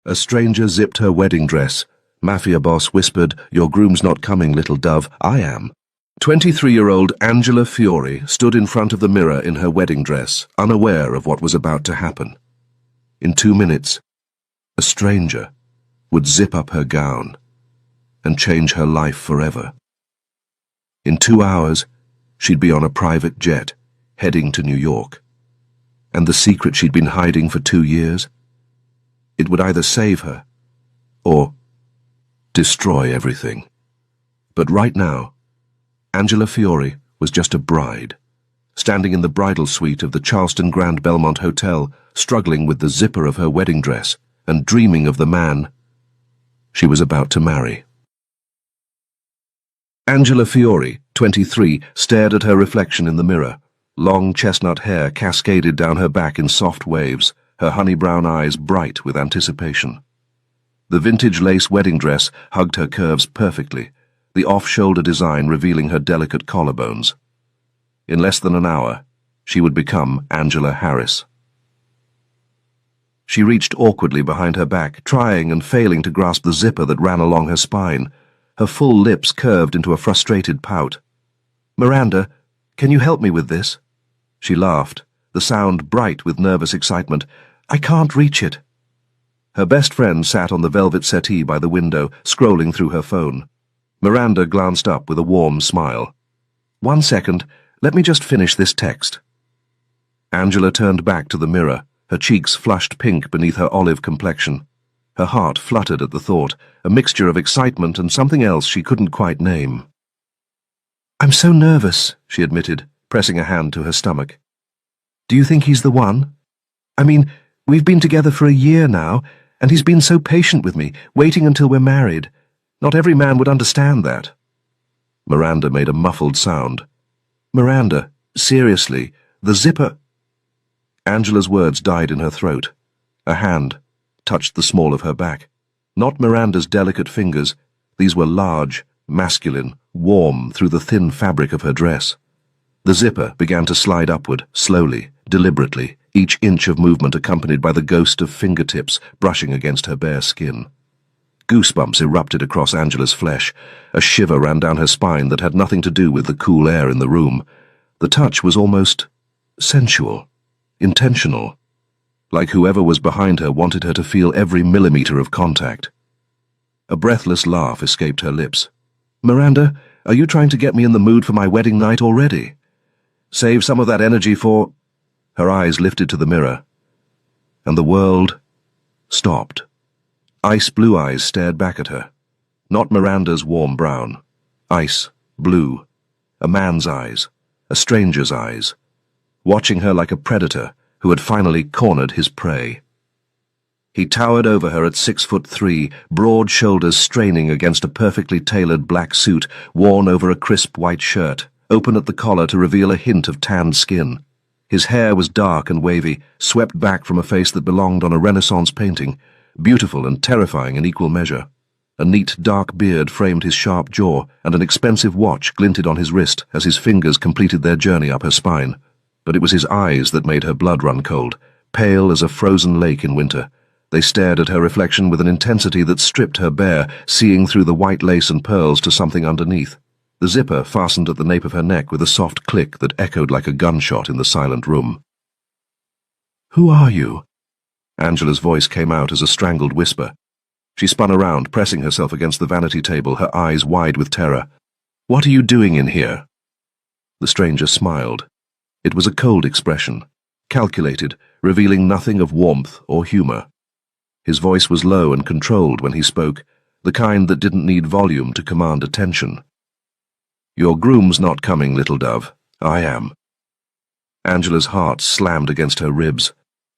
A stranger zipped her wedding dress. Mafia boss whispered, "Your groom's not coming, little dove. I am." 23-year-old Angela Fiore stood in front of the mirror in her wedding dress, unaware of what was about to happen. In 2 minutes, a stranger would zip up her gown and change her life forever. In 2 hours, she'd be on a private jet, heading to New York. And the secret she'd been hiding for 2 years? It would either save her, or destroy everything. But right now, Angela Fiore was just a bride, standing in the bridal suite of the Charleston Grand Belmont Hotel, struggling with the zipper of her wedding dress and dreaming of the man she was about to marry. Angela Fiore, 23, stared at her reflection in the mirror. Long chestnut hair cascaded down her back in soft waves, her honey-brown eyes bright with anticipation. The vintage lace wedding dress hugged her curves perfectly, the off-shoulder design revealing her delicate collarbones. In less than an hour, she would become Angela Harris. She reached awkwardly behind her back, trying and failing to grasp the zipper that ran along her spine. Her full lips curved into a frustrated pout. "Miranda, can you help me with this?" She laughed, the sound bright with nervous excitement. "I can't reach it." Her best friend sat on the velvet settee by the window, scrolling through her phone. Miranda glanced up with a warm smile. "1 second, let me just finish this text." Angela turned back to the mirror, her cheeks flushed pink beneath her olive complexion. Her heart fluttered at the thought, a mixture of excitement and something else she couldn't quite name. "I'm so nervous," she admitted, pressing a hand to her stomach. "Do you think he's the one? I mean, we've been together for a year now, and he's been so patient with me, waiting until we're married. Not every man would understand that." Miranda made a muffled sound. "Miranda, seriously, the zipper—" Angela's words died in her throat. A hand touched the small of her back. Not Miranda's delicate fingers. These were large, masculine, warm through the thin fabric of her dress. The zipper began to slide upward, slowly, deliberately, each inch of movement accompanied by the ghost of fingertips brushing against her bare skin. Goosebumps erupted across Angela's flesh. A shiver ran down her spine that had nothing to do with the cool air in the room. The touch was almost sensual, intentional, like whoever was behind her wanted her to feel every millimeter of contact. A breathless laugh escaped her lips. "Miranda, are you trying to get me in the mood for my wedding night already? Save some of that energy for—" Her eyes lifted to the mirror, and the world stopped. Ice blue eyes stared back at her. Not Miranda's warm brown. Ice blue. A man's eyes. A stranger's eyes. Watching her like a predator who had finally cornered his prey. He towered over her at 6'3", broad shoulders straining against a perfectly tailored black suit worn over a crisp white shirt, open at the collar to reveal a hint of tanned skin. His hair was dark and wavy, swept back from a face that belonged on a Renaissance painting, beautiful and terrifying in equal measure. A neat dark beard framed his sharp jaw, and an expensive watch glinted on his wrist as his fingers completed their journey up her spine. But it was his eyes that made her blood run cold, pale as a frozen lake in winter. They stared at her reflection with an intensity that stripped her bare, seeing through the white lace and pearls to something underneath. The zipper fastened at the nape of her neck with a soft click that echoed like a gunshot in the silent room. "Who are you?" Angela's voice came out as a strangled whisper. She spun around, pressing herself against the vanity table, her eyes wide with terror. "What are you doing in here?" The stranger smiled. It was a cold expression, calculated, revealing nothing of warmth or humor. His voice was low and controlled when he spoke, the kind that didn't need volume to command attention. "Your groom's not coming, little dove. I am." Angela's heart slammed against her ribs.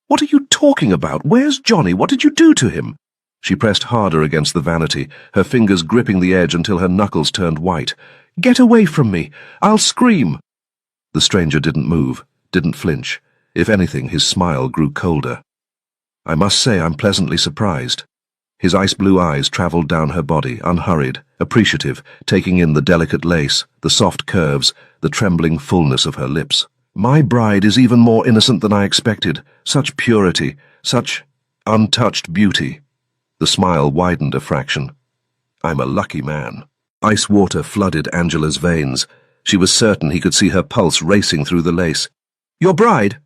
"What are you talking about? Where's Johnny? What did you do to him?" She pressed harder against the vanity, her fingers gripping the edge until her knuckles turned white. "Get away from me! I'll scream!" The stranger didn't move, didn't flinch. If anything, his smile grew colder. "I must say I'm pleasantly surprised." His ice-blue eyes traveled down her body, unhurried, appreciative, taking in the delicate lace, the soft curves, the trembling fullness of her lips. "My bride is even more innocent than I expected. Such purity, such untouched beauty." The smile widened a fraction. I'm a lucky man. Ice water flooded Angela's veins. She was certain he could see her pulse racing through the lace. Your bride?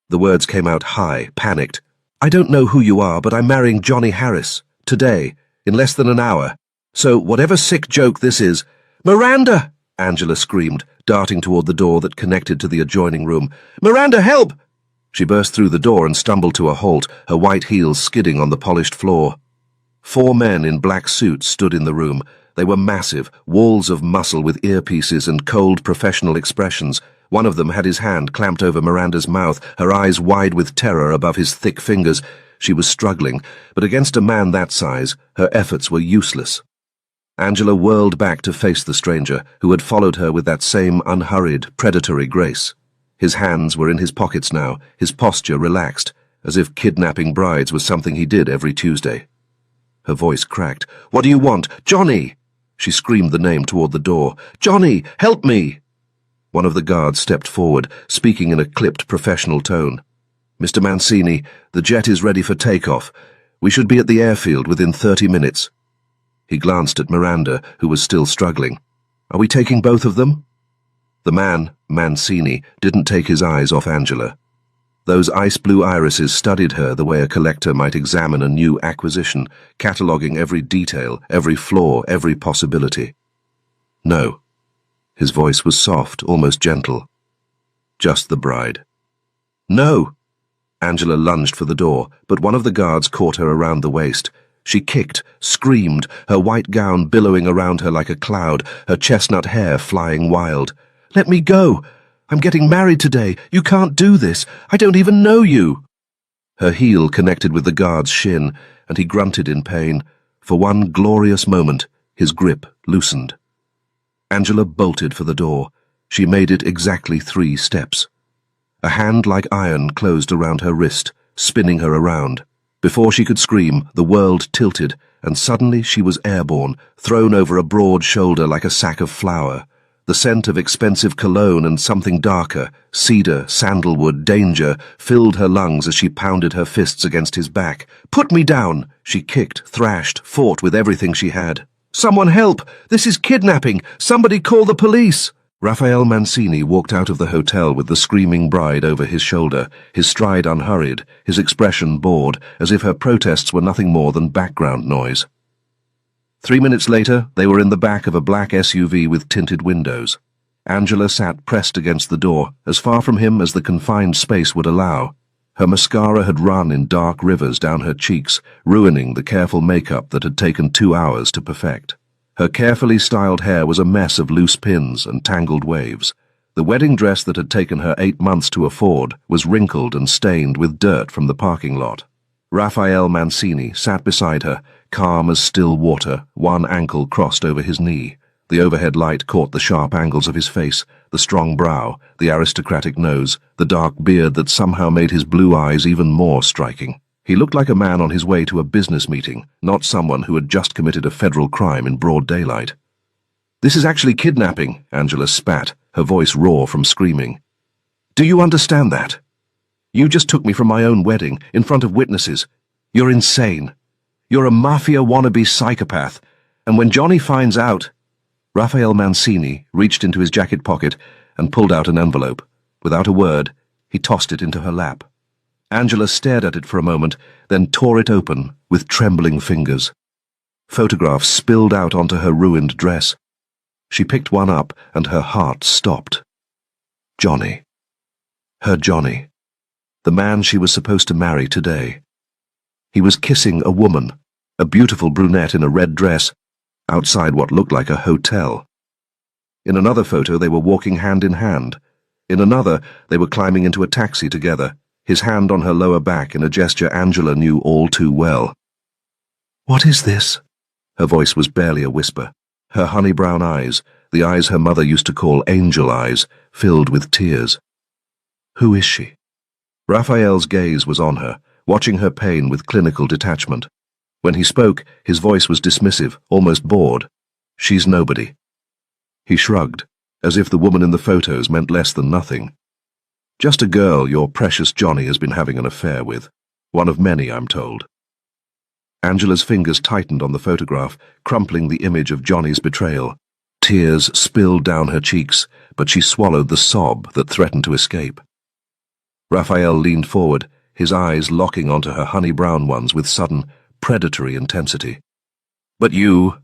The words came out high, panicked. I don't know who you are, but I'm marrying Johnny Harris. Today, in less than an hour. So whatever sick joke this is— Miranda! Angela screamed, darting toward the door that connected to the adjoining room. Miranda, help! She burst through the door and stumbled to a halt, her white heels skidding on the polished floor. 4 men in black suits stood in the room. They were massive, walls of muscle with earpieces and cold professional expressions. One of them had his hand clamped over Miranda's mouth, her eyes wide with terror above his thick fingers. She was struggling, but against a man that size, her efforts were useless. Angela whirled back to face the stranger, who had followed her with that same unhurried, predatory grace. His hands were in his pockets now, his posture relaxed, as if kidnapping brides was something he did every Tuesday. Her voice cracked. What do you want? Johnny! She screamed the name toward the door. Johnny, help me! One of the guards stepped forward, speaking in a clipped professional tone. Mr. Mancini, the jet is ready for takeoff. We should be at the airfield within 30 minutes. He glanced at Miranda, who was still struggling. Are we taking both of them? The man, Mancini, didn't take his eyes off Angela. Those ice-blue irises studied her the way a collector might examine a new acquisition, cataloguing every detail, every flaw, every possibility. No. His voice was soft, almost gentle. Just the bride. No! Angela lunged for the door, but one of the guards caught her around the waist. She kicked, screamed, her white gown billowing around her like a cloud, her chestnut hair flying wild. Let me go! I'm getting married today. You can't do this. I don't even know you. Her heel connected with the guard's shin, and he grunted in pain. For one glorious moment, his grip loosened. Angela bolted for the door. She made it exactly 3 steps. A hand like iron closed around her wrist, spinning her around. Before she could scream, the world tilted, and suddenly she was airborne, thrown over a broad shoulder like a sack of flour. The scent of expensive cologne and something darker, cedar, sandalwood, danger, filled her lungs as she pounded her fists against his back. Put me down! She kicked, thrashed, fought with everything she had. Someone help! This is kidnapping! Somebody call the police! Raphael Mancini walked out of the hotel with the screaming bride over his shoulder, his stride unhurried, his expression bored, as if her protests were nothing more than background noise. 3 minutes later, they were in the back of a black SUV with tinted windows. Angela sat pressed against the door, as far from him as the confined space would allow. Her mascara had run in dark rivers down her cheeks, ruining the careful makeup that had taken 2 hours to perfect. Her carefully styled hair was a mess of loose pins and tangled waves. The wedding dress that had taken her 8 months to afford was wrinkled and stained with dirt from the parking lot. Raphael Mancini sat beside her, calm as still water, one ankle crossed over his knee. The overhead light caught the sharp angles of his face, the strong brow, the aristocratic nose, the dark beard that somehow made his blue eyes even more striking. He looked like a man on his way to a business meeting, not someone who had just committed a federal crime in broad daylight. This is actually kidnapping, Angela spat, her voice raw from screaming. Do you understand that? You just took me from my own wedding, in front of witnesses. You're insane. You're a Mafia wannabe psychopath, and when Johnny finds out— Raphael Mancini reached into his jacket pocket and pulled out an envelope. Without a word, he tossed it into her lap. Angela stared at it for a moment, then tore it open with trembling fingers. Photographs spilled out onto her ruined dress. She picked one up and her heart stopped. Johnny. Her Johnny. The man she was supposed to marry today. He was kissing a woman, a beautiful brunette in a red dress, outside what looked like a hotel. In another photo they were walking hand in hand. In another they were climbing into a taxi together, his hand on her lower back in a gesture Angela knew all too well. What is this? Her voice was barely a whisper. Her honey-brown eyes, the eyes her mother used to call angel eyes, filled with tears. Who is she? Raphael's gaze was on her, watching her pain with clinical detachment. When he spoke, his voice was dismissive, almost bored. She's nobody. He shrugged, as if the woman in the photos meant less than nothing. Just a girl your precious Johnny has been having an affair with. One of many, I'm told. Angela's fingers tightened on the photograph, crumpling the image of Johnny's betrayal. Tears spilled down her cheeks, but she swallowed the sob that threatened to escape. Raphael leaned forward, his eyes locking onto her honey-brown ones with sudden, predatory intensity. "But you,"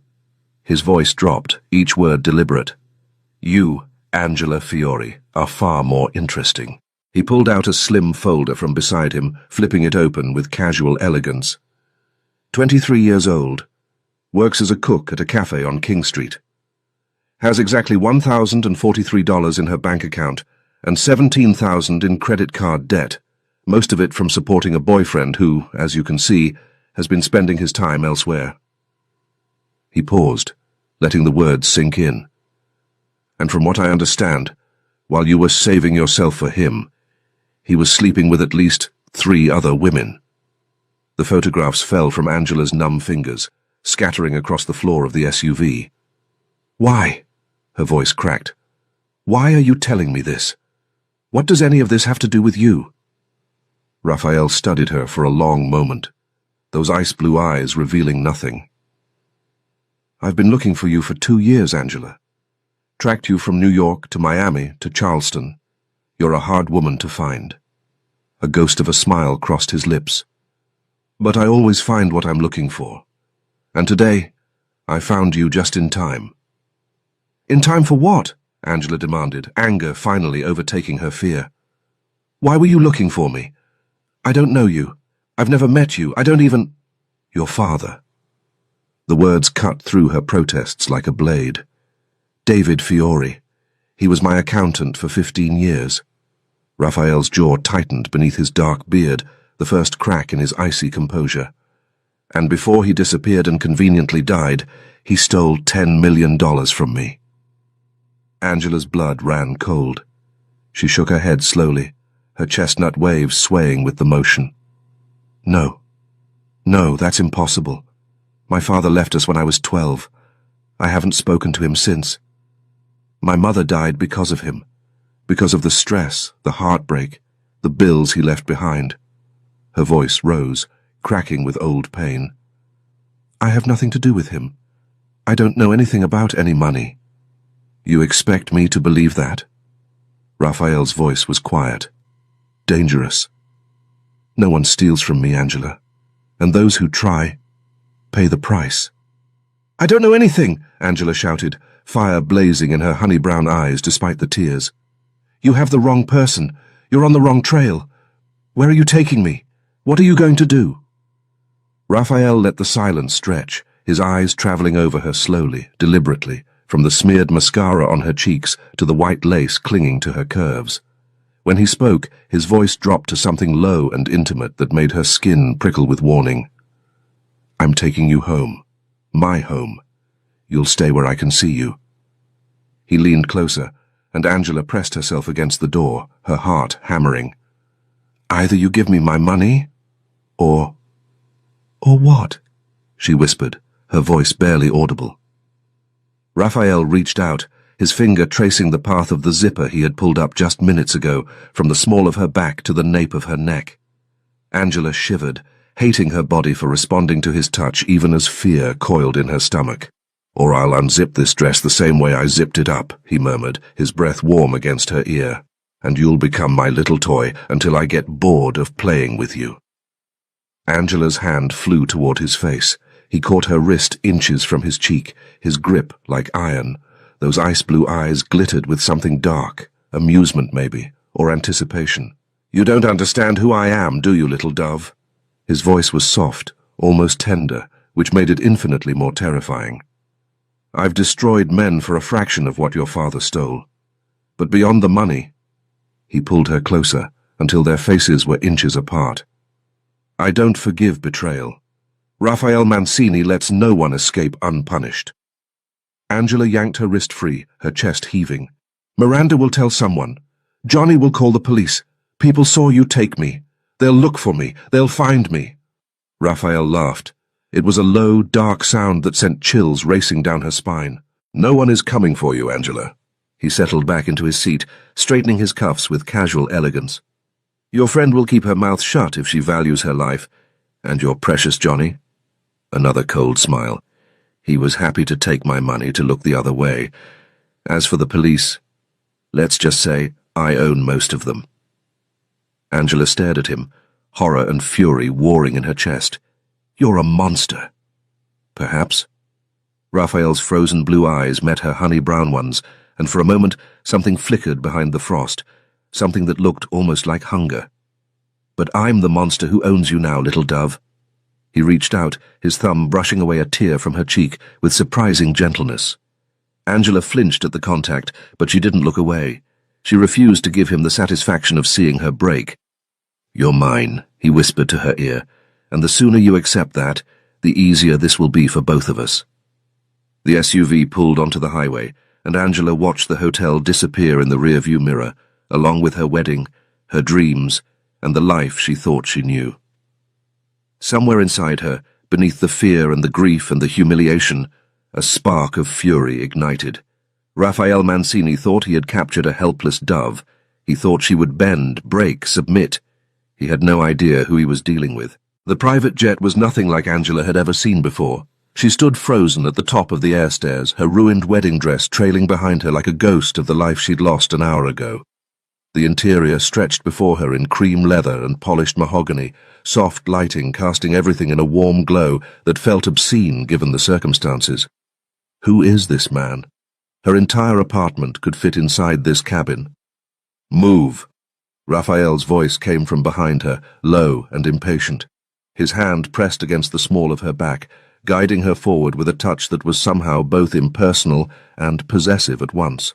his voice dropped, each word deliberate, "you, Angela Fiore, are far more interesting." He pulled out a slim folder from beside him, flipping it open with casual elegance. 23 years old, works as a cook at a cafe on King Street. Has exactly $1,043 in her bank account and $17,000 in credit card debt, most of it from supporting a boyfriend who, as you can see, has been spending his time elsewhere. He paused, letting the words sink in. And from what I understand, while you were saving yourself for him, he was sleeping with at least 3 other women. The photographs fell from Angela's numb fingers, scattering across the floor of the SUV. "Why?" her voice cracked. "Why are you telling me this? What does any of this have to do with you?" Raphael studied her for a long moment, those ice-blue eyes revealing nothing. "I've been looking for you for 2 years, Angela. Tracked you from New York to Miami to Charleston. You're a hard woman to find." A ghost of a smile crossed his lips. "But I always find what I'm looking for. And today, I found you just in time." "In time for what?" Angela demanded, anger finally overtaking her fear. "Why were you looking for me? I don't know you. I've never met you. I don't even—" "Your father." The words cut through her protests like a blade. "David Fiore. He was my accountant for 15 years. Raphael's jaw tightened beneath his dark beard, the first crack in his icy composure. "And before he disappeared and conveniently died, he stole $10 million from me." Angela's blood ran cold. She shook her head slowly, her chestnut waves swaying with the motion. "No. No, that's impossible. My father left us when I was 12. I haven't spoken to him since. My mother died because of him, because of the stress, the heartbreak, the bills he left behind." Her voice rose, cracking with old pain. "I have nothing to do with him. I don't know anything about any money." "You expect me to believe that?" Raphael's voice was quiet. "Dangerous. No one steals from me, Angela, and those who try pay the price." "I don't know anything," Angela shouted, fire blazing in her honey-brown eyes despite the tears. "You have the wrong person. You're on the wrong trail. Where are you taking me? What are you going to do?" Raphael let the silence stretch, his eyes traveling over her slowly, deliberately, from the smeared mascara on her cheeks to the white lace clinging to her curves. When he spoke, his voice dropped to something low and intimate that made her skin prickle with warning. "I'm taking you home. My home. You'll stay where I can see you." He leaned closer, and Angela pressed herself against the door, her heart hammering. "Either you give me my money, or—" "Or what?" she whispered, her voice barely audible. Raphael reached out, his finger tracing the path of the zipper he had pulled up just minutes ago, from the small of her back to the nape of her neck. Angela shivered, hating her body for responding to his touch even as fear coiled in her stomach. "Or I'll unzip this dress the same way I zipped it up," he murmured, his breath warm against her ear. "And you'll become my little toy until I get bored of playing with you." Angela's hand flew toward his face. He caught her wrist inches from his cheek, his grip like iron. Those ice-blue eyes glittered with something dark, amusement maybe, or anticipation. "You don't understand who I am, do you, little dove?" His voice was soft, almost tender, which made it infinitely more terrifying. "I've destroyed men for a fraction of what your father stole. But beyond the money—" He pulled her closer, until their faces were inches apart. "I don't forgive betrayal. Raphael Mancini lets no one escape unpunished." Angela yanked her wrist free, her chest heaving. "Miranda will tell someone. Johnny will call the police. People saw you take me. They'll look for me. They'll find me." Raphael laughed. It was a low, dark sound that sent chills racing down her spine. "No one is coming for you, Angela." He settled back into his seat, straightening his cuffs with casual elegance. "Your friend will keep her mouth shut if she values her life. And your precious Johnny? Another cold smile. He was happy to take my money to look the other way. As for the police, let's just say I own most of them. Angela stared at him, horror and fury warring in her chest. You're a monster. Perhaps. Raphael's frozen blue eyes met her honey-brown ones, and for a moment something flickered behind the frost, something that looked almost like hunger. But I'm the monster who owns you now, little dove. He reached out, his thumb brushing away a tear from her cheek with surprising gentleness. Angela flinched at the contact, but she didn't look away. She refused to give him the satisfaction of seeing her break. You're mine, he whispered to her ear, and the sooner you accept that, the easier this will be for both of us. The SUV pulled onto the highway, and Angela watched the hotel disappear in the rearview mirror, along with her wedding, her dreams, and the life she thought she knew. Somewhere inside her, beneath the fear and the grief and the humiliation, a spark of fury ignited. Raphael Mancini thought he had captured a helpless dove. He thought she would bend, break, submit. He had no idea who he was dealing with. The private jet was nothing like Angela had ever seen before. She stood frozen at the top of the air stairs, her ruined wedding dress trailing behind her like a ghost of the life she'd lost an hour ago. The interior stretched before her in cream leather and polished mahogany, soft lighting casting everything in a warm glow that felt obscene given the circumstances. Who is this man? Her entire apartment could fit inside this cabin. Move! Raphael's voice came from behind her, low and impatient. His hand pressed against the small of her back, guiding her forward with a touch that was somehow both impersonal and possessive at once.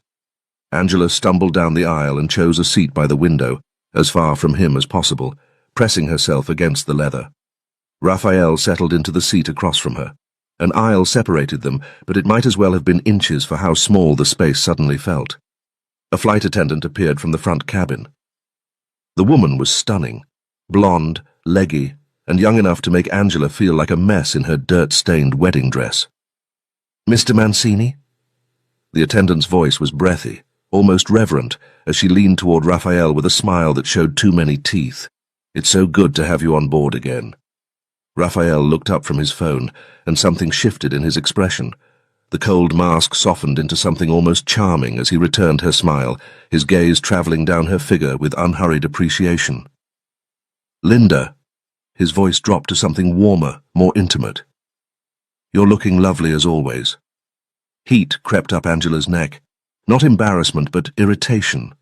Angela stumbled down the aisle and chose a seat by the window, as far from him as possible, pressing herself against the leather. Raphael settled into the seat across from her. An aisle separated them, but it might as well have been inches for how small the space suddenly felt. A flight attendant appeared from the front cabin. The woman was stunning, blonde, leggy, and young enough to make Angela feel like a mess in her dirt-stained wedding dress. Mr. Mancini? The attendant's voice was breathy, almost reverent, as she leaned toward Raphael with a smile that showed too many teeth. It's so good to have you on board again. Raphael looked up from his phone, and something shifted in his expression. The cold mask softened into something almost charming as he returned her smile, his gaze traveling down her figure with unhurried appreciation. Linda. His voice dropped to something warmer, more intimate. You're looking lovely as always. Heat crept up Angela's neck. Not embarrassment, but irritation.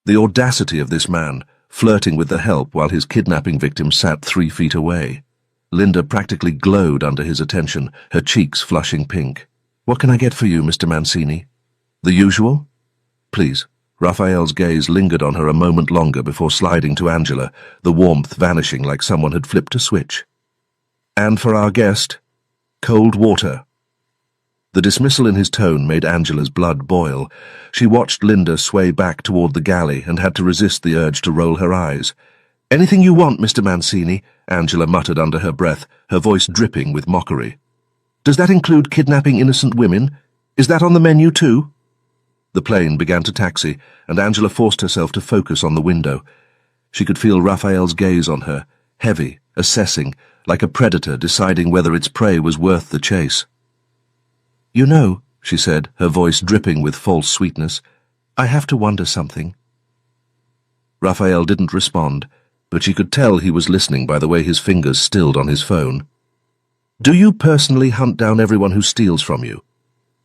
The audacity of this man, flirting with the help while his kidnapping victim sat 3 feet away. Linda practically glowed under his attention, her cheeks flushing pink. What can I get for you, Mr. Mancini? The usual? Please. Raphael's gaze lingered on her a moment longer before sliding to Angela, the warmth vanishing like someone had flipped a switch. And for our guest, cold water. The dismissal in his tone made Angela's blood boil. She watched Linda sway back toward the galley and had to resist the urge to roll her eyes. Anything you want, Mr. Mancini, Angela muttered under her breath, her voice dripping with mockery. Does that include kidnapping innocent women? Is that on the menu too? The plane began to taxi, and Angela forced herself to focus on the window. She could feel Raphael's gaze on her, heavy, assessing, like a predator deciding whether its prey was worth the chase. You know, she said, her voice dripping with false sweetness, I have to wonder something. Raphael didn't respond, but she could tell he was listening by the way his fingers stilled on his phone. Do you personally hunt down everyone who steals from you?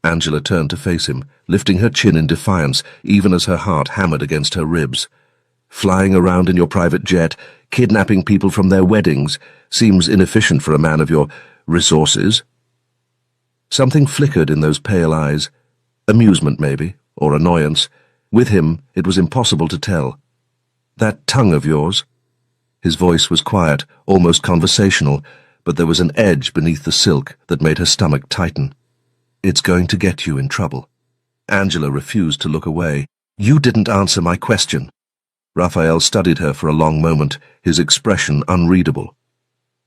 Angela turned to face him, lifting her chin in defiance, even as her heart hammered against her ribs. Flying around in your private jet, kidnapping people from their weddings, seems inefficient for a man of your resources. Something flickered in those pale eyes. Amusement, maybe, or annoyance. With him, it was impossible to tell. That tongue of yours? His voice was quiet, almost conversational, but there was an edge beneath the silk that made her stomach tighten. It's going to get you in trouble. Angela refused to look away. You didn't answer my question. Raphael studied her for a long moment, his expression unreadable.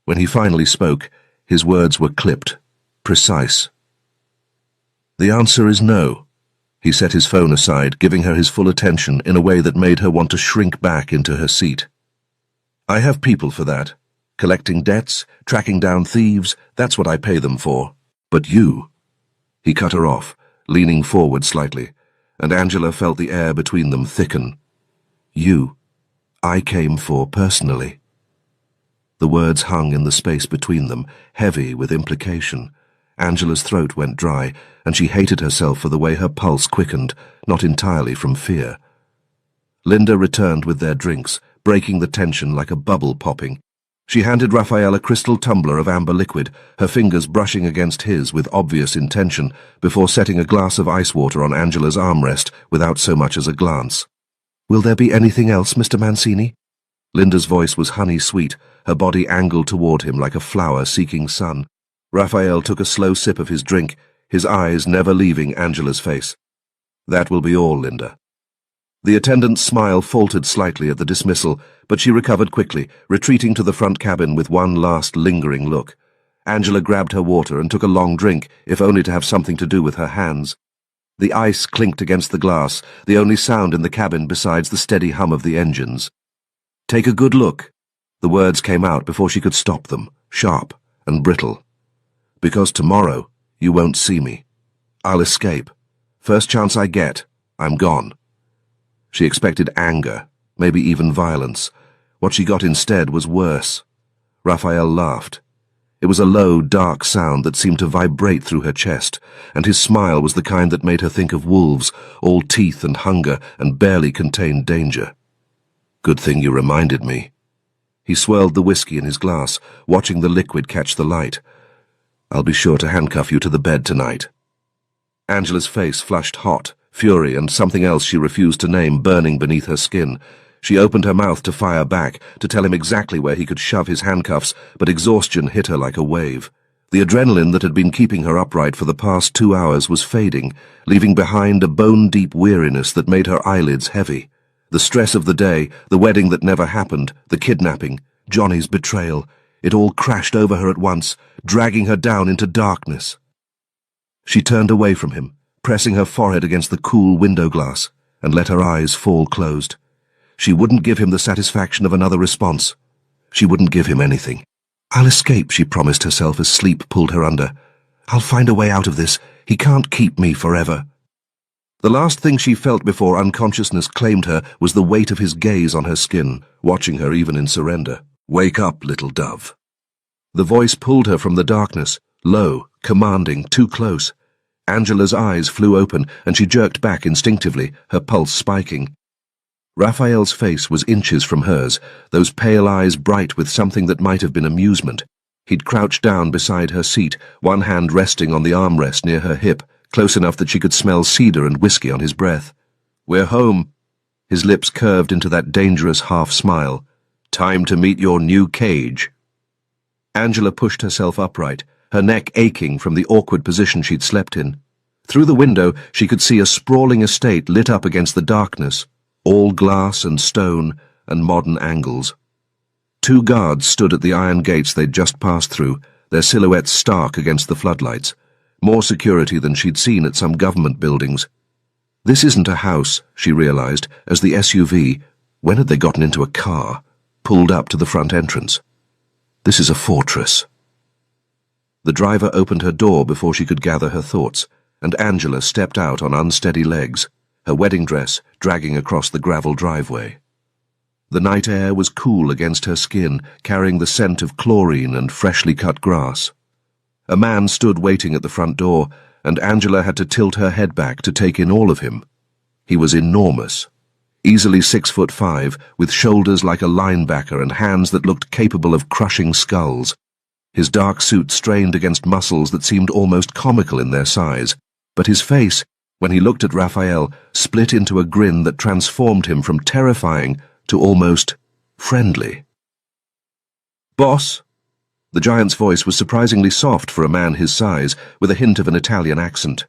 When he finally spoke, his words were clipped, precise. The answer is no. He set his phone aside, giving her his full attention in a way that made her want to shrink back into her seat. I have people for that. Collecting debts, tracking down thieves, that's what I pay them for. But you—" He cut her off, leaning forward slightly, and Angela felt the air between them thicken. "You, I came for personally." The words hung in the space between them, heavy with implication. Angela's throat went dry, and she hated herself for the way her pulse quickened, not entirely from fear. Linda returned with their drinks, breaking the tension like a bubble popping. She handed Raphael a crystal tumbler of amber liquid, her fingers brushing against his with obvious intention, before setting a glass of ice water on Angela's armrest without so much as a glance. "Will there be anything else, Mr. Mancini?" Linda's voice was honey-sweet, her body angled toward him like a flower seeking sun. Raphael took a slow sip of his drink, his eyes never leaving Angela's face. "That will be all, Linda." The attendant's smile faltered slightly at the dismissal, but she recovered quickly, retreating to the front cabin with one last lingering look. Angela grabbed her water and took a long drink, if only to have something to do with her hands. The ice clinked against the glass, the only sound in the cabin besides the steady hum of the engines. "Take a good look." The words came out before she could stop them, sharp and brittle. "Because tomorrow you won't see me. I'll escape. First chance I get, I'm gone." She expected anger, maybe even violence. What she got instead was worse. Raphael laughed. It was a low, dark sound that seemed to vibrate through her chest, and his smile was the kind that made her think of wolves, all teeth and hunger, and barely contained danger. "Good thing you reminded me." He swirled the whiskey in his glass, watching the liquid catch the light. "I'll be sure to handcuff you to the bed tonight." Angela's face flushed hot, fury and something else she refused to name burning beneath her skin. She opened her mouth to fire back, to tell him exactly where he could shove his handcuffs, but exhaustion hit her like a wave. The adrenaline that had been keeping her upright for the past 2 hours was fading, leaving behind a bone-deep weariness that made her eyelids heavy. The stress of the day, the wedding that never happened, the kidnapping, Johnny's betrayal, it all crashed over her at once, dragging her down into darkness. She turned away from him, pressing her forehead against the cool window glass, and let her eyes fall closed. She wouldn't give him the satisfaction of another response. She wouldn't give him anything. "I'll escape," she promised herself as sleep pulled her under. "I'll find a way out of this. He can't keep me forever." The last thing she felt before unconsciousness claimed her was the weight of his gaze on her skin, watching her even in surrender. "Wake up, little dove." The voice pulled her from the darkness, low, commanding, too close. Angela's eyes flew open, and she jerked back instinctively, her pulse spiking. Raphael's face was inches from hers, those pale eyes bright with something that might have been amusement. He'd crouched down beside her seat, one hand resting on the armrest near her hip, close enough that she could smell cedar and whiskey on his breath. "We're home." His lips curved into that dangerous half-smile. "Time to meet your new cage." Angela pushed herself upright, her neck aching from the awkward position she'd slept in. Through the window, she could see a sprawling estate lit up against the darkness, all glass and stone and modern angles. 2 guards stood at the iron gates they'd just passed through, their silhouettes stark against the floodlights. More security than she'd seen at some government buildings. This isn't a house, she realized, as the SUV, when had they gotten into a car, pulled up to the front entrance. This is a fortress. The driver opened her door before she could gather her thoughts, and Angela stepped out on unsteady legs, her wedding dress dragging across the gravel driveway. The night air was cool against her skin, carrying the scent of chlorine and freshly cut grass. A man stood waiting at the front door, and Angela had to tilt her head back to take in all of him. He was enormous, easily 6'5", with shoulders like a linebacker and hands that looked capable of crushing skulls. His dark suit strained against muscles that seemed almost comical in their size, but his face, when he looked at Raphael, split into a grin that transformed him from terrifying to almost friendly. "Boss?" The giant's voice was surprisingly soft for a man his size, with a hint of an Italian accent.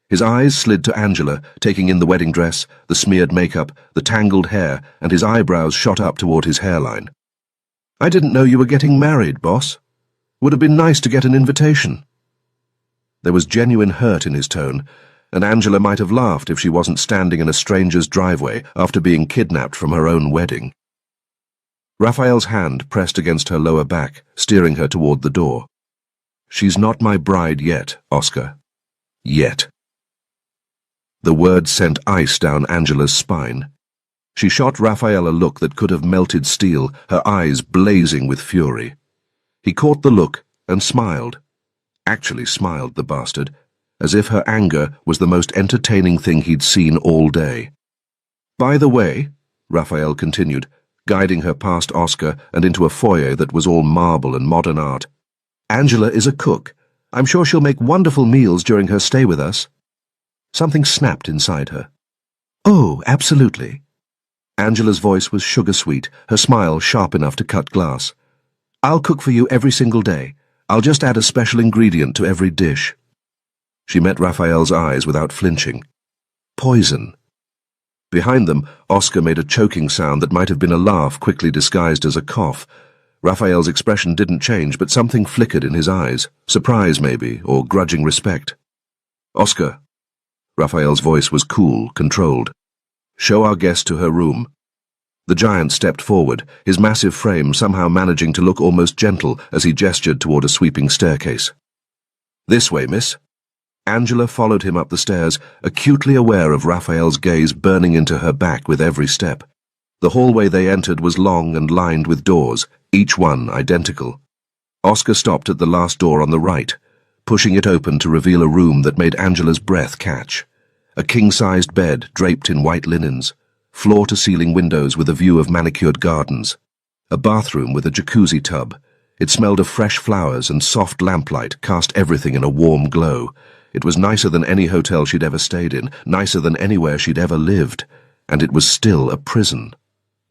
His eyes slid to Angela, taking in the wedding dress, the smeared makeup, the tangled hair, and his eyebrows shot up toward his hairline. "I didn't know you were getting married, boss. Would have been nice to get an invitation." There was genuine hurt in his tone, and Angela might have laughed if she wasn't standing in a stranger's driveway after being kidnapped from her own wedding. Raphael's hand pressed against her lower back, steering her toward the door. "She's not my bride yet, Oscar. Yet." The word sent ice down Angela's spine. She shot Raphael a look that could have melted steel, her eyes blazing with fury. He caught the look and smiled. Actually smiled, the bastard, as if her anger was the most entertaining thing he'd seen all day. "By the way," Raphael continued, guiding her past Oscar and into a foyer that was all marble and modern art, "Angela is a cook. I'm sure she'll make wonderful meals during her stay with us." Something snapped inside her. "Oh, absolutely." Angela's voice was sugar-sweet, her smile sharp enough to cut glass. "I'll cook for you every single day. I'll just add a special ingredient to every dish." She met Raphael's eyes without flinching. Poison. Behind them, Oscar made a choking sound that might have been a laugh quickly disguised as a cough. Raphael's expression didn't change, but something flickered in his eyes. Surprise, maybe, or grudging respect. "Oscar." Raphael's voice was cool, controlled. "Show our guest to her room." The giant stepped forward, his massive frame somehow managing to look almost gentle as he gestured toward a sweeping staircase. "This way, miss." Angela followed him up the stairs, acutely aware of Raphael's gaze burning into her back with every step. The hallway they entered was long and lined with doors, each one identical. Oscar stopped at the last door on the right, pushing it open to reveal a room that made Angela's breath catch. A king-sized bed draped in white linens, floor-to-ceiling windows with a view of manicured gardens. A bathroom with a jacuzzi tub. It smelled of fresh flowers, and soft lamplight cast everything in a warm glow. It was nicer than any hotel she'd ever stayed in, nicer than anywhere she'd ever lived, and it was still a prison.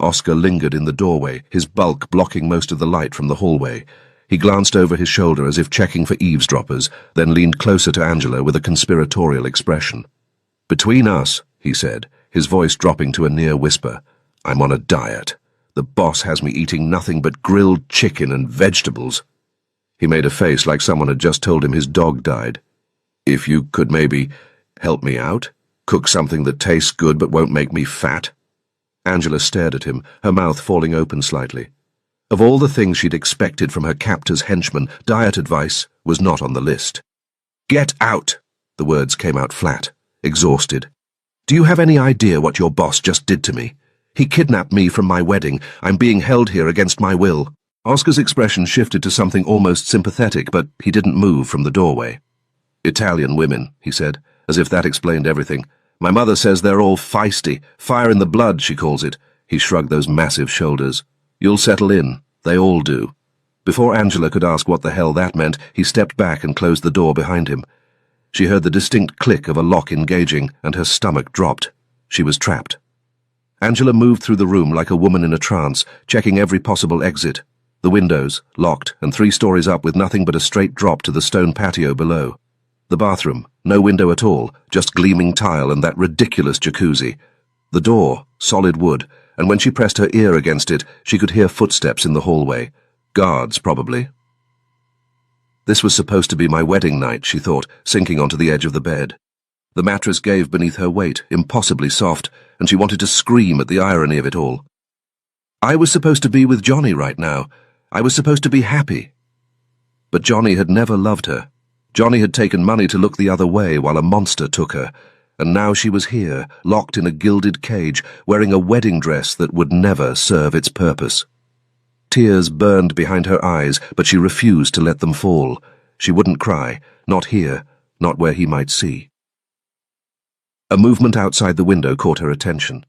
Oscar lingered in the doorway, his bulk blocking most of the light from the hallway. He glanced over his shoulder as if checking for eavesdroppers, then leaned closer to Angela with a conspiratorial expression. "Between us," he said, his voice dropping to a near whisper, "I'm on a diet. The boss has me eating nothing but grilled chicken and vegetables." He made a face like someone had just told him his dog died. "If you could maybe help me out? Cook something that tastes good but won't make me fat?" Angela stared at him, her mouth falling open slightly. Of all the things she'd expected from her captor's henchman, diet advice was not on the list. "Get out!" The words came out flat, exhausted. "Do you have any idea what your boss just did to me? He kidnapped me from my wedding. I'm being held here against my will." Oscar's expression shifted to something almost sympathetic, but he didn't move from the doorway. "Italian women," he said, as if that explained everything. "My mother says they're all feisty. Fire in the blood, she calls it." He shrugged those massive shoulders. "You'll settle in. They all do." Before Angela could ask what the hell that meant, he stepped back and closed the door behind him. She heard the distinct click of a lock engaging, and her stomach dropped. She was trapped. Angela moved through the room like a woman in a trance, checking every possible exit. The windows, locked, and 3 stories up with nothing but a straight drop to the stone patio below. The bathroom, no window at all, just gleaming tile and that ridiculous jacuzzi. The door, solid wood, and when she pressed her ear against it, she could hear footsteps in the hallway. Guards, probably. This was supposed to be my wedding night, she thought, sinking onto the edge of the bed. The mattress gave beneath her weight, impossibly soft, and she wanted to scream at the irony of it all. I was supposed to be with Johnny right now. I was supposed to be happy. But Johnny had never loved her. Johnny had taken money to look the other way while a monster took her, and now she was here, locked in a gilded cage, wearing a wedding dress that would never serve its purpose. Tears burned behind her eyes, but she refused to let them fall. She wouldn't cry, not here, not where he might see. A movement outside the window caught her attention.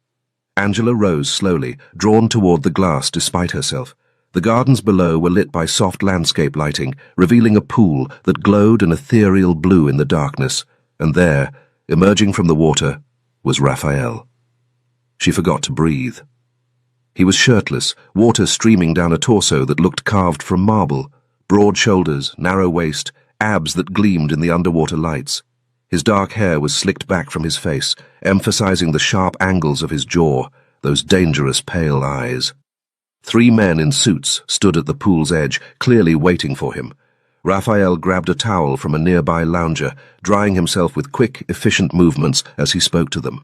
Angela rose slowly, drawn toward the glass despite herself. The gardens below were lit by soft landscape lighting, revealing a pool that glowed an ethereal blue in the darkness, and there, emerging from the water, was Raphael. She forgot to breathe. He was shirtless, water streaming down a torso that looked carved from marble, broad shoulders, narrow waist, abs that gleamed in the underwater lights. His dark hair was slicked back from his face, emphasizing the sharp angles of his jaw, those dangerous pale eyes. 3 men in suits stood at the pool's edge, clearly waiting for him. Raphael grabbed a towel from a nearby lounger, drying himself with quick, efficient movements as he spoke to them.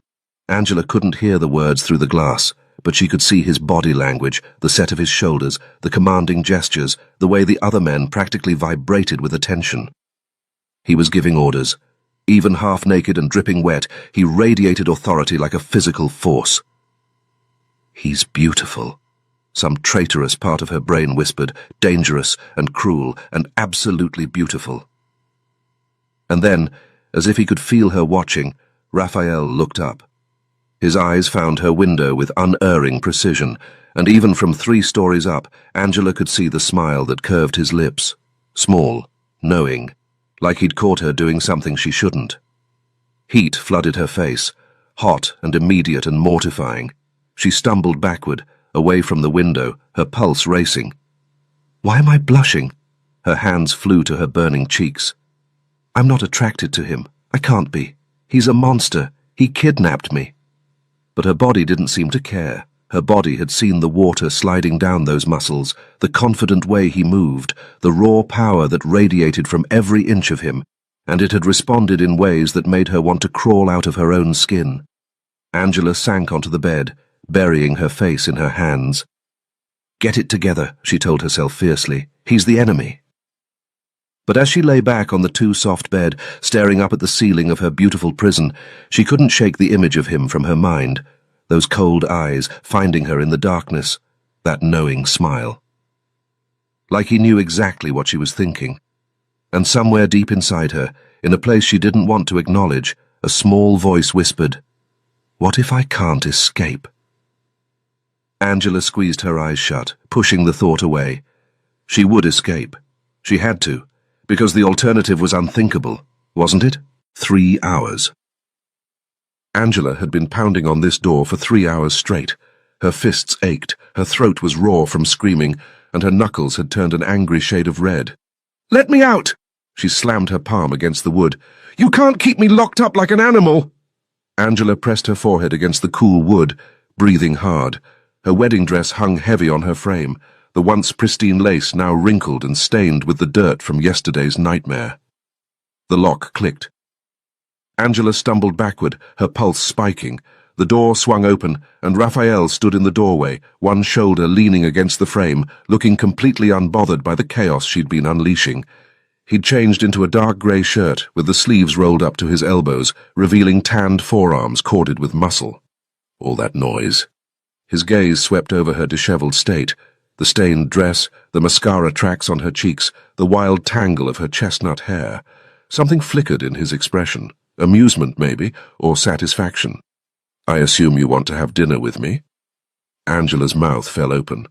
Angela couldn't hear the words through the glass. but she could see his body language, the set of his shoulders, the commanding gestures, the way the other men practically vibrated with attention. He was giving orders. Even half-naked and dripping wet, he radiated authority like a physical force. "He's beautiful," some traitorous part of her brain whispered, dangerous and cruel and absolutely beautiful. And then, as if he could feel her watching, Raphael looked up. His eyes found her window with unerring precision, and even from 3 stories up, Angela could see the smile that curved his lips, small, knowing, like he'd caught her doing something she shouldn't. Heat flooded her face, hot and immediate and mortifying. She stumbled backward, away from the window, her pulse racing. "Why am I blushing?" Her hands flew to her burning cheeks. "I'm not attracted to him. I can't be. He's a monster. He kidnapped me." But her body didn't seem to care. Her body had seen the water sliding down those muscles, the confident way he moved, the raw power that radiated from every inch of him, and it had responded in ways that made her want to crawl out of her own skin. Angela sank onto the bed, burying her face in her hands. "Get it together," she told herself fiercely. "He's the enemy." But as she lay back on the too-soft bed, staring up at the ceiling of her beautiful prison, she couldn't shake the image of him from her mind, those cold eyes finding her in the darkness, that knowing smile. Like he knew exactly what she was thinking. And somewhere deep inside her, in a place she didn't want to acknowledge, a small voice whispered, "What if I can't escape?" Angela squeezed her eyes shut, pushing the thought away. She would escape. She had to. Because the alternative was unthinkable, wasn't it? 3 hours. Angela had been pounding on this door for 3 hours straight. Her fists ached, her throat was raw from screaming, and her knuckles had turned an angry shade of red. "Let me out!" She slammed her palm against the wood. "You can't keep me locked up like an animal!" Angela pressed her forehead against the cool wood, breathing hard. Her wedding dress hung heavy on her frame, the once pristine lace now wrinkled and stained with the dirt from yesterday's nightmare. The lock clicked. Angela stumbled backward, her pulse spiking. The door swung open, and Raphael stood in the doorway, one shoulder leaning against the frame, looking completely unbothered by the chaos she'd been unleashing. He'd changed into a dark grey shirt, with the sleeves rolled up to his elbows, revealing tanned forearms corded with muscle. All that noise. His gaze swept over her dishevelled state, the stained dress, the mascara tracks on her cheeks, the wild tangle of her chestnut hair. Something flickered in his expression. Amusement, maybe, or satisfaction. "I assume you want to have dinner with me?" Angela's mouth fell open.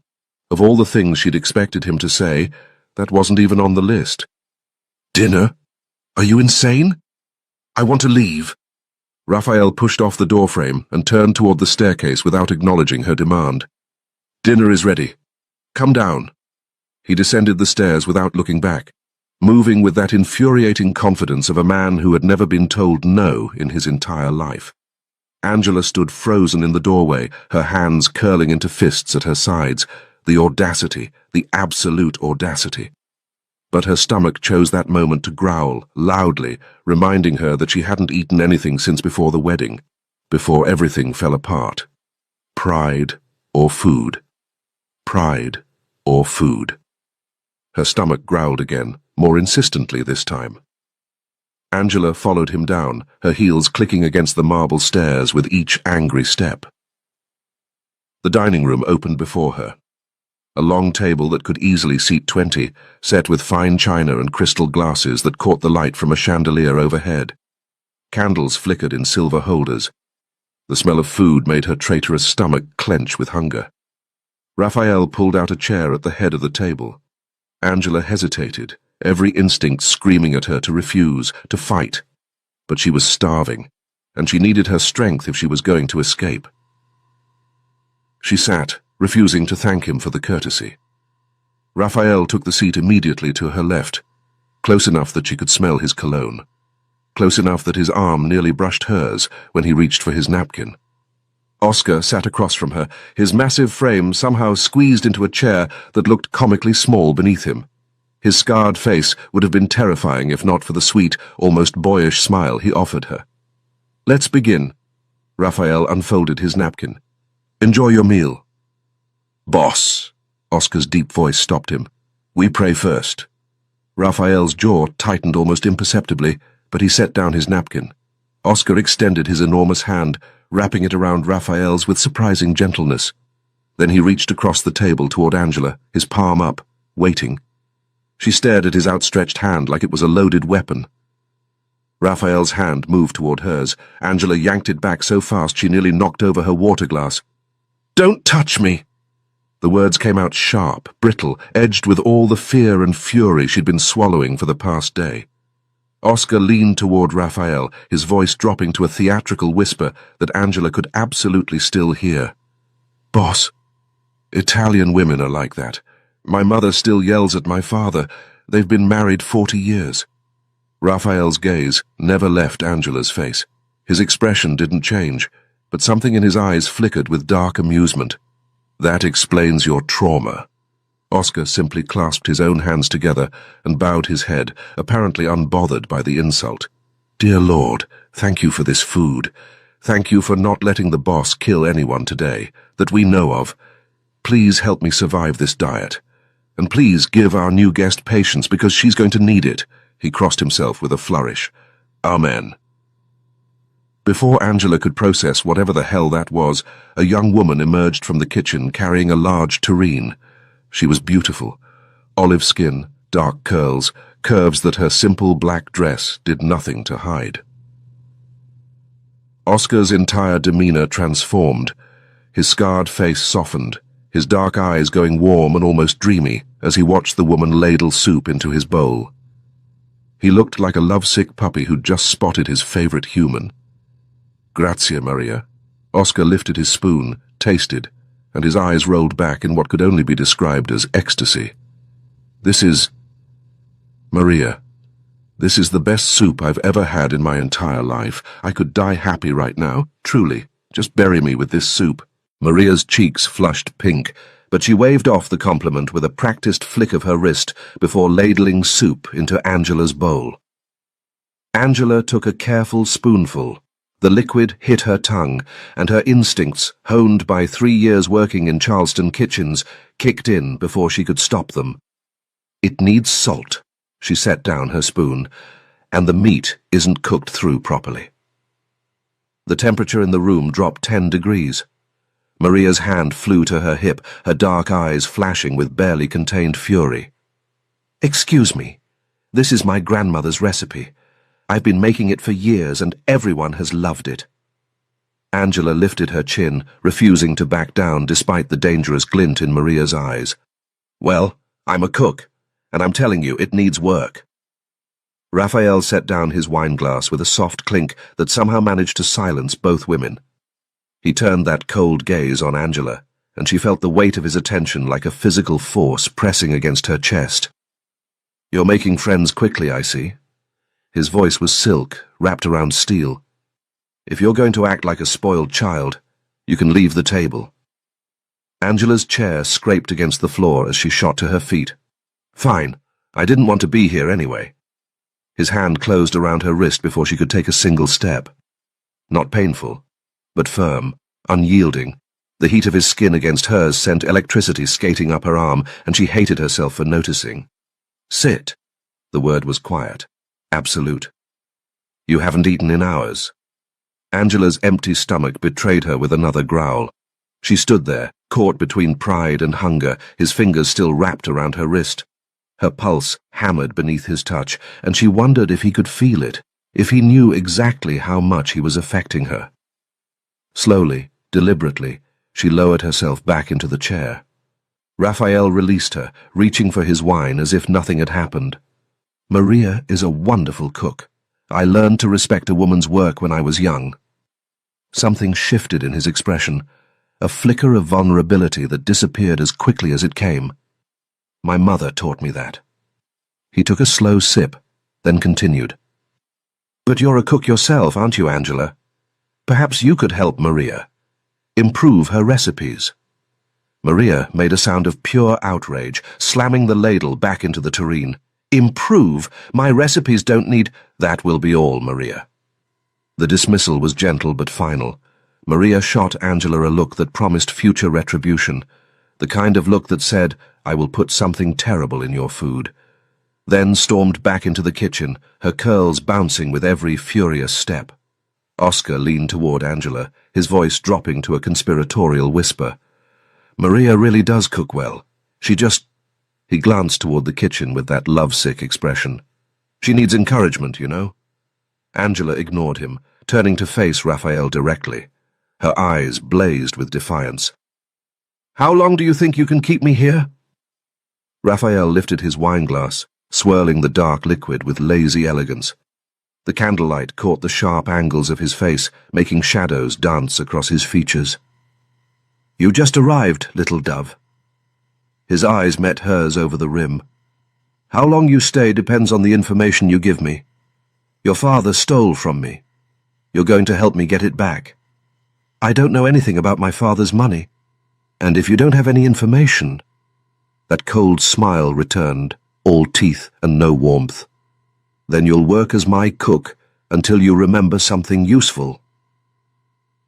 Of all the things she'd expected him to say, that wasn't even on the list. "Dinner? Are you insane? I want to leave." Raphael pushed off the doorframe and turned toward the staircase without acknowledging her demand. "Dinner is ready. Come down." He descended the stairs without looking back, moving with that infuriating confidence of a man who had never been told no in his entire life. Angela stood frozen in the doorway, her hands curling into fists at her sides, the audacity, the absolute audacity. But her stomach chose that moment to growl, loudly, reminding her that she hadn't eaten anything since before the wedding, before everything fell apart. Pride or food. Pride or food. Her stomach growled again, more insistently this time. Angela followed him down, her heels clicking against the marble stairs with each angry step. The dining room opened before her. A long table that could easily seat 20, set with fine china and crystal glasses that caught the light from a chandelier overhead. Candles flickered in silver holders. The smell of food made her traitorous stomach clench with hunger. Raphael pulled out a chair at the head of the table. Angela hesitated, every instinct screaming at her to refuse, to fight. But she was starving, and she needed her strength if she was going to escape. She sat, refusing to thank him for the courtesy. Raphael took the seat immediately to her left, close enough that she could smell his cologne, close enough that his arm nearly brushed hers when he reached for his napkin. Oscar sat across from her, his massive frame somehow squeezed into a chair that looked comically small beneath him. His scarred face would have been terrifying if not for the sweet, almost boyish smile he offered her. "Let's begin." Raphael unfolded his napkin. Enjoy your meal. Boss, Oscar's deep voice stopped him. We pray first. Raphael's jaw tightened almost imperceptibly, but he set down his napkin. Oscar extended his enormous hand, wrapping it around Raphael's with surprising gentleness. Then he reached across the table toward Angela, his palm up, waiting. She stared at his outstretched hand like it was a loaded weapon. Raphael's hand moved toward hers. Angela yanked it back so fast she nearly knocked over her water glass. "Don't touch me!" The words came out sharp, brittle, edged with all the fear and fury she'd been swallowing for the past day. Oscar leaned toward Raphael, his voice dropping to a theatrical whisper that Angela could absolutely still hear. "Boss, Italian women are like that. My mother still yells at my father. They've been married 40 years. Raphael's gaze never left Angela's face. His expression didn't change, but something in his eyes flickered with dark amusement. "That explains your trauma." Oscar simply clasped his own hands together and bowed his head, apparently unbothered by the insult. "Dear Lord, thank you for this food. Thank you for not letting the boss kill anyone today, that we know of. Please help me survive this diet. And please give our new guest patience because she's going to need it." He crossed himself with a flourish. "Amen." Before Angela could process whatever the hell that was, a young woman emerged from the kitchen carrying a large tureen. She was beautiful. Olive skin, dark curls, curves that her simple black dress did nothing to hide. Oscar's entire demeanor transformed. His scarred face softened, his dark eyes going warm and almost dreamy as he watched the woman ladle soup into his bowl. He looked like a lovesick puppy who'd just spotted his favorite human. "Grazie, Maria." Oscar lifted his spoon, tasted, and his eyes rolled back in what could only be described as ecstasy. "This is... Maria, this is the best soup I've ever had in my entire life. I could die happy right now, truly. Just bury me with this soup." Maria's cheeks flushed pink, but she waved off the compliment with a practiced flick of her wrist before ladling soup into Angela's bowl. Angela took a careful spoonful. The liquid hit her tongue, and her instincts, honed by 3 years working in Charleston kitchens, kicked in before she could stop them. "It needs salt." She set down her spoon. "And the meat isn't cooked through properly." The temperature in the room dropped 10 degrees. Maria's hand flew to her hip, her dark eyes flashing with barely contained fury. "Excuse me. This is my grandmother's recipe. I've been making it for years, and everyone has loved it." Angela lifted her chin, refusing to back down despite the dangerous glint in Maria's eyes. "Well, I'm a cook, and I'm telling you, it needs work." Raphael set down his wineglass with a soft clink that somehow managed to silence both women. He turned that cold gaze on Angela, and she felt the weight of his attention like a physical force pressing against her chest. "You're making friends quickly, I see." His voice was silk, wrapped around steel. "If you're going to act like a spoiled child, you can leave the table." Angela's chair scraped against the floor as she shot to her feet. "Fine. I didn't want to be here anyway." His hand closed around her wrist before she could take a single step. Not painful, but firm, unyielding. The heat of his skin against hers sent electricity skating up her arm, and she hated herself for noticing. "Sit." The word was quiet, absolute. "You haven't eaten in hours." Angela's empty stomach betrayed her with another growl. She stood there, caught between pride and hunger, his fingers still wrapped around her wrist. Her pulse hammered beneath his touch, and she wondered if he could feel it, if he knew exactly how much he was affecting her. Slowly, deliberately, she lowered herself back into the chair. Raphael released her, reaching for his wine as if nothing had happened. "Maria is a wonderful cook. I learned to respect a woman's work when I was young." Something shifted in his expression, a flicker of vulnerability that disappeared as quickly as it came. "My mother taught me that." He took a slow sip, then continued. "But you're a cook yourself, aren't you, Angela? Perhaps you could help Maria. Improve her recipes." Maria made a sound of pure outrage, slamming the ladle back into the tureen. "Improve? My recipes don't need—" "That will be all, Maria." The dismissal was gentle but final. Maria shot Angela a look that promised future retribution, the kind of look that said, "I will put something terrible in your food," then stormed back into the kitchen, her curls bouncing with every furious step. Oscar leaned toward Angela, his voice dropping to a conspiratorial whisper. "Maria really does cook well. She just—" He glanced toward the kitchen with that lovesick expression. "She needs encouragement, you know." Angela ignored him, turning to face Raphael directly. Her eyes blazed with defiance. "How long do you think you can keep me here?" Raphael lifted his wineglass, swirling the dark liquid with lazy elegance. The candlelight caught the sharp angles of his face, making shadows dance across his features. "You just arrived, little dove." His eyes met hers over the rim. "How long you stay depends on the information you give me. Your father stole from me. You're going to help me get it back." "I don't know anything about my father's money. And if you don't have any information—" That cold smile returned, all teeth and no warmth. "Then you'll work as my cook until you remember something useful."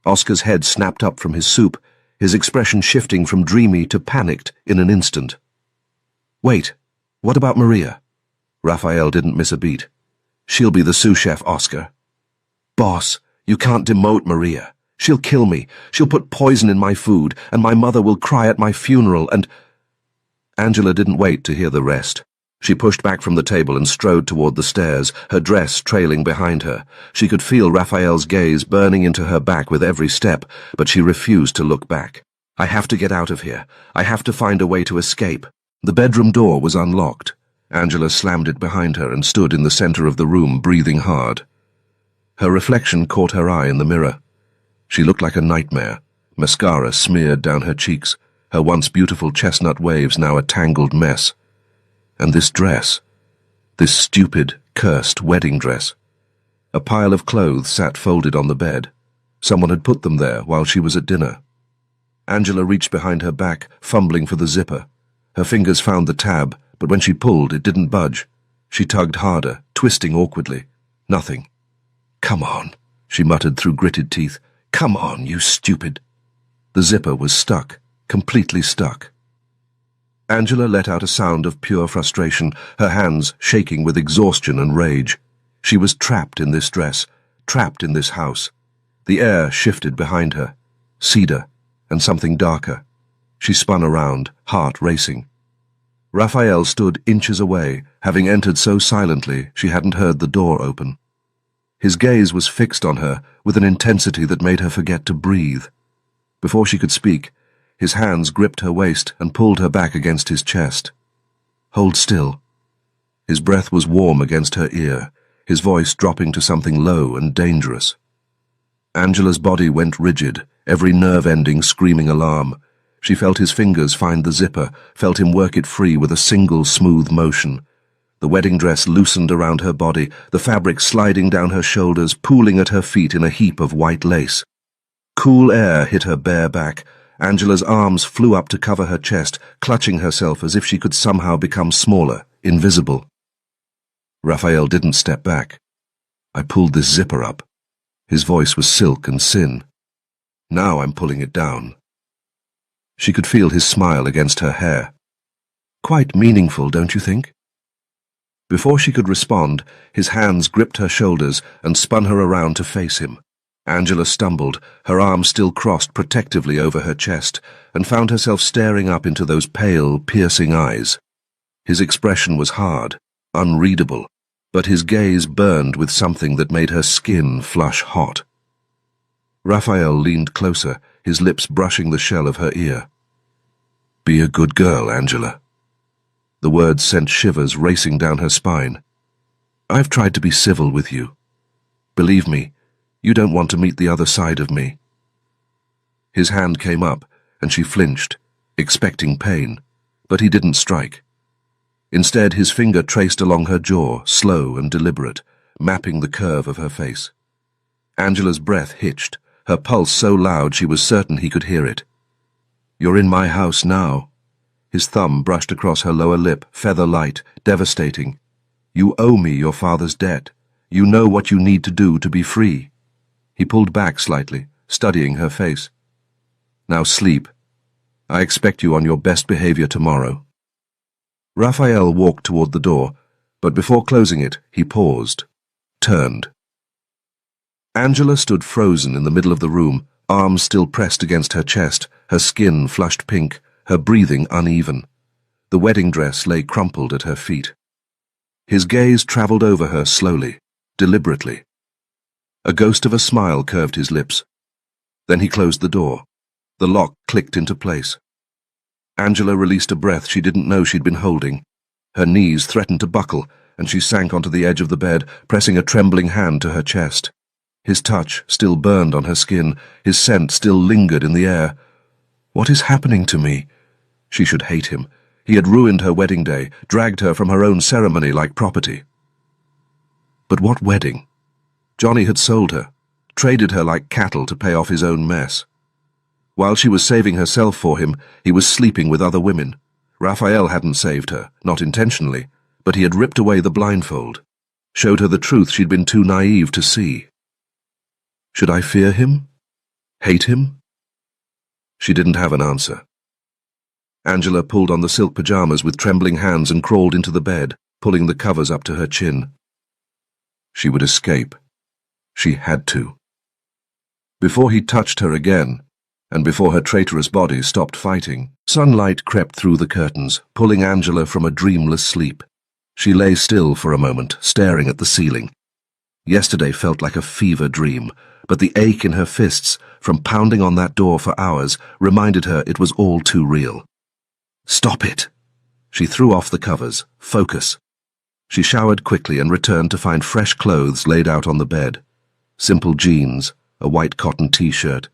Oscar's head snapped up from his soup, his expression shifting from dreamy to panicked in an instant. "Wait, what about Maria?" Raphael didn't miss a beat. "She'll be the sous chef, Oscar." "Boss, you can't demote Maria. She'll kill me. She'll put poison in my food, and my mother will cry at my funeral, and—" Angela didn't wait to hear the rest. She pushed back from the table and strode toward the stairs, her dress trailing behind her. She could feel Raphael's gaze burning into her back with every step, but she refused to look back. "I have to get out of here. I have to find a way to escape." The bedroom door was unlocked. Angela slammed it behind her and stood in the center of the room, breathing hard. Her reflection caught her eye in the mirror. She looked like a nightmare, mascara smeared down her cheeks, her once beautiful chestnut waves now a tangled mess. And this dress, this stupid, cursed wedding dress. A pile of clothes sat folded on the bed. Someone had put them there while she was at dinner. Angela reached behind her back, fumbling for the zipper. Her fingers found the tab, but when she pulled, it didn't budge. She tugged harder, twisting awkwardly. Nothing. "Come on," she muttered through gritted teeth. "Come on, you stupid—" The zipper was stuck, completely stuck. Angela let out a sound of pure frustration, her hands shaking with exhaustion and rage. She was trapped in this dress, trapped in this house. The air shifted behind her. Cedar, and something darker. She spun around, heart racing. Raphael stood inches away, having entered so silently she hadn't heard the door open. His gaze was fixed on her with an intensity that made her forget to breathe. Before she could speak, his hands gripped her waist and pulled her back against his chest. "Hold still." His breath was warm against her ear, his voice dropping to something low and dangerous. Angela's body went rigid, every nerve ending screaming alarm. She felt his fingers find the zipper, felt him work it free with a single smooth motion. The wedding dress loosened around her body, the fabric sliding down her shoulders, pooling at her feet in a heap of white lace. Cool air hit her bare back. Angela's arms flew up to cover her chest, clutching herself as if she could somehow become smaller, invisible. Raphael didn't step back. "I pulled this zipper up." His voice was silk and sin. "Now I'm pulling it down." She could feel his smile against her hair. "Quite meaningful, don't you think?" Before she could respond, his hands gripped her shoulders and spun her around to face him. Angela stumbled, her arms still crossed protectively over her chest, and found herself staring up into those pale, piercing eyes. His expression was hard, unreadable, but his gaze burned with something that made her skin flush hot. Raphael leaned closer, his lips brushing the shell of her ear. "Be a good girl, Angela." The words sent shivers racing down her spine. "I've tried to be civil with you. Believe me, you don't want to meet the other side of me." His hand came up, and she flinched, expecting pain, but he didn't strike. Instead, his finger traced along her jaw, slow and deliberate, mapping the curve of her face. Angela's breath hitched, her pulse so loud she was certain he could hear it. "You're in my house now." His thumb brushed across her lower lip, feather light, devastating. "You owe me your father's debt. You know what you need to do to be free." He pulled back slightly, studying her face. "Now sleep. I expect you on your best behavior tomorrow." Raphael walked toward the door, but before closing it, he paused, turned. Angela stood frozen in the middle of the room, arms still pressed against her chest, her skin flushed pink, her breathing uneven. The wedding dress lay crumpled at her feet. His gaze traveled over her slowly, deliberately. A ghost of a smile curved his lips. Then he closed the door. The lock clicked into place. Angela released a breath she didn't know she'd been holding. Her knees threatened to buckle, and she sank onto the edge of the bed, pressing a trembling hand to her chest. His touch still burned on her skin, his scent still lingered in the air. What is happening to me? She should hate him. He had ruined her wedding day, dragged her from her own ceremony like property. But what wedding? Johnny had sold her, traded her like cattle to pay off his own mess. While she was saving herself for him, he was sleeping with other women. Raphael hadn't saved her, not intentionally, but he had ripped away the blindfold, showed her the truth she'd been too naive to see. Should I fear him? Hate him? She didn't have an answer. Angela pulled on the silk pajamas with trembling hands and crawled into the bed, pulling the covers up to her chin. She would escape. She had to. Before he touched her again, and before her traitorous body stopped fighting, sunlight crept through the curtains, pulling Angela from a dreamless sleep. She lay still for a moment, staring at the ceiling. Yesterday felt like a fever dream, but the ache in her fists, from pounding on that door for hours, reminded her it was all too real. Stop it! She threw off the covers. Focus. She showered quickly and returned to find fresh clothes laid out on the bed. Simple jeans, a white cotton t-shirt.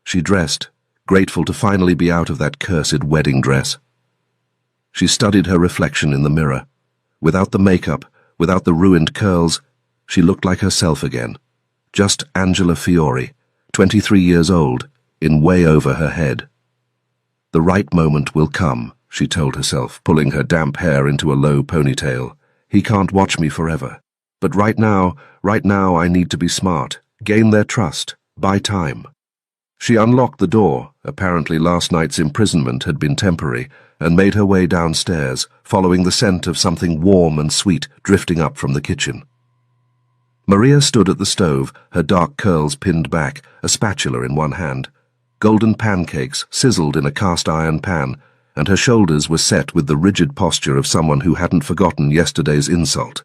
She dressed, grateful to finally be out of that cursed wedding dress. She studied her reflection in the mirror. Without the makeup, without the ruined curls, she looked like herself again. Just Angela Fiore, 23 years old, in way over her head. The right moment will come, she told herself, pulling her damp hair into a low ponytail. He can't watch me forever. But right now I need to be smart, gain their trust, buy time. She unlocked the door, apparently last night's imprisonment had been temporary, and made her way downstairs, following the scent of something warm and sweet drifting up from the kitchen. Maria stood at the stove, her dark curls pinned back, a spatula in one hand. Golden pancakes sizzled in a cast-iron pan, and her shoulders were set with the rigid posture of someone who hadn't forgotten yesterday's insult.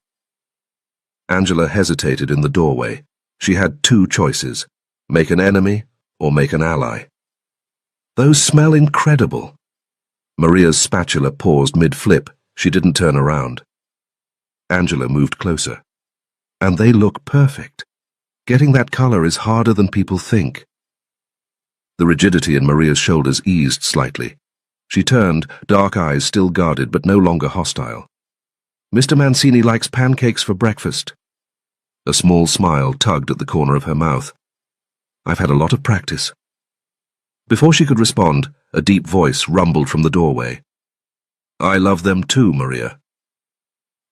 Angela hesitated in the doorway. She had two choices: make an enemy or make an ally. Those smell incredible. Maria's spatula paused mid-flip. She didn't turn around. Angela moved closer. And they look perfect. Getting that color is harder than people think. The rigidity in Maria's shoulders eased slightly. She turned, dark eyes still guarded but no longer hostile. "Mr. Mancini likes pancakes for breakfast." A small smile tugged at the corner of her mouth. "I've had a lot of practice." Before she could respond, a deep voice rumbled from the doorway. "I love them too, Maria."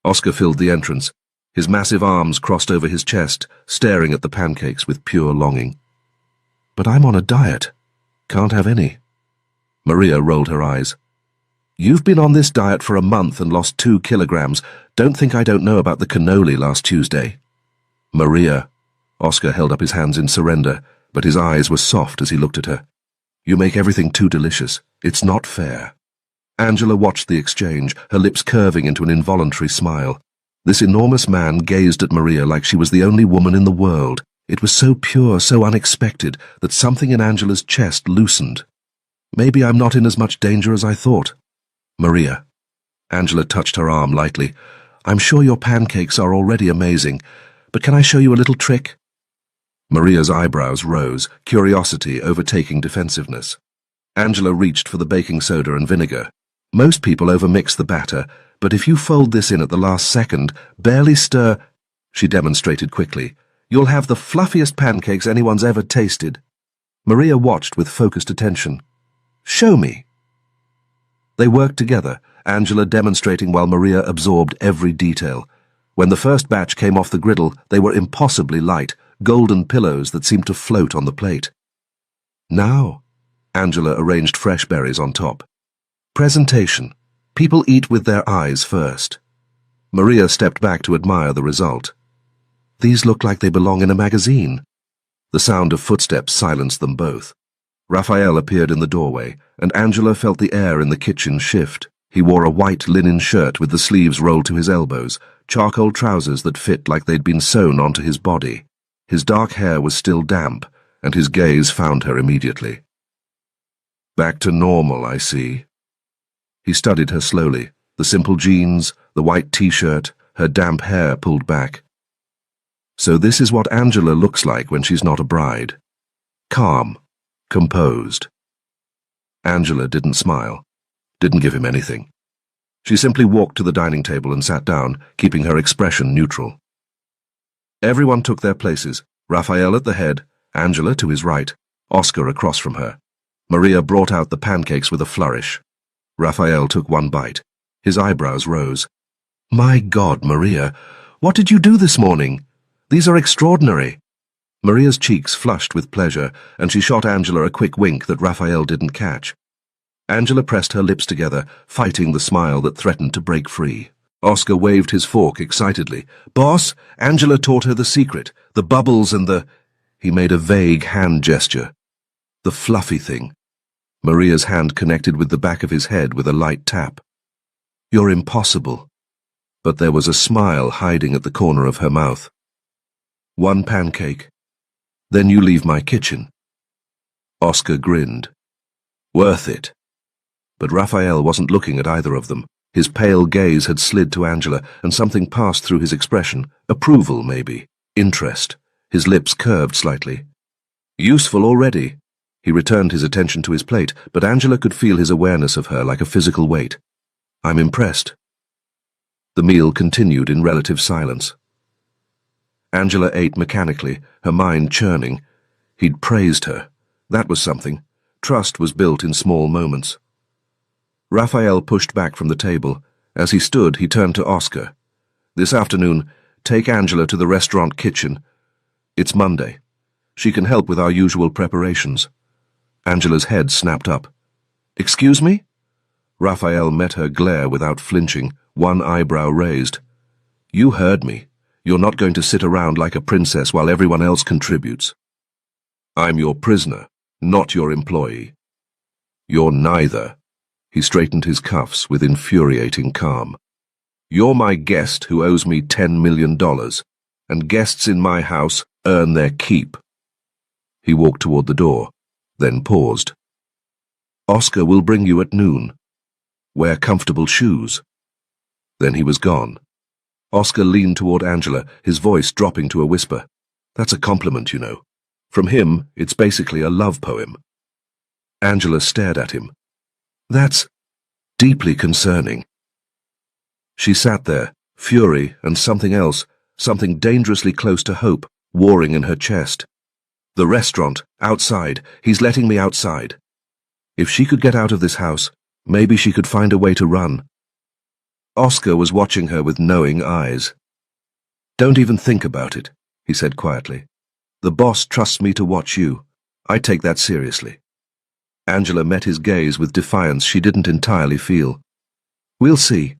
Oscar filled the entrance. His massive arms crossed over his chest, staring at the pancakes with pure longing. "But I'm on a diet. Can't have any." Maria rolled her eyes. "You've been on this diet for a month and lost 2 kilograms. Don't think I don't know about the cannoli last Tuesday." "Maria." Oscar held up his hands in surrender, but his eyes were soft as he looked at her. "You make everything too delicious. It's not fair." Angela watched the exchange, her lips curving into an involuntary smile. This enormous man gazed at Maria like she was the only woman in the world. It was so pure, so unexpected, that something in Angela's chest loosened. "Maybe I'm not in as much danger as I thought." "Maria." Angela touched her arm lightly. "I'm sure your pancakes are already amazing, but can I show you a little trick?" Maria's eyebrows rose, curiosity overtaking defensiveness. Angela reached for the baking soda and vinegar. "Most people overmix the batter, but if you fold this in at the last second, barely stir—" She demonstrated quickly. "You'll have the fluffiest pancakes anyone's ever tasted." Maria watched with focused attention. "Show me." They worked together, Angela demonstrating while Maria absorbed every detail. When the first batch came off the griddle, they were impossibly light, golden pillows that seemed to float on the plate. Now, Angela arranged fresh berries on top. Presentation. People eat with their eyes first. Maria stepped back to admire the result. These look like they belong in a magazine. The sound of footsteps silenced them both. Raphael appeared in the doorway, and Angela felt the air in the kitchen shift. He wore a white linen shirt with the sleeves rolled to his elbows, charcoal trousers that fit like they'd been sewn onto his body. His dark hair was still damp, and his gaze found her immediately. Back to normal, I see. He studied her slowly, the simple jeans, the white t-shirt, her damp hair pulled back. So this is what Angela looks like when she's not a bride. Calm, composed. Angela didn't smile, didn't give him anything. She simply walked to the dining table and sat down, keeping her expression neutral. Everyone took their places, Raphael at the head, Angela to his right, Oscar across from her. Maria brought out the pancakes with a flourish. Raphael took one bite. His eyebrows rose. My God, Maria, what did you do this morning? These are extraordinary. Maria's cheeks flushed with pleasure, and she shot Angela a quick wink that Raphael didn't catch. Angela pressed her lips together, fighting the smile that threatened to break free. Oscar waved his fork excitedly. Boss, Angela taught her the secret, the bubbles and the... He made a vague hand gesture. The fluffy thing. Maria's hand connected with the back of his head with a light tap. You're impossible. But there was a smile hiding at the corner of her mouth. One pancake. Then you leave my kitchen. Oscar grinned. Worth it. But Raphael wasn't looking at either of them. His pale gaze had slid to Angela, and something passed through his expression. Approval, maybe. Interest. His lips curved slightly. Useful already. He returned his attention to his plate, but Angela could feel his awareness of her like a physical weight. I'm impressed. The meal continued in relative silence. Angela ate mechanically, her mind churning. He'd praised her. That was something. Trust was built in small moments. Raphael pushed back from the table. As he stood, he turned to Oscar. This afternoon, take Angela to the restaurant kitchen. It's Monday. She can help with our usual preparations. Angela's head snapped up. Excuse me? Raphael met her glare without flinching, one eyebrow raised. You heard me. You're not going to sit around like a princess while everyone else contributes. I'm your prisoner, not your employee. You're neither. He straightened his cuffs with infuriating calm. You're my guest who owes me $10 million, and guests in my house earn their keep. He walked toward the door, then paused. Oscar will bring you at noon. Wear comfortable shoes. Then he was gone. Oscar leaned toward Angela, his voice dropping to a whisper. That's a compliment, you know. From him, it's basically a love poem. Angela stared at him. That's deeply concerning. She sat there, fury and something else, something dangerously close to hope, warring in her chest. The restaurant, outside, he's letting me outside. If she could get out of this house, maybe she could find a way to run. Oscar was watching her with knowing eyes. Don't even think about it, he said quietly. The boss trusts me to watch you. I take that seriously. Angela met his gaze with defiance she didn't entirely feel. We'll see.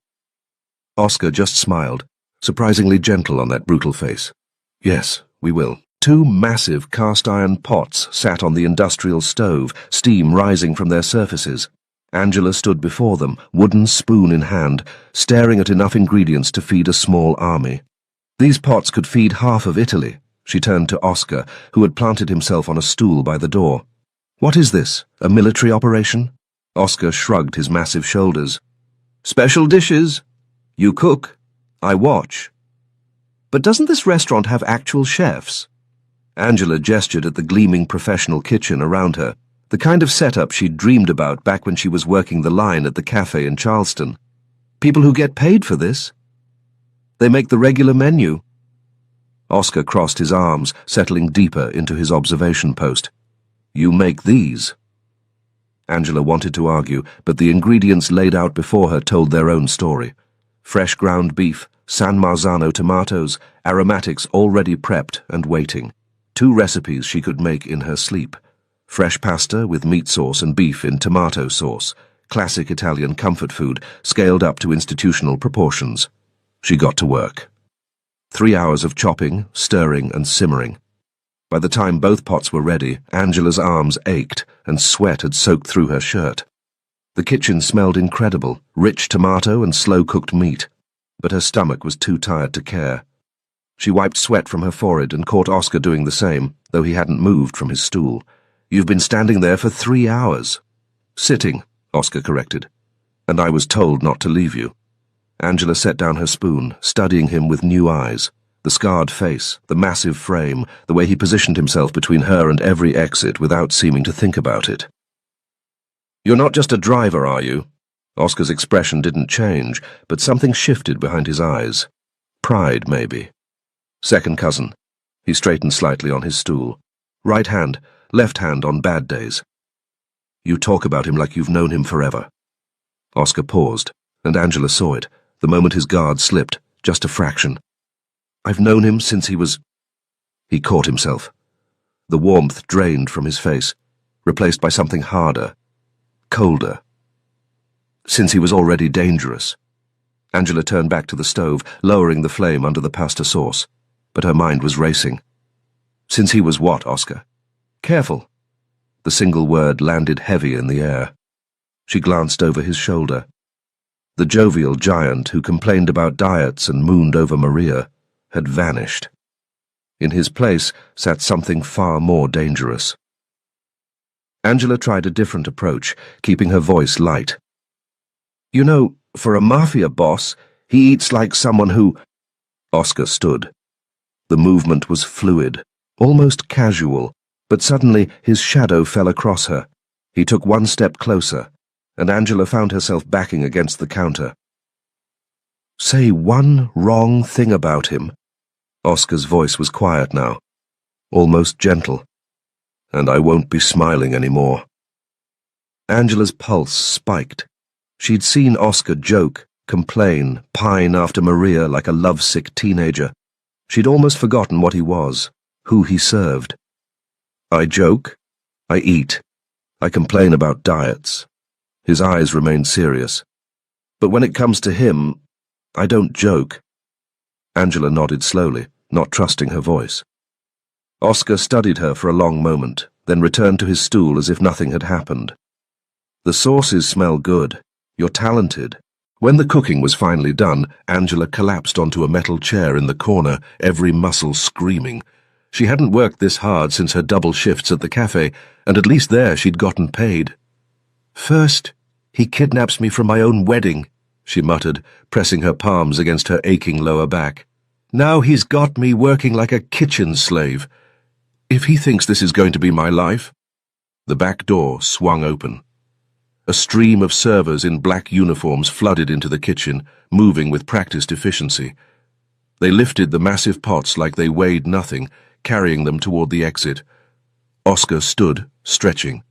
Oscar just smiled, surprisingly gentle on that brutal face. Yes, we will. Two massive cast-iron pots sat on the industrial stove, steam rising from their surfaces. Angela stood before them, wooden spoon in hand, staring at enough ingredients to feed a small army. These pots could feed half of Italy. She turned to Oscar, who had planted himself on a stool by the door. What is this, a military operation? Oscar shrugged his massive shoulders. Special dishes. You cook. I watch. But doesn't this restaurant have actual chefs? Angela gestured at the gleaming professional kitchen around her, the kind of setup she'd dreamed about back when she was working the line at the cafe in Charleston. People who get paid for this. They make the regular menu. Oscar crossed his arms, settling deeper into his observation post. You make these. Angela wanted to argue, but the ingredients laid out before her told their own story. Fresh ground beef, San Marzano tomatoes, aromatics already prepped and waiting. 2 recipes she could make in her sleep. Fresh pasta with meat sauce and beef in tomato sauce, classic Italian comfort food scaled up to institutional proportions. She got to work. 3 hours of chopping, stirring, and simmering. By the time both pots were ready, Angela's arms ached and sweat had soaked through her shirt. The kitchen smelled incredible, rich tomato and slow-cooked meat, but her stomach was too tired to care. She wiped sweat from her forehead and caught Oscar doing the same, though he hadn't moved from his stool. "You've been standing there for 3 hours." "Sitting," Oscar corrected. "And I was told not to leave you." Angela set down her spoon, studying him with new eyes. The scarred face, the massive frame, the way he positioned himself between her and every exit without seeming to think about it. "You're not just a driver, are you?" Oscar's expression didn't change, but something shifted behind his eyes. Pride, maybe. "Second cousin." He straightened slightly on his stool. "Right hand, left hand on bad days." "You talk about him like you've known him forever." Oscar paused, and Angela saw it, the moment his guard slipped, just a fraction. "I've known him since he was—" He caught himself. The warmth drained from his face, replaced by something harder, colder. "Since he was already dangerous." Angela turned back to the stove, lowering the flame under the pasta sauce, but her mind was racing. "Since he was what, Oscar?" "Careful." The single word landed heavy in the air. She glanced over his shoulder. The jovial giant who complained about diets and mooned over Maria had vanished. In his place sat something far more dangerous. Angela tried a different approach, keeping her voice light. "You know, for a Mafia boss, he eats like someone who—" Oscar stood. The movement was fluid, almost casual, but suddenly his shadow fell across her. He took one step closer, and Angela found herself backing against the counter. "Say one wrong thing about him." Oscar's voice was quiet now, almost gentle. "And I won't be smiling anymore." Angela's pulse spiked. She'd seen Oscar joke, complain, pine after Maria like a lovesick teenager. She'd almost forgotten what he was, who he served. "I joke. I eat. I complain about diets." His eyes remained serious. "But when it comes to him, I don't joke." Angela nodded slowly, not trusting her voice. Oscar studied her for a long moment, then returned to his stool as if nothing had happened. "The sauces smell good. You're talented." When the cooking was finally done, Angela collapsed onto a metal chair in the corner, every muscle screaming. She hadn't worked this hard since her double shifts at the cafe, and at least there she'd gotten paid. "First, he kidnaps me from my own wedding," she muttered, pressing her palms against her aching lower back. "Now he's got me working like a kitchen slave. If he thinks this is going to be my life—" The back door swung open. A stream of servers in black uniforms flooded into the kitchen, moving with practiced efficiency. They lifted the massive pots like they weighed nothing, carrying them toward the exit. Oscar stood, stretching.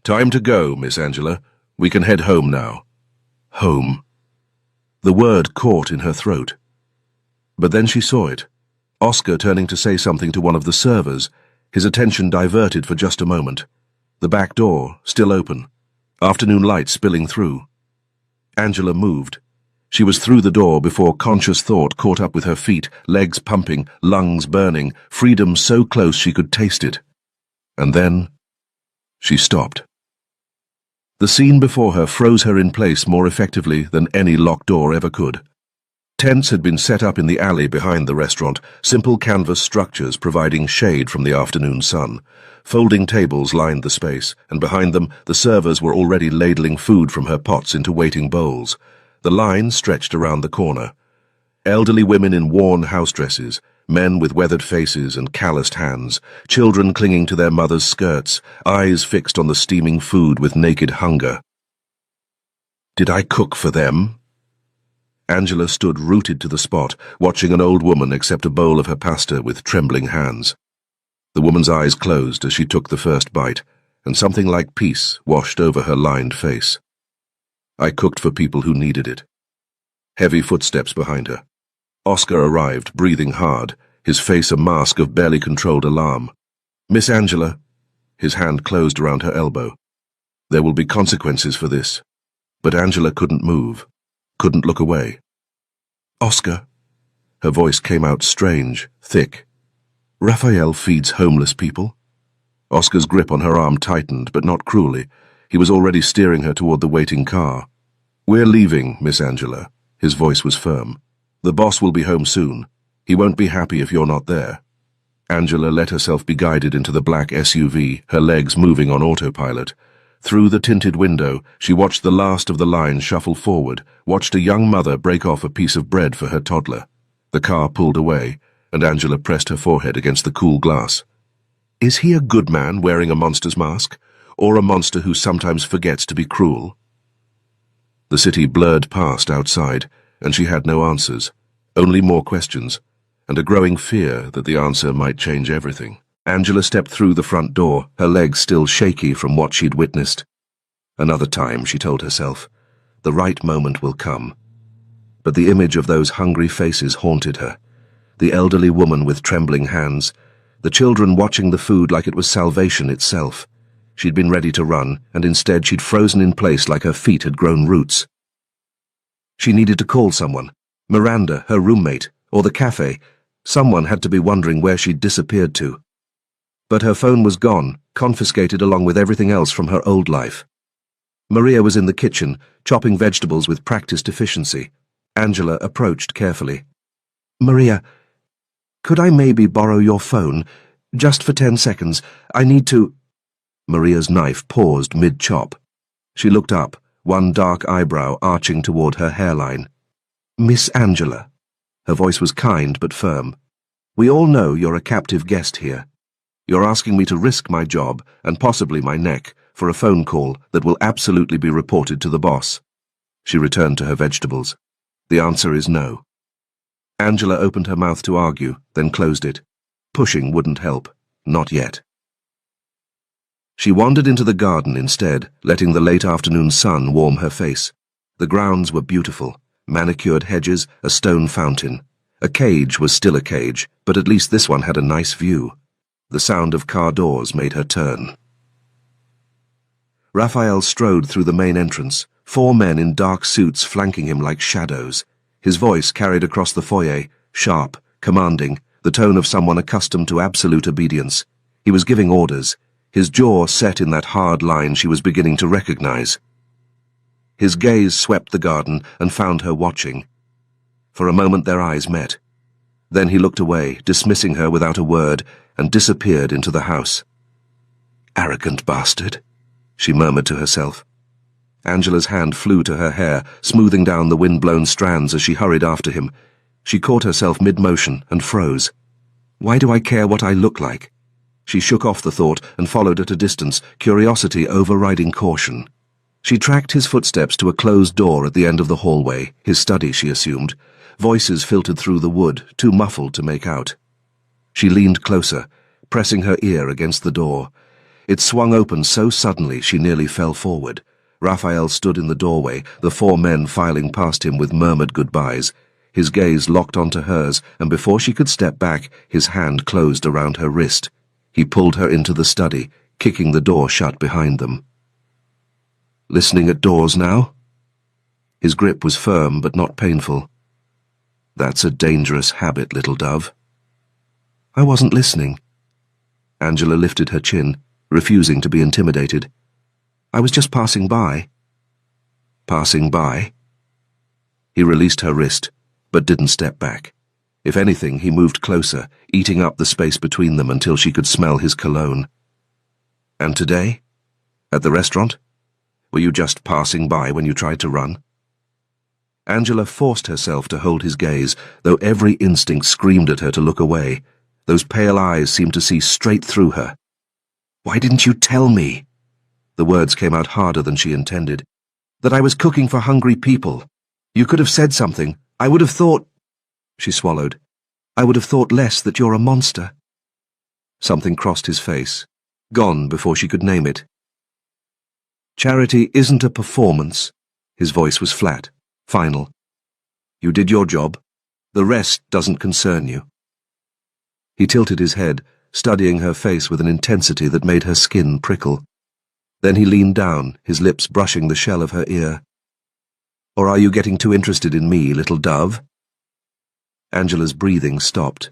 "Time to go, Miss Angela. We can head home now." Home. The word caught in her throat. But then she saw it. Oscar turning to say something to one of the servers, his attention diverted for just a moment. The back door, still open. Afternoon light spilling through. Angela moved. She was through the door before conscious thought caught up with her feet, legs pumping, lungs burning, freedom so close she could taste it. And then she stopped. The scene before her froze her in place more effectively than any locked door ever could. Tents had been set up in the alley behind the restaurant, simple canvas structures providing shade from the afternoon sun. Folding tables lined the space, and behind them the servers were already ladling food from her pots into waiting bowls. The line stretched around the corner. Elderly women in worn house dresses, men with weathered faces and calloused hands, children clinging to their mothers' skirts, eyes fixed on the steaming food with naked hunger. Did I cook for them? Angela stood rooted to the spot, watching an old woman accept a bowl of her pasta with trembling hands. The woman's eyes closed as she took the first bite, and something like peace washed over her lined face. I cooked for people who needed it. Heavy footsteps behind her. Oscar arrived, breathing hard, his face a mask of barely controlled alarm. "Miss Angela." His hand closed around her elbow. There will be consequences for this. But Angela couldn't move, couldn't look away. Oscar. Her voice came out strange, thick. Raphael feeds homeless people? Oscar's grip on her arm tightened, but not cruelly. He was already steering her toward the waiting car. We're leaving, Miss Angela. His voice was firm. The boss will be home soon. He won't be happy if you're not there. Angela let herself be guided into the black SUV, her legs moving on autopilot. Through the tinted window, she watched the last of the line shuffle forward, watched a young mother break off a piece of bread for her toddler. The car pulled away, and Angela pressed her forehead against the cool glass. Is he a good man wearing a monster's mask, or a monster who sometimes forgets to be cruel? The city blurred past outside, and she had no answers, only more questions, and a growing fear that the answer might change everything. Angela stepped through the front door, her legs still shaky from what she'd witnessed. Another time, she told herself, the right moment will come. But the image of those hungry faces haunted her. The elderly woman with trembling hands, the children watching the food like it was salvation itself. She'd been ready to run, and instead she'd frozen in place like her feet had grown roots. She needed to call someone. Miranda, her roommate, or the cafe. Someone had to be wondering where she'd disappeared to. But her phone was gone, confiscated along with everything else from her old life. Maria was in the kitchen, chopping vegetables with practiced efficiency. Angela approached carefully. Maria, could I maybe borrow your phone? Just for 10 seconds. I need to... Maria's knife paused mid-chop. She looked up, one dark eyebrow arching toward her hairline. Miss Angela. Her voice was kind but firm. We all know you're a captive guest here. You're asking me to risk my job, and possibly my neck, for a phone call that will absolutely be reported to the boss. She returned to her vegetables. The answer is no. Angela opened her mouth to argue, then closed it. Pushing wouldn't help. Not yet. She wandered into the garden instead, letting the late afternoon sun warm her face. The grounds were beautiful. Manicured hedges, a stone fountain. A cage was still a cage, but at least this one had a nice view. The sound of car doors made her turn. Raphael strode through the main entrance, 4 men in dark suits flanking him like shadows. His voice carried across the foyer, sharp, commanding, the tone of someone accustomed to absolute obedience. He was giving orders, his jaw set in that hard line she was beginning to recognize. His gaze swept the garden and found her watching. For a moment their eyes met. Then he looked away, dismissing her without a word, and disappeared into the house. Arrogant bastard, she murmured to herself. Angela's hand flew to her hair, smoothing down the wind-blown strands as she hurried after him. She caught herself mid-motion and froze. Why do I care what I look like? She shook off the thought and followed at a distance, curiosity overriding caution. She tracked his footsteps to a closed door at the end of the hallway, his study, she assumed. Voices filtered through the wood, too muffled to make out. She leaned closer, pressing her ear against the door. It swung open so suddenly she nearly fell forward. Raphael stood in the doorway, the 4 men filing past him with murmured goodbyes. His gaze locked onto hers, and before she could step back, his hand closed around her wrist. He pulled her into the study, kicking the door shut behind them. Listening at doors now? His grip was firm but not painful. That's a dangerous habit, little dove. I wasn't listening. Angela lifted her chin, refusing to be intimidated. I was just passing by. Passing by? He released her wrist, but didn't step back. If anything, he moved closer, eating up the space between them until she could smell his cologne. And today? At the restaurant? Were you just passing by when you tried to run? Angela forced herself to hold his gaze, though every instinct screamed at her to look away. Those pale eyes seemed to see straight through her. Why didn't you tell me? The words came out harder than she intended. That I was cooking for hungry people. You could have said something. I would have thought... She swallowed. I would have thought less that you're a monster. Something crossed his face, gone before she could name it. Charity isn't a performance. His voice was flat, final. You did your job. The rest doesn't concern you. He tilted his head, studying her face with an intensity that made her skin prickle. Then he leaned down, his lips brushing the shell of her ear. "Or are you getting too interested in me, little dove?" Angela's breathing stopped.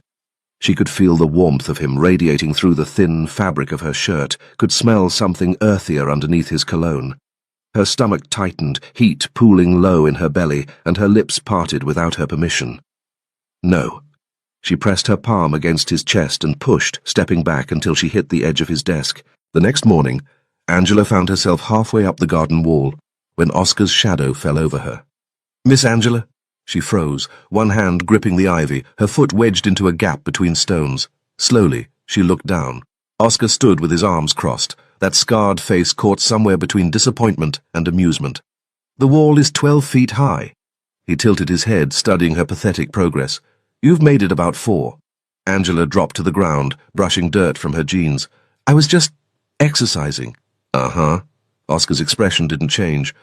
She could feel the warmth of him radiating through the thin fabric of her shirt, could smell something earthier underneath his cologne. Her stomach tightened, heat pooling low in her belly, and her lips parted without her permission. No. She pressed her palm against his chest and pushed, stepping back until she hit the edge of his desk. The next morning, Angela found herself halfway up the garden wall when Oscar's shadow fell over her. "Miss Angela?" She froze, one hand gripping the ivy, her foot wedged into a gap between stones. Slowly, she looked down. Oscar stood with his arms crossed, that scarred face caught somewhere between disappointment and amusement. "The wall is 12 feet high." He tilted his head, studying her pathetic progress. "You've made it about 4. Angela dropped to the ground, brushing dirt from her jeans. "I was just exercising." "Uh-huh." Oscar's expression didn't change.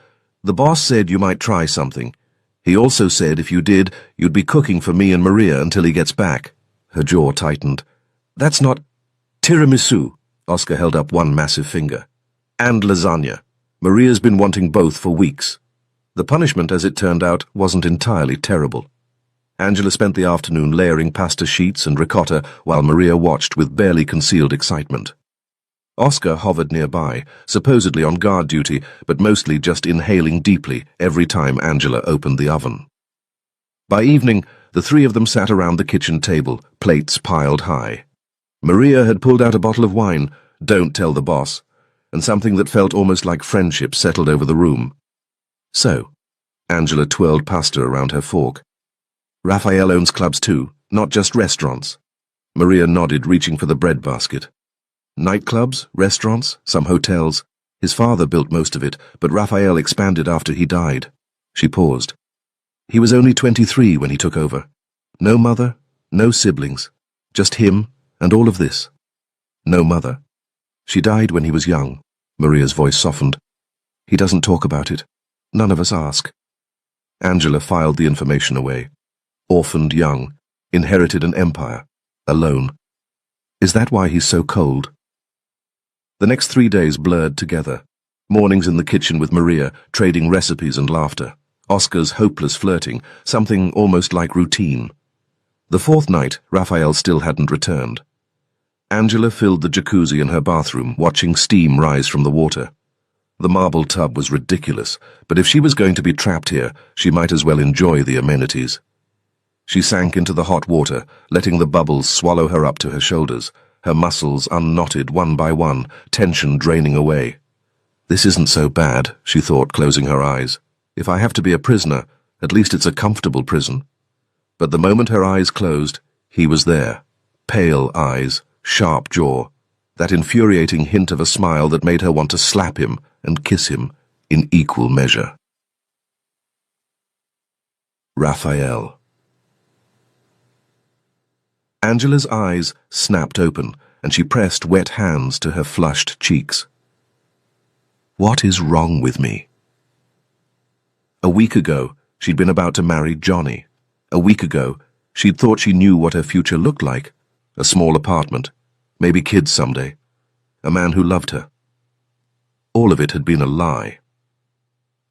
"The boss said you might try something. He also said if you did, you'd be cooking for me and Maria until he gets back." Her jaw tightened. "That's not tiramisu." Oscar held up one massive finger. "And lasagna. Maria's been wanting both for weeks." The punishment, as it turned out, wasn't entirely terrible. Angela spent the afternoon layering pasta sheets and ricotta while Maria watched with barely concealed excitement. Oscar hovered nearby, supposedly on guard duty, but mostly just inhaling deeply every time Angela opened the oven. By evening, the three of them sat around the kitchen table, plates piled high. Maria had pulled out a bottle of wine, "Don't tell the boss," and something that felt almost like friendship settled over the room. "So," Angela twirled pasta around her fork, "Raphael owns clubs too, not just restaurants." Maria nodded, reaching for the bread basket. "Nightclubs, restaurants, some hotels. His father built most of it, but Raphael expanded after he died." She paused. "He was only 23 when he took over. No mother, no siblings. Just him and all of this. No mother. She died when he was young." Maria's voice softened. "He doesn't talk about it. None of us ask." Angela filed the information away. Orphaned young, inherited an empire, alone. Is that why he's so cold? The next 3 days blurred together. Mornings in the kitchen with Maria, trading recipes and laughter. Oscar's hopeless flirting, something almost like routine. The 4th night, Raphael still hadn't returned. Angela filled the jacuzzi in her bathroom, watching steam rise from the water. The marble tub was ridiculous, but if she was going to be trapped here, she might as well enjoy the amenities. She sank into the hot water, letting the bubbles swallow her up to her shoulders, her muscles unknotted one by one, tension draining away. "This isn't so bad," she thought, closing her eyes. "If I have to be a prisoner, at least it's a comfortable prison." But the moment her eyes closed, he was there. Pale eyes, sharp jaw, that infuriating hint of a smile that made her want to slap him and kiss him in equal measure. Raphael. Angela's eyes snapped open, and she pressed wet hands to her flushed cheeks. What is wrong with me? A week ago, she'd been about to marry Johnny. A week ago, she'd thought she knew what her future looked like. A small apartment, maybe kids someday. A man who loved her. All of it had been a lie.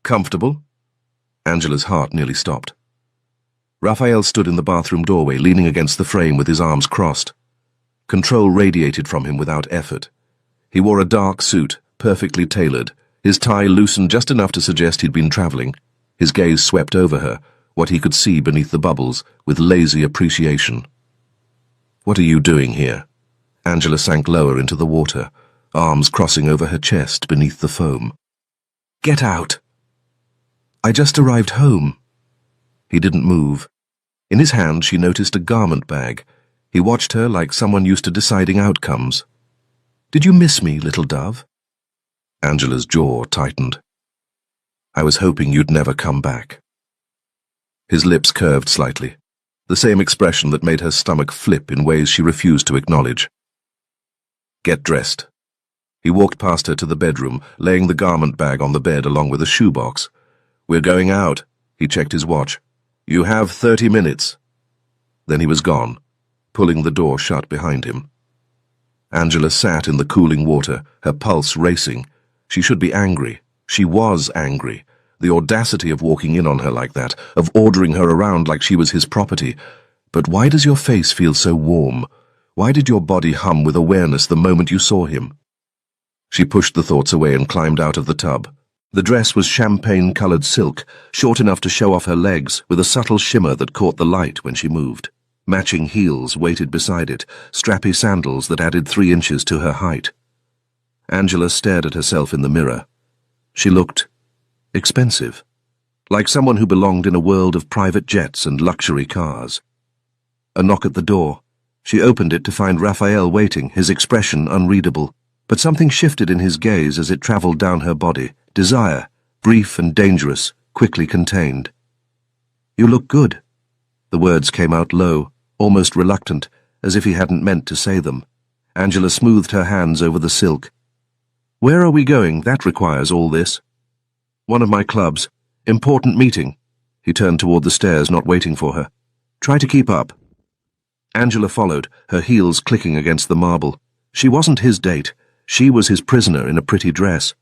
Comfortable? Angela's heart nearly stopped. Raphael stood in the bathroom doorway, leaning against the frame with his arms crossed. Control radiated from him without effort. He wore a dark suit, perfectly tailored, his tie loosened just enough to suggest he'd been traveling. His gaze swept over her, what he could see beneath the bubbles, with lazy appreciation. "What are you doing here?" Angela sank lower into the water, arms crossing over her chest beneath the foam. "Get out!" "I just arrived home." He didn't move. In his hand she noticed a garment bag. He watched her like someone used to deciding outcomes. "Did you miss me, little dove?" Angela's jaw tightened. "I was hoping you'd never come back." His lips curved slightly, the same expression that made her stomach flip in ways she refused to acknowledge. "Get dressed." He walked past her to the bedroom, laying the garment bag on the bed along with a shoebox. "We're going out." He checked his watch. "You have 30 minutes. Then he was gone, pulling the door shut behind him. Angela sat in the cooling water, her pulse racing. She should be angry. She was angry. The audacity of walking in on her like that, of ordering her around like she was his property. But why does your face feel so warm? Why did your body hum with awareness the moment you saw him? She pushed the thoughts away and climbed out of the tub. The dress was champagne-colored silk, short enough to show off her legs, with a subtle shimmer that caught the light when she moved. Matching heels waited beside it, strappy sandals that added 3 inches to her height. Angela stared at herself in the mirror. She looked expensive, like someone who belonged in a world of private jets and luxury cars. A knock at the door. She opened it to find Raphael waiting, his expression unreadable. But something shifted in his gaze as it traveled down her body. Desire, brief and dangerous, quickly contained. "You look good." The words came out low, almost reluctant, as if he hadn't meant to say them. Angela smoothed her hands over the silk. "Where are we going? That requires all this." "One of my clubs. Important meeting." He turned toward the stairs, not waiting for her. "Try to keep up." Angela followed, her heels clicking against the marble. She wasn't his date. She was his prisoner in a pretty dress.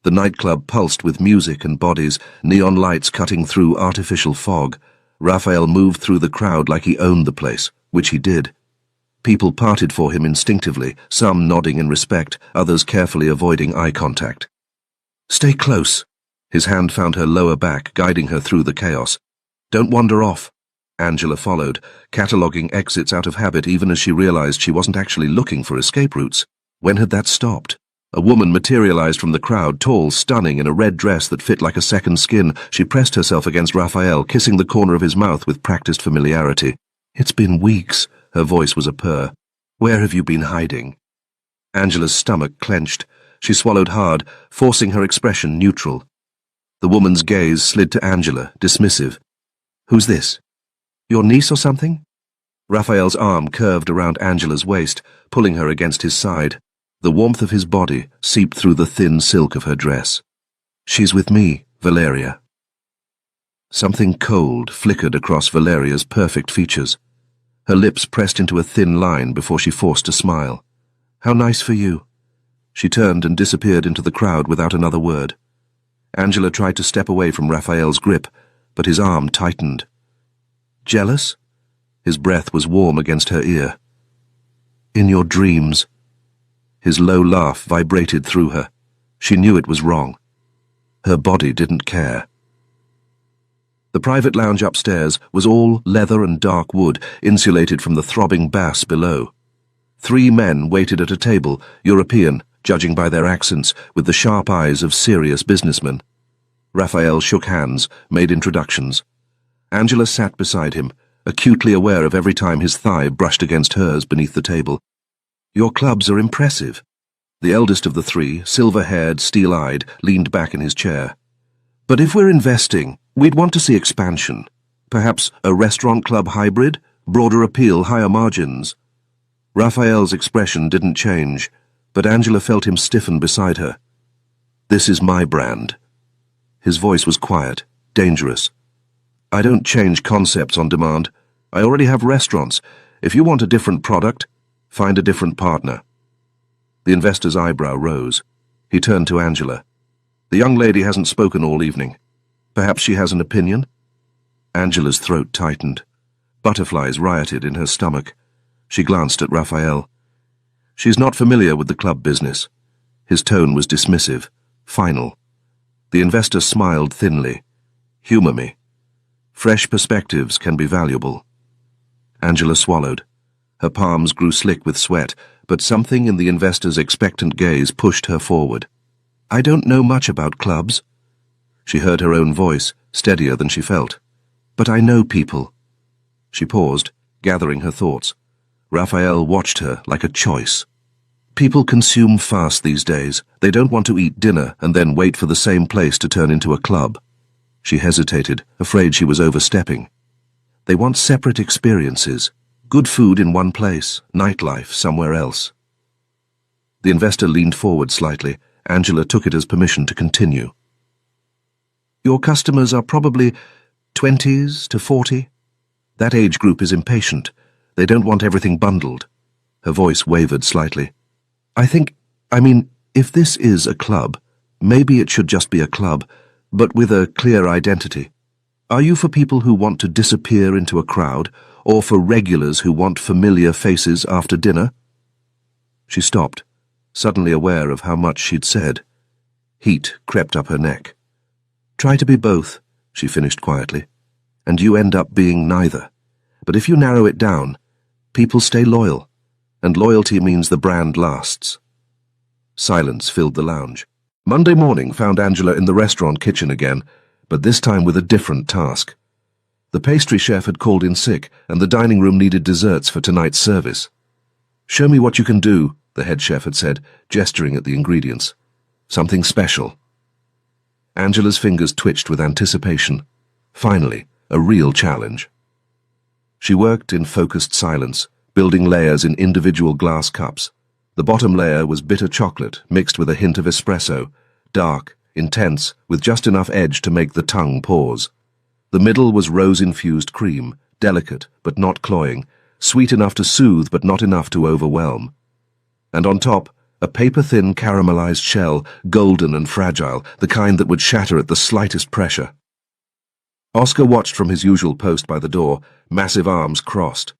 The nightclub pulsed with music and bodies, neon lights cutting through artificial fog. Raphael moved through the crowd like he owned the place, which he did. People parted for him instinctively, some nodding in respect, others carefully avoiding eye contact. "Stay close." His hand found her lower back, guiding her through the chaos. "Don't wander off." Angela followed, cataloguing exits out of habit even as she realized she wasn't actually looking for escape routes. When had that stopped? A woman materialized from the crowd, tall, stunning, in a red dress that fit like a second skin. She pressed herself against Raphael, kissing the corner of his mouth with practiced familiarity. "It's been weeks." Her voice was a purr. "Where have you been hiding?" Angela's stomach clenched. She swallowed hard, forcing her expression neutral. The woman's gaze slid to Angela, dismissive. "Who's this? Your niece or something?" Raphael's arm curved around Angela's waist, pulling her against his side. The warmth of his body seeped through the thin silk of her dress. "She's with me, Valeria." Something cold flickered across Valeria's perfect features. Her lips pressed into a thin line before she forced a smile. "How nice for you." She turned and disappeared into the crowd without another word. Angela tried to step away from Raphael's grip, but his arm tightened. "Jealous?" His breath was warm against her ear. "In your dreams." His low laugh vibrated through her. She knew it was wrong. Her body didn't care. The private lounge upstairs was all leather and dark wood, insulated from the throbbing bass below. 3 men waited at a table, European, judging by their accents, with the sharp eyes of serious businessmen. Raphael shook hands, made introductions. Angela sat beside him, acutely aware of every time his thigh brushed against hers beneath the table. "Your clubs are impressive." The eldest of the 3, silver-haired, steel-eyed, leaned back in his chair. "But if we're investing, we'd want to see expansion. Perhaps a restaurant club hybrid, broader appeal, higher margins." Raphael's expression didn't change, but Angela felt him stiffen beside her. "This is my brand." His voice was quiet, dangerous. "I don't change concepts on demand. I already have restaurants. If you want a different product, find a different partner." The investor's eyebrow rose. He turned to Angela. "The young lady hasn't spoken all evening. Perhaps she has an opinion?" Angela's throat tightened. Butterflies rioted in her stomach. She glanced at Raphael. "She's not familiar with the club business." His tone was dismissive, final. The investor smiled thinly. "Humor me. Fresh perspectives can be valuable." Angela swallowed. Her palms grew slick with sweat, but something in the investor's expectant gaze pushed her forward. "I don't know much about clubs." She heard her own voice, steadier than she felt. "But I know people." She paused, gathering her thoughts. Raphael watched her like a choice. People consume fast these days. They don't want to eat dinner and then wait for the same place to turn into a club. She hesitated, afraid she was overstepping. They want separate experiences. Good food in one place, nightlife somewhere else. The investor leaned forward slightly. Angela took it as permission to continue. "Your customers are probably 20s to 40? That age group is impatient. They don't want everything bundled." Her voice wavered slightly. If this is a club, maybe it should just be a club, but with a clear identity. Are you for people who want to disappear into a crowd, or for regulars who want familiar faces after dinner? She stopped, suddenly aware of how much she'd said. Heat crept up her neck. Try to be both, she finished quietly, and you end up being neither. But if you narrow it down, people stay loyal, and loyalty means the brand lasts. Silence filled the lounge. Monday morning found Angela in the restaurant kitchen again, but this time with a different task. The pastry chef had called in sick, and the dining room needed desserts for tonight's service. Show me what you can do, the head chef had said, gesturing at the ingredients. Something special. Angela's fingers twitched with anticipation. Finally, a real challenge. She worked in focused silence, building layers in individual glass cups. The bottom layer was bitter chocolate mixed with a hint of espresso, dark, intense, with just enough edge to make the tongue pause. The middle was rose-infused cream, delicate but not cloying, sweet enough to soothe but not enough to overwhelm. And on top, a paper-thin caramelized shell, golden and fragile, the kind that would shatter at the slightest pressure. Oscar watched from his usual post by the door, massive arms crossed.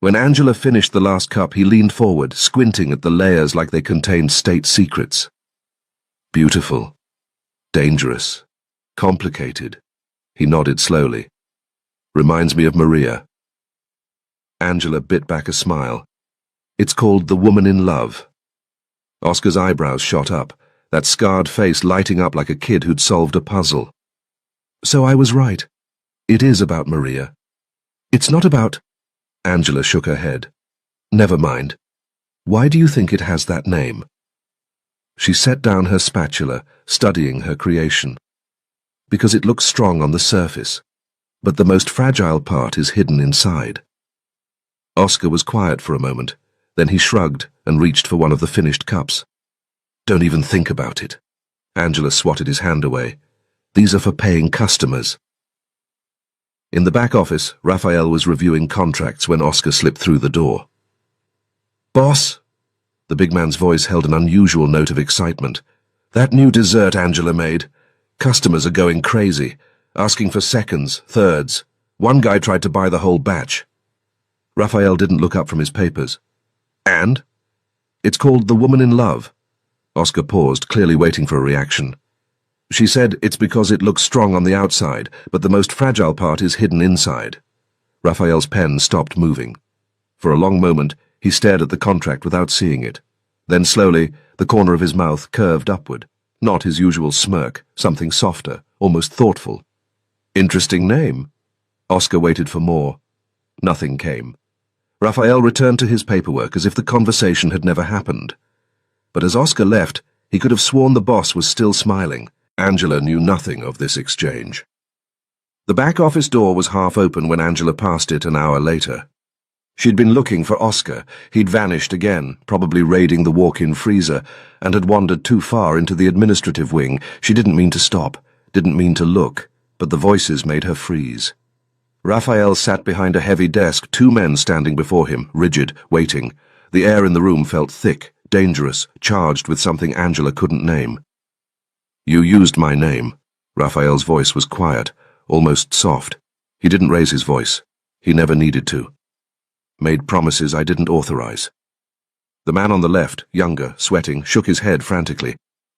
When Angela finished the last cup, he leaned forward, squinting at the layers like they contained state secrets. Beautiful. Dangerous. Complicated. He nodded slowly. Reminds me of Maria. Angela bit back a smile. It's called The Woman in Love. Oscar's eyebrows shot up, that scarred face lighting up like a kid who'd solved a puzzle. So I was right. It is about Maria. It's not about... Angela shook her head. Never mind. Why do you think it has that name? She set down her spatula, studying her creation. Because it looks strong on the surface, but the most fragile part is hidden inside. Oscar was quiet for a moment. Then he shrugged and reached for one of the finished cups. Don't even think about it. Angela swatted his hand away. These are for paying customers. In the back office, Raphael was reviewing contracts when Oscar slipped through the door. Boss? The big man's voice held an unusual note of excitement. That new dessert Angela made. Customers are going crazy, asking for seconds, thirds. One guy tried to buy the whole batch. Raphael didn't look up from his papers. And? It's called The Woman in Love. Oscar paused, clearly waiting for a reaction. She said it's because it looks strong on the outside, but the most fragile part is hidden inside. Raphael's pen stopped moving. For a long moment, he stared at the contract without seeing it. Then slowly, the corner of his mouth curved upward. Not his usual smirk, something softer, almost thoughtful. Interesting name. Oscar waited for more. Nothing came. Raphael returned to his paperwork as if the conversation had never happened. But as Oscar left, he could have sworn the boss was still smiling. Angela knew nothing of this exchange. The back office door was half open when Angela passed it an hour later. She'd been looking for Oscar. He'd vanished again, probably raiding the walk-in freezer, and had wandered too far into the administrative wing. She didn't mean to stop, didn't mean to look, but the voices made her freeze. Raphael sat behind a heavy desk, two men standing before him, rigid, waiting. The air in the room felt thick, dangerous, charged with something Angela couldn't name. You used my name. Raphael's voice was quiet, almost soft. He didn't raise his voice. He never needed to. Made promises I didn't authorize. The man on the left, younger, sweating, shook his head frantically.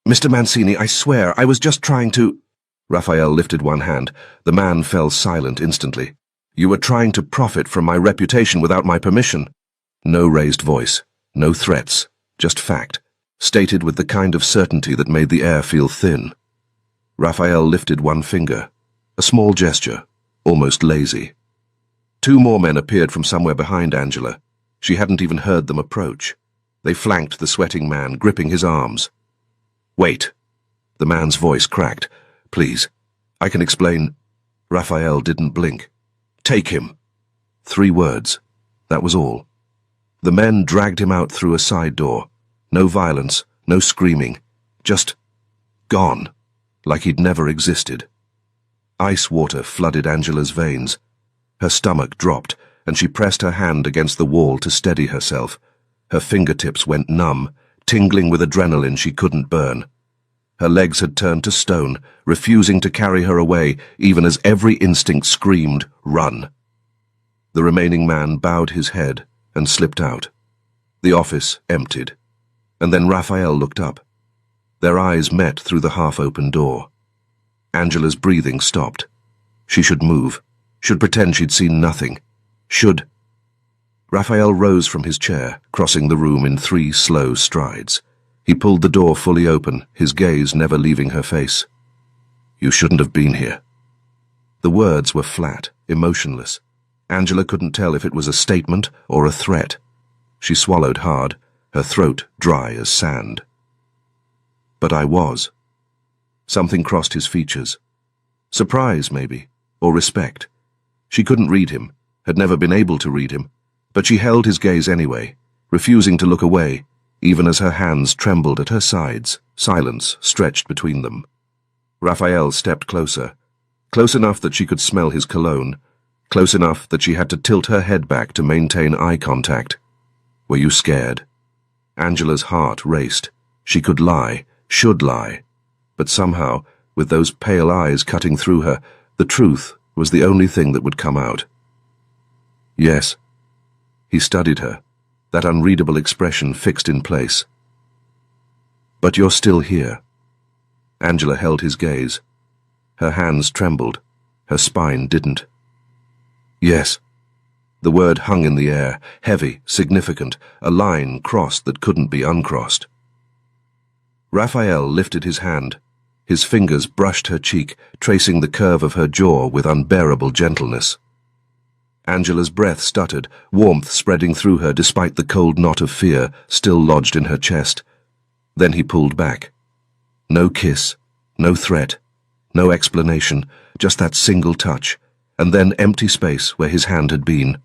Mr. Mancini, I swear, I was just trying to... Raphael lifted one hand. The man fell silent instantly. You were trying to profit from my reputation without my permission. No raised voice, no threats, just fact, stated with the kind of certainty that made the air feel thin. Raphael lifted one finger, a small gesture, almost lazy. Two more men appeared from somewhere behind Angela. She hadn't even heard them approach. They flanked the sweating man, gripping his arms. Wait. The man's voice cracked. Please, I can explain. Raphael didn't blink. Take him. 3 words. That was all. The men dragged him out through a side door. No violence, no screaming. Just gone, like he'd never existed. Ice water flooded Angela's veins. Her stomach dropped, and she pressed her hand against the wall to steady herself. Her fingertips went numb, tingling with adrenaline she couldn't burn. Her legs had turned to stone, refusing to carry her away, even as every instinct screamed, "Run!" The remaining man bowed his head and slipped out. The office emptied. And then Raphael looked up. Their eyes met through the half-open door. Angela's breathing stopped. She should move, should pretend she'd seen nothing, should... Raphael rose from his chair, crossing the room in 3 slow strides. He pulled the door fully open, his gaze never leaving her face. "You shouldn't have been here." The words were flat, emotionless. Angela couldn't tell if it was a statement or a threat. She swallowed hard, her throat dry as sand. "But I was." Something crossed his features. Surprise, maybe, or respect. She couldn't read him, had never been able to read him, but she held his gaze anyway, refusing to look away, even as her hands trembled at her sides, silence stretched between them. Raphael stepped closer, close enough that she could smell his cologne, close enough that she had to tilt her head back to maintain eye contact. "Were you scared?" Angela's heart raced. She could lie, should lie, but somehow, with those pale eyes cutting through her, the truth was the only thing that would come out. "Yes." He studied her, that unreadable expression fixed in place. "But you're still here." Angela held his gaze. Her hands trembled, her spine didn't. "Yes." The word hung in the air, heavy, significant, a line crossed that couldn't be uncrossed. Raphael lifted his hand. His fingers brushed her cheek, tracing the curve of her jaw with unbearable gentleness. Angela's breath stuttered, warmth spreading through her despite the cold knot of fear still lodged in her chest. Then he pulled back. No kiss, no threat, no explanation, just that single touch, and then empty space where his hand had been.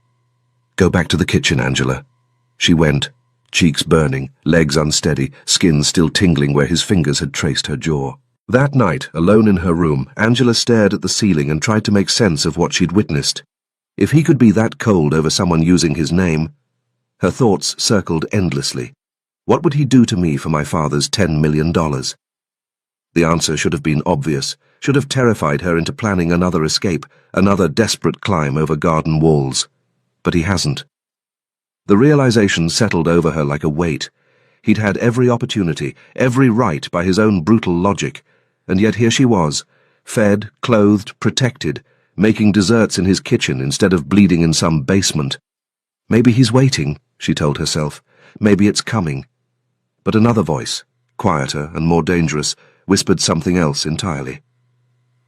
"Go back to the kitchen, Angela." She went, cheeks burning, legs unsteady, skin still tingling where his fingers had traced her jaw. That night, alone in her room, Angela stared at the ceiling and tried to make sense of what she'd witnessed. If he could be that cold over someone using his name... Her thoughts circled endlessly. What would he do to me for my father's $10 million? The answer should have been obvious, should have terrified her into planning another escape, another desperate climb over garden walls. But he hasn't. The realization settled over her like a weight. He'd had every opportunity, every right by his own brutal logic, and yet here she was, fed, clothed, protected, making desserts in his kitchen instead of bleeding in some basement. Maybe he's waiting, she told herself. Maybe it's coming. But another voice, quieter and more dangerous, whispered something else entirely.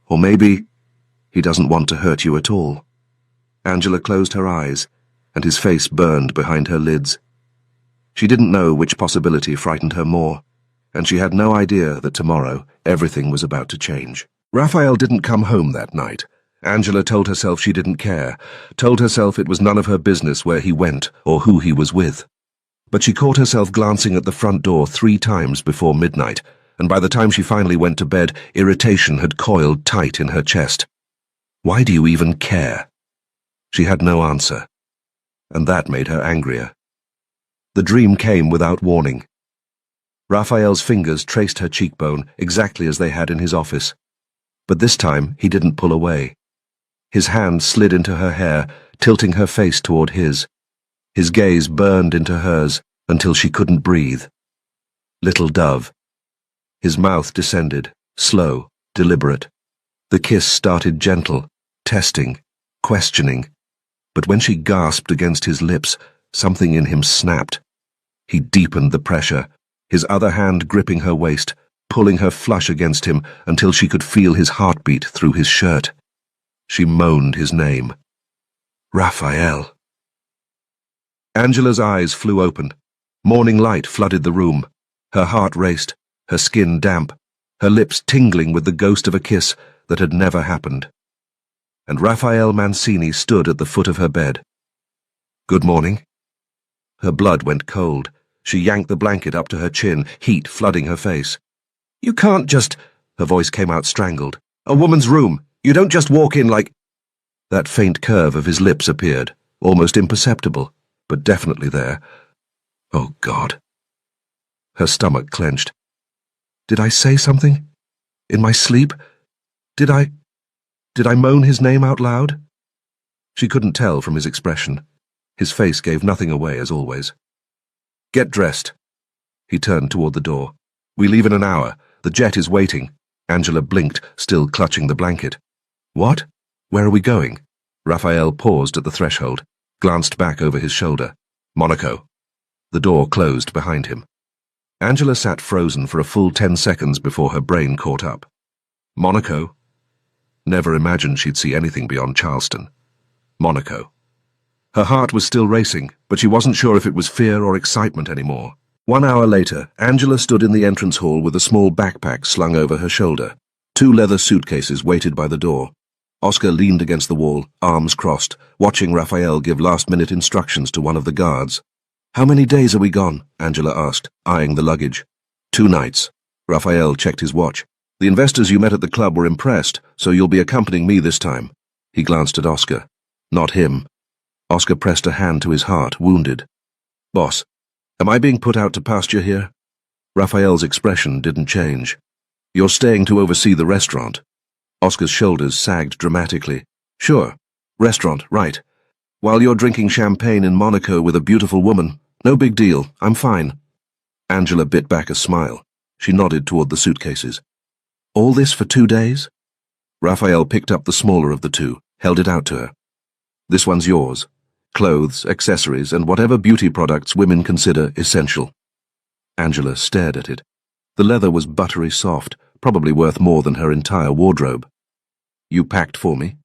Or maybe he doesn't want to hurt you at all. Angela closed her eyes, and his face burned behind her lids. She didn't know which possibility frightened her more, and she had no idea that tomorrow everything was about to change. Raphael didn't come home that night. Angela told herself she didn't care, told herself it was none of her business where he went or who he was with. But she caught herself glancing at the front door 3 times before midnight, and by the time she finally went to bed, irritation had coiled tight in her chest. Why do you even care? She had no answer, and that made her angrier. The dream came without warning. Raphael's fingers traced her cheekbone exactly as they had in his office. But this time he didn't pull away. His hand slid into her hair, tilting her face toward his. His gaze burned into hers until she couldn't breathe. Little dove. His mouth descended, slow, deliberate. The kiss started gentle, testing, questioning. But when she gasped against his lips, something in him snapped. He deepened the pressure, his other hand gripping her waist, pulling her flush against him until she could feel his heartbeat through his shirt. She moaned his name. Raphael. Angela's eyes flew open. Morning light flooded the room. Her heart raced, her skin damp, her lips tingling with the ghost of a kiss that had never happened. And Raphael Mancini stood at the foot of her bed. "Good morning." Her blood went cold. She yanked the blanket up to her chin, heat flooding her face. "You can't just—" Her voice came out strangled. "A woman's room. You don't just walk in like—" That faint curve of his lips appeared, almost imperceptible, but definitely there. Oh, God. Her stomach clenched. Did I say something? In my sleep? Did I moan his name out loud? She couldn't tell from his expression. His face gave nothing away, as always. Get dressed. He turned toward the door. We leave in an hour. The jet is waiting. Angela blinked, still clutching the blanket. What? Where are we going? Raphael paused at the threshold, glanced back over his shoulder. Monaco. The door closed behind him. Angela sat frozen for a full 10 seconds before her brain caught up. Monaco? Never imagined she'd see anything beyond Charleston. Monaco. Her heart was still racing, but she wasn't sure if it was fear or excitement anymore. 1 hour later, Angela stood in the entrance hall with a small backpack slung over her shoulder. 2 leather suitcases waited by the door. Oscar leaned against the wall, arms crossed, watching Raphael give last-minute instructions to one of the guards. How many days are we gone? Angela asked, eyeing the luggage. 2 nights. Raphael checked his watch. The investors you met at the club were impressed, so you'll be accompanying me this time. He glanced at Oscar. Not him. Oscar pressed a hand to his heart, wounded. Boss, am I being put out to pasture here? Raphael's expression didn't change. You're staying to oversee the restaurant. Oscar's shoulders sagged dramatically. Sure. Restaurant, right. While you're drinking champagne in Monaco with a beautiful woman. No big deal. I'm fine. Angela bit back a smile. She nodded toward the suitcases. All this for 2 days? Raphael picked up the smaller of the 2, held it out to her. This one's yours. Clothes, accessories, and whatever beauty products women consider essential. Angela stared at it. The leather was buttery soft, probably worth more than her entire wardrobe. You packed for me?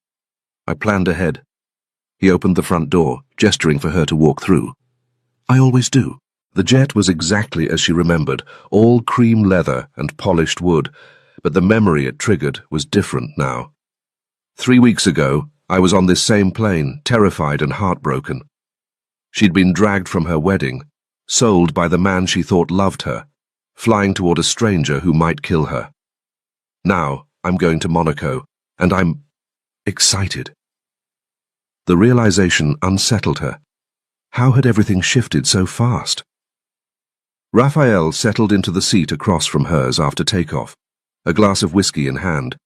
I planned ahead. He opened the front door, gesturing for her to walk through. I always do. The jet was exactly as she remembered, all cream leather and polished wood, but the memory it triggered was different now. 3 weeks ago, I was on this same plane, terrified and heartbroken. She'd been dragged from her wedding, sold by the man she thought loved her, flying toward a stranger who might kill her. Now, I'm going to Monaco, and I'm excited. The realization unsettled her. How had everything shifted so fast? Raphael settled into the seat across from hers after takeoff, a glass of whiskey in hand.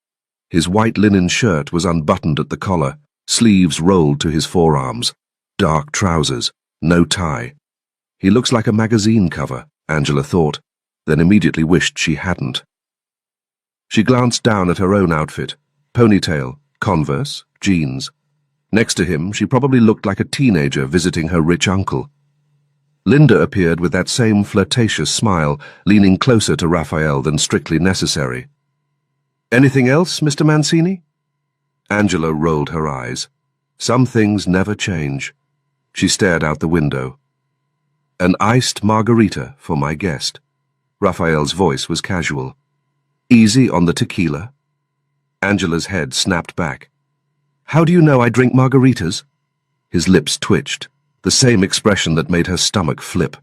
His white linen shirt was unbuttoned at the collar, sleeves rolled to his forearms, dark trousers, no tie. He looks like a magazine cover, Angela thought, then immediately wished she hadn't. She glanced down at her own outfit, ponytail, Converse, jeans. Next to him, she probably looked like a teenager visiting her rich uncle. Linda appeared with that same flirtatious smile, leaning closer to Raphael than strictly necessary. Anything else, Mr. Mancini? Angela rolled her eyes. Some things never change. She stared out the window. An iced margarita for my guest. Raphael's voice was casual. Easy on the tequila. Angela's head snapped back. How do you know I drink margaritas? His lips twitched, the same expression that made her stomach flip.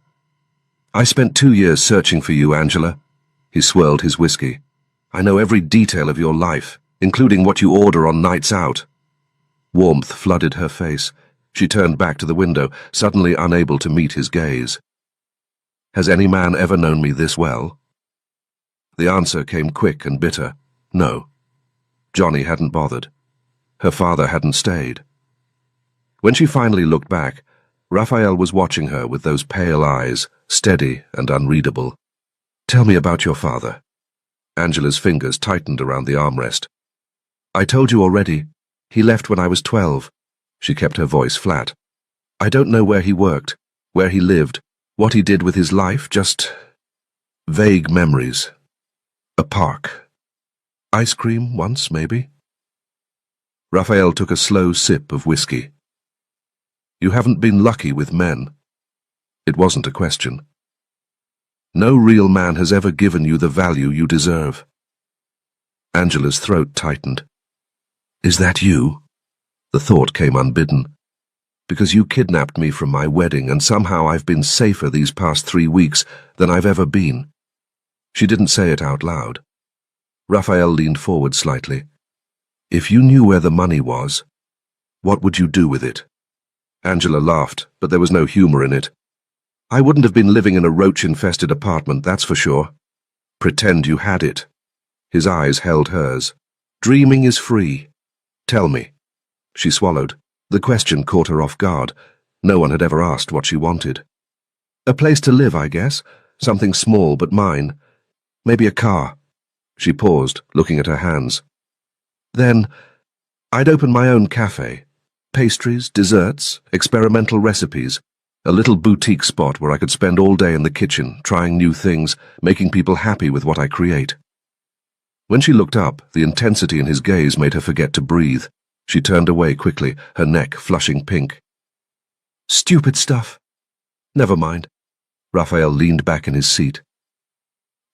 I spent 2 years searching for you, Angela. He swirled his whiskey. I know every detail of your life, including what you order on nights out. Warmth flooded her face. She turned back to the window, suddenly unable to meet his gaze. Has any man ever known me this well? The answer came quick and bitter. No. Johnny hadn't bothered. Her father hadn't stayed. When she finally looked back, Raphael was watching her with those pale eyes, steady and unreadable. Tell me about your father. Angela's fingers tightened around the armrest. I told you already. He left when I was 12. She kept her voice flat. I don't know where he worked, where he lived, what he did with his life, just vague memories. A park. Ice cream once, maybe? Raphael took a slow sip of whiskey. You haven't been lucky with men. It wasn't a question. No real man has ever given you the value you deserve. Angela's throat tightened. Is that you? The thought came unbidden. Because you kidnapped me from my wedding, and somehow I've been safer these past 3 weeks than I've ever been. She didn't say it out loud. Raphael leaned forward slightly. If you knew where the money was, what would you do with it? Angela laughed, but there was no humor in it. I wouldn't have been living in a roach-infested apartment, that's for sure. Pretend you had it. His eyes held hers. Dreaming is free. Tell me. She swallowed. The question caught her off guard. No one had ever asked what she wanted. A place to live, I guess. Something small but mine. Maybe a car. She paused, looking at her hands. Then, I'd open my own cafe. Pastries, desserts, experimental recipes. A little boutique spot where I could spend all day in the kitchen, trying new things, making people happy with what I create. When she looked up, the intensity in his gaze made her forget to breathe. She turned away quickly, her neck flushing pink. Stupid stuff. Never mind. Raphael leaned back in his seat.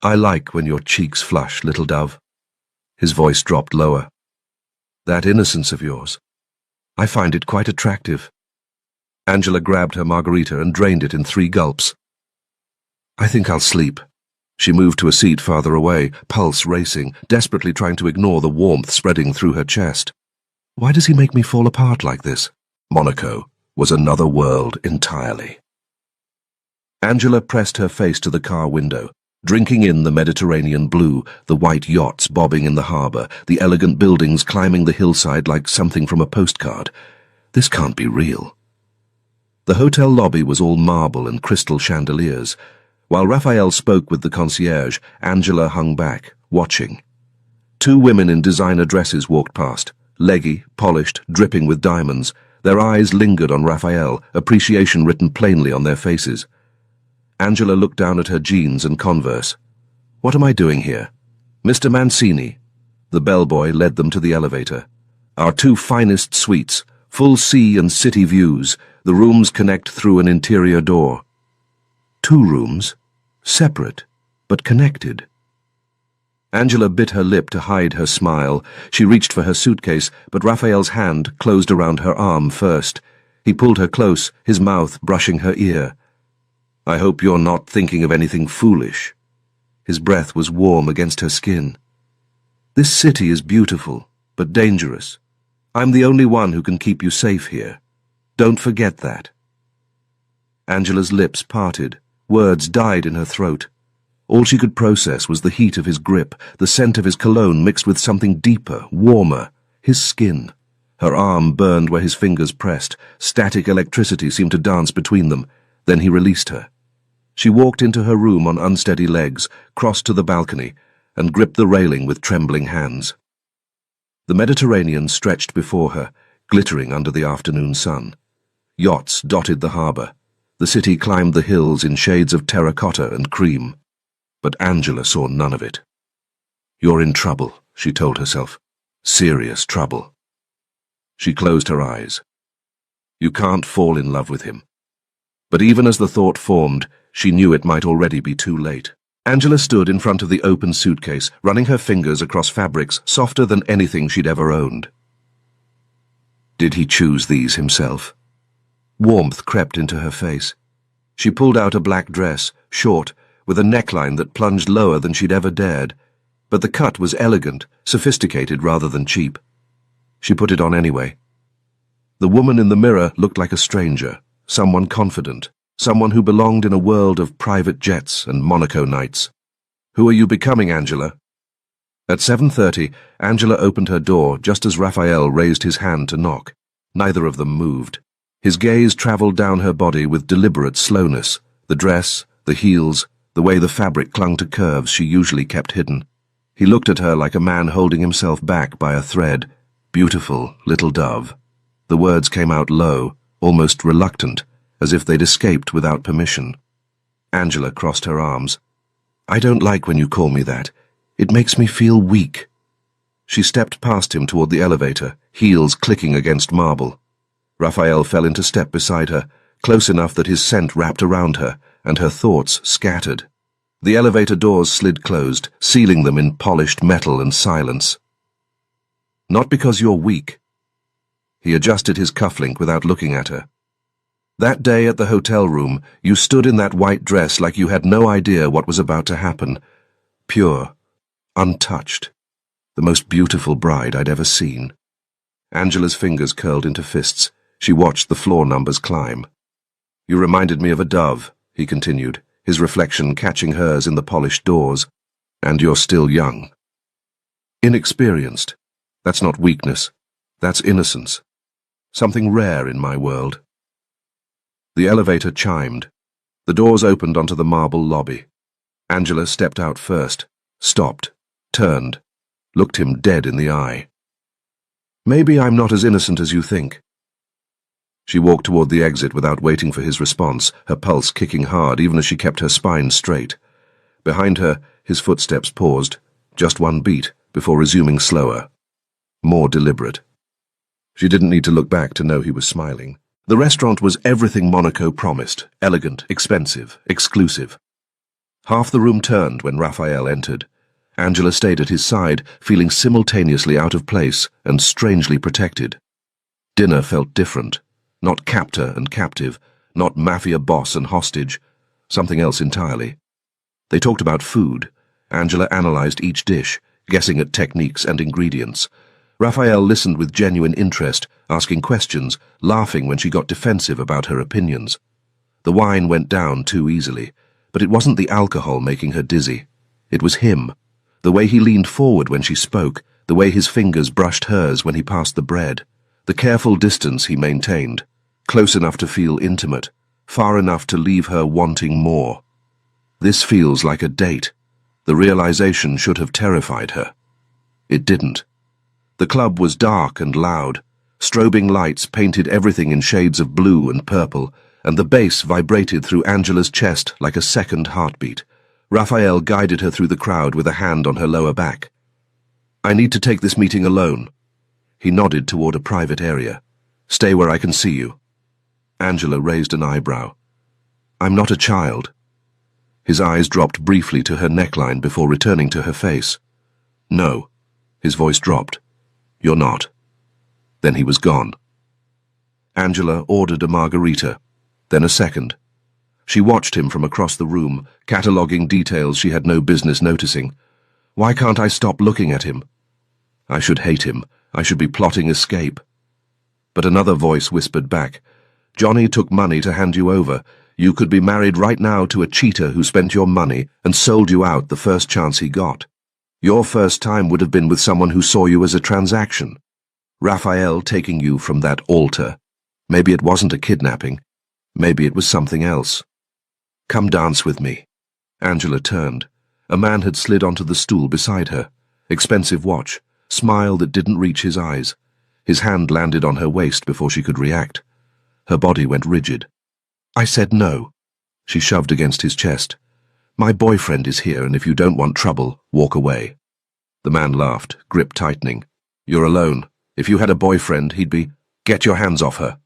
I like when your cheeks flush, little dove. His voice dropped lower. That innocence of yours. I find it quite attractive. Angela grabbed her margarita and drained it in 3 gulps. I think I'll sleep. She moved to a seat farther away, pulse racing, desperately trying to ignore the warmth spreading through her chest. Why does he make me fall apart like this? Monaco was another world entirely. Angela pressed her face to the car window, drinking in the Mediterranean blue, the white yachts bobbing in the harbour, the elegant buildings climbing the hillside like something from a postcard. This can't be real. The hotel lobby was all marble and crystal chandeliers. While Raphael spoke with the concierge, Angela hung back, watching. 2 women in designer dresses walked past, leggy, polished, dripping with diamonds. Their eyes lingered on Raphael, appreciation written plainly on their faces. Angela looked down at her jeans and Converse. What am I doing here? Mr. Mancini. The bellboy led them to the elevator. Our 2 finest suites, full sea and city views. The rooms connect through an interior door. 2 rooms, separate, but connected. Angela bit her lip to hide her smile. She reached for her suitcase, but Raphael's hand closed around her arm first. He pulled her close, his mouth brushing her ear. I hope you're not thinking of anything foolish. His breath was warm against her skin. This city is beautiful, but dangerous. I'm the only one who can keep you safe here. Don't forget that. Angela's lips parted. Words died in her throat. All she could process was the heat of his grip, the scent of his cologne mixed with something deeper, warmer, his skin. Her arm burned where his fingers pressed. Static electricity seemed to dance between them. Then he released her. She walked into her room on unsteady legs, crossed to the balcony, and gripped the railing with trembling hands. The Mediterranean stretched before her, glittering under the afternoon sun. Yachts dotted the harbour. The city climbed the hills in shades of terracotta and cream. But Angela saw none of it. You're in trouble, she told herself. Serious trouble. She closed her eyes. You can't fall in love with him. But even as the thought formed, she knew it might already be too late. Angela stood in front of the open suitcase, running her fingers across fabrics softer than anything she'd ever owned. Did he choose these himself? Warmth crept into her face. She pulled out a black dress, short, with a neckline that plunged lower than she'd ever dared, but the cut was elegant, sophisticated rather than cheap. She put it on anyway. The woman in the mirror looked like a stranger, someone confident, someone who belonged in a world of private jets and Monaco nights. Who are you becoming, Angela? At 7:30, Angela opened her door just as Raphael raised his hand to knock. Neither of them moved. His gaze traveled down her body with deliberate slowness, the dress, the heels, the way the fabric clung to curves she usually kept hidden. He looked at her like a man holding himself back by a thread. Beautiful little dove. The words came out low, almost reluctant, as if they'd escaped without permission. Angela crossed her arms. I don't like when you call me that. It makes me feel weak. She stepped past him toward the elevator, heels clicking against marble. Raphael fell into step beside her, close enough that his scent wrapped around her, and her thoughts scattered. The elevator doors slid closed, sealing them in polished metal and silence. Not because you're weak. He adjusted his cufflink without looking at her. That day at the hotel room, you stood in that white dress like you had no idea what was about to happen. Pure, untouched. The most beautiful bride I'd ever seen. Angela's fingers curled into fists. She watched the floor numbers climb. You reminded me of a dove, he continued, his reflection catching hers in the polished doors. And you're still young. Inexperienced. That's not weakness. That's innocence. Something rare in my world. The elevator chimed. The doors opened onto the marble lobby. Angela stepped out first, stopped, turned, looked him dead in the eye. Maybe I'm not as innocent as you think. She walked toward the exit without waiting for his response, her pulse kicking hard even as she kept her spine straight. Behind her, his footsteps paused, just one beat, before resuming slower, more deliberate. She didn't need to look back to know he was smiling. The restaurant was everything Monaco promised, elegant, expensive, exclusive. Half the room turned when Raphael entered. Angela stayed at his side, feeling simultaneously out of place and strangely protected. Dinner felt different. Not captor and captive, not Mafia boss and hostage, something else entirely. They talked about food. Angela analyzed each dish, guessing at techniques and ingredients. Raphael listened with genuine interest, asking questions, laughing when she got defensive about her opinions. The wine went down too easily, but it wasn't the alcohol making her dizzy. It was him. The way he leaned forward when she spoke, the way his fingers brushed hers when he passed the bread, the careful distance he maintained. Close enough to feel intimate, far enough to leave her wanting more. This feels like a date. The realization should have terrified her. It didn't. The club was dark and loud. Strobing lights painted everything in shades of blue and purple, and the bass vibrated through Angela's chest like a second heartbeat. Raphael guided her through the crowd with a hand on her lower back. I need to take this meeting alone. He nodded toward a private area. Stay where I can see you. Angela raised an eyebrow. I'm not a child. His eyes dropped briefly to her neckline before returning to her face. No. His voice dropped. You're not. Then he was gone. Angela ordered a margarita, then a second. She watched him from across the room, cataloguing details she had no business noticing. Why can't I stop looking at him? I should hate him. I should be plotting escape. But another voice whispered back, Johnny took money to hand you over. You could be married right now to a cheater who spent your money and sold you out the first chance he got. Your first time would have been with someone who saw you as a transaction. Raphael taking you from that altar. Maybe it wasn't a kidnapping. Maybe it was something else. Come dance with me. Angela turned. A man had slid onto the stool beside her. Expensive watch. Smile that didn't reach his eyes. His hand landed on her waist before she could react. Her body went rigid. I said no. She shoved against his chest. My boyfriend is here, and if you don't want trouble, walk away. The man laughed, grip tightening. You're alone. If you had a boyfriend, he'd be, get your hands off her.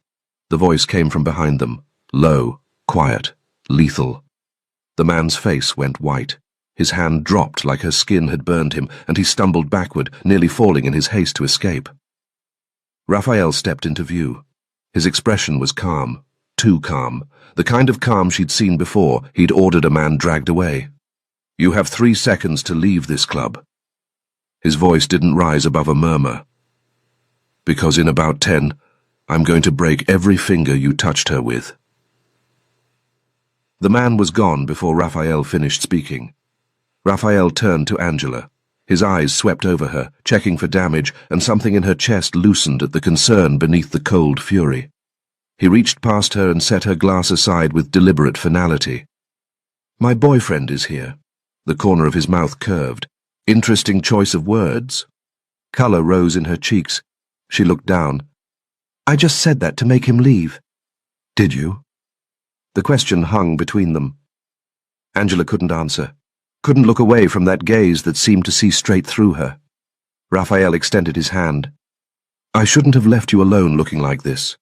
The voice came from behind them, low, quiet, lethal. The man's face went white. His hand dropped like her skin had burned him, and he stumbled backward, nearly falling in his haste to escape. Raphael stepped into view. His expression was calm, too calm, the kind of calm she'd seen before he'd ordered a man dragged away. You have 3 seconds to leave this club. His voice didn't rise above a murmur. Because in about 10, I'm going to break every finger you touched her with. The man was gone before Raphael finished speaking. Raphael turned to Angela. His eyes swept over her, checking for damage, and something in her chest loosened at the concern beneath the cold fury. He reached past her and set her glass aside with deliberate finality. My boyfriend is here. The corner of his mouth curved. Interesting choice of words. Color rose in her cheeks. She looked down. I just said that to make him leave. Did you? The question hung between them. Angela couldn't answer. Couldn't look away from that gaze that seemed to see straight through her. Raphael extended his hand. I shouldn't have left you alone looking like this.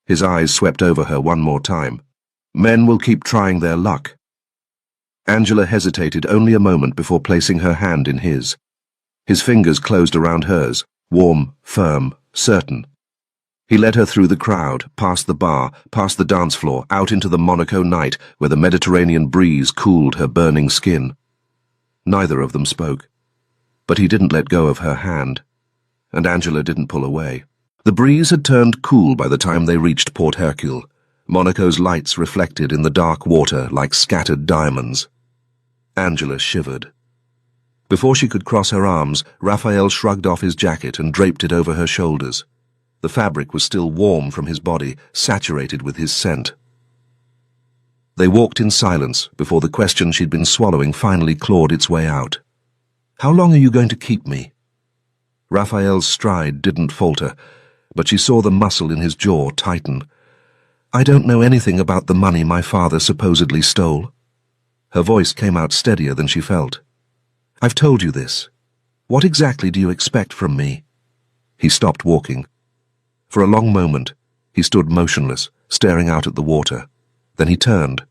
His eyes swept over her one more time. Men will keep trying their luck. Angela hesitated only a moment before placing her hand in his. His fingers closed around hers, warm, firm, certain. He led her through the crowd, past the bar, past the dance floor, out into the Monaco night where the Mediterranean breeze cooled her burning skin. Neither of them spoke. But he didn't let go of her hand, and Angela didn't pull away. The breeze had turned cool by the time they reached Port Hercule. Monaco's lights reflected in the dark water like scattered diamonds. Angela shivered. Before she could cross her arms, Raphael shrugged off his jacket and draped it over her shoulders. The fabric was still warm from his body, saturated with his scent. They walked in silence before the question she'd been swallowing finally clawed its way out. "How long are you going to keep me?" Raphael's stride didn't falter, but she saw the muscle in his jaw tighten. "I don't know anything about the money my father supposedly stole." Her voice came out steadier than she felt. "I've told you this. What exactly do you expect from me?" He stopped walking. For a long moment, he stood motionless, staring out at the water. Then he turned,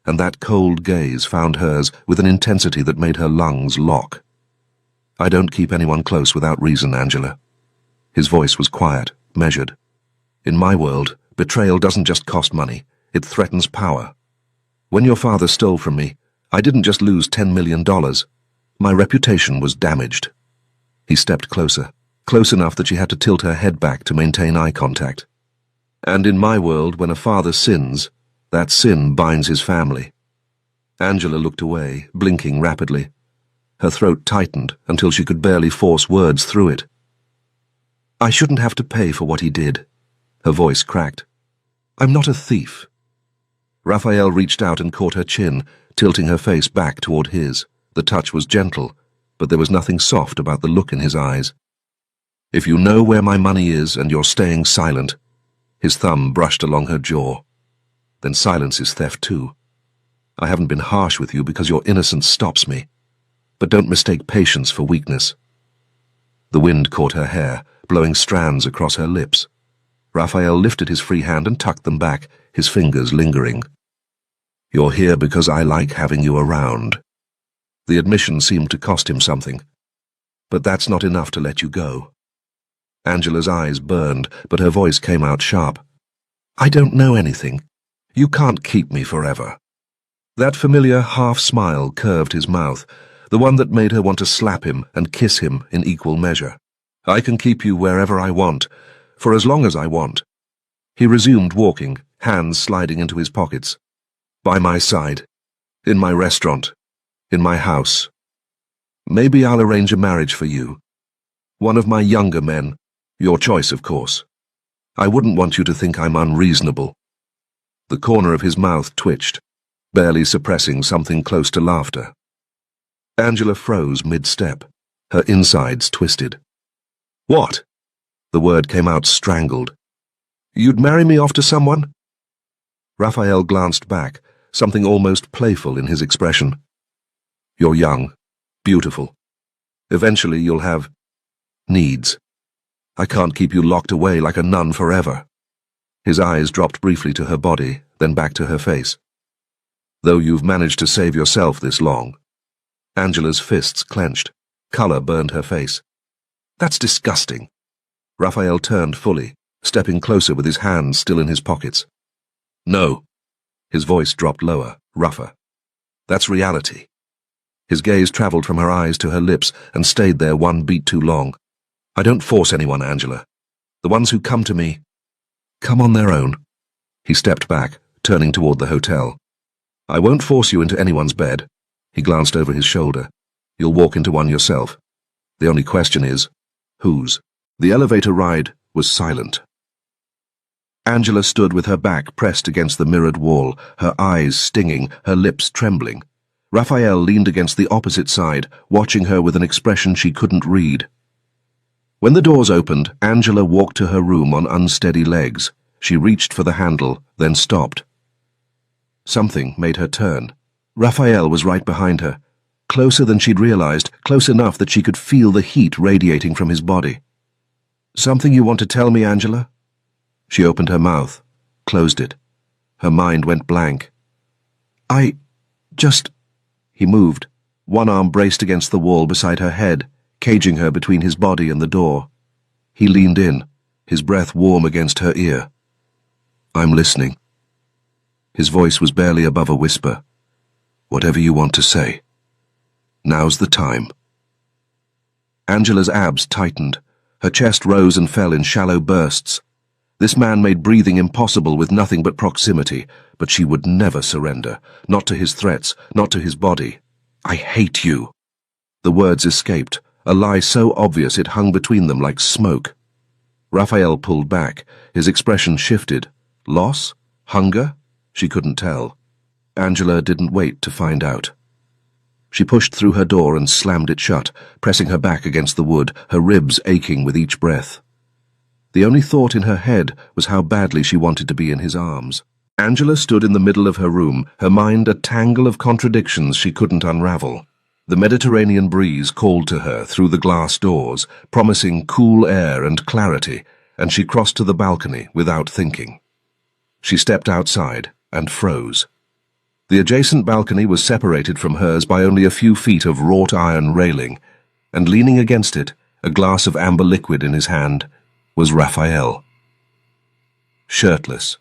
and that cold gaze found hers with an intensity that made her lungs lock. "I don't keep anyone close without reason, Angela." His voice was quiet, measured. "In my world, betrayal doesn't just cost money, it threatens power. When your father stole from me, I didn't just lose $10 million. My reputation was damaged." He stepped closer, close enough that she had to tilt her head back to maintain eye contact. "And in my world, when a father sins, that sin binds his family." Angela looked away, blinking rapidly. Her throat tightened until she could barely force words through it. "I shouldn't have to pay for what he did." Her voice cracked. "I'm not a thief." Raphael reached out and caught her chin, tilting her face back toward his. The touch was gentle, but there was nothing soft about the look in his eyes. "If you know where my money is and you're staying silent," his thumb brushed along her jaw, "then silence is theft too. I haven't been harsh with you because your innocence stops me, but don't mistake patience for weakness." The wind caught her hair, blowing strands across her lips. Raphael lifted his free hand and tucked them back, his fingers lingering. "You're here because I like having you around." The admission seemed to cost him something. "But that's not enough to let you go." Angela's eyes burned, but her voice came out sharp. "I don't know anything. You can't keep me forever." That familiar half-smile curved his mouth, the one that made her want to slap him and kiss him in equal measure. "I can keep you wherever I want, for as long as I want." He resumed walking, hands sliding into his pockets. "By my side, in my restaurant, in my house. Maybe I'll arrange a marriage for you. One of my younger men, your choice, of course. I wouldn't want you to think I'm unreasonable." The corner of his mouth twitched, barely suppressing something close to laughter. Angela froze mid-step, her insides twisted. "What?" The word came out strangled. "You'd marry me off to someone?" Raphael glanced back, something almost playful in his expression. "You're young, beautiful. Eventually you'll have needs. I can't keep you locked away like a nun forever." His eyes dropped briefly to her body, then back to her face. "Though you've managed to save yourself this long." Angela's fists clenched. Color burned her face. "That's disgusting." Raphael turned fully, stepping closer with his hands still in his pockets. "No." His voice dropped lower, rougher. "That's reality." His gaze traveled from her eyes to her lips and stayed there one beat too long. "I don't force anyone, Angela. The ones who come to me come on their own." He stepped back, turning toward the hotel. "I won't force you into anyone's bed." He glanced over his shoulder. "You'll walk into one yourself. The only question is, whose?" The elevator ride was silent. Angela stood with her back pressed against the mirrored wall, her eyes stinging, her lips trembling. Raphael leaned against the opposite side, watching her with an expression she couldn't read. When the doors opened, Angela walked to her room on unsteady legs. She reached for the handle, then stopped. Something made her turn. Raphael was right behind her, closer than she'd realized, close enough that she could feel the heat radiating from his body. "Something you want to tell me, Angela?" She opened her mouth, closed it. Her mind went blank. "I just—" He moved, one arm braced against the wall beside her head, caging her between his body and the door. He leaned in, his breath warm against her ear. "I'm listening." His voice was barely above a whisper. "Whatever you want to say. Now's the time." Angela's abs tightened. Her chest rose and fell in shallow bursts. This man made breathing impossible with nothing but proximity, but she would never surrender, not to his threats, not to his body. "I hate you." The words escaped, a lie so obvious it hung between them like smoke. Raphael pulled back, his expression shifted. Loss? Hunger? She couldn't tell. Angela didn't wait to find out. She pushed through her door and slammed it shut, pressing her back against the wood, her ribs aching with each breath. The only thought in her head was how badly she wanted to be in his arms. Angela stood in the middle of her room, her mind a tangle of contradictions she couldn't unravel. The Mediterranean breeze called to her through the glass doors, promising cool air and clarity, and she crossed to the balcony without thinking. She stepped outside and froze. The adjacent balcony was separated from hers by only a few feet of wrought iron railing, and leaning against it, a glass of amber liquid in his hand, was Raphael. Shirtless.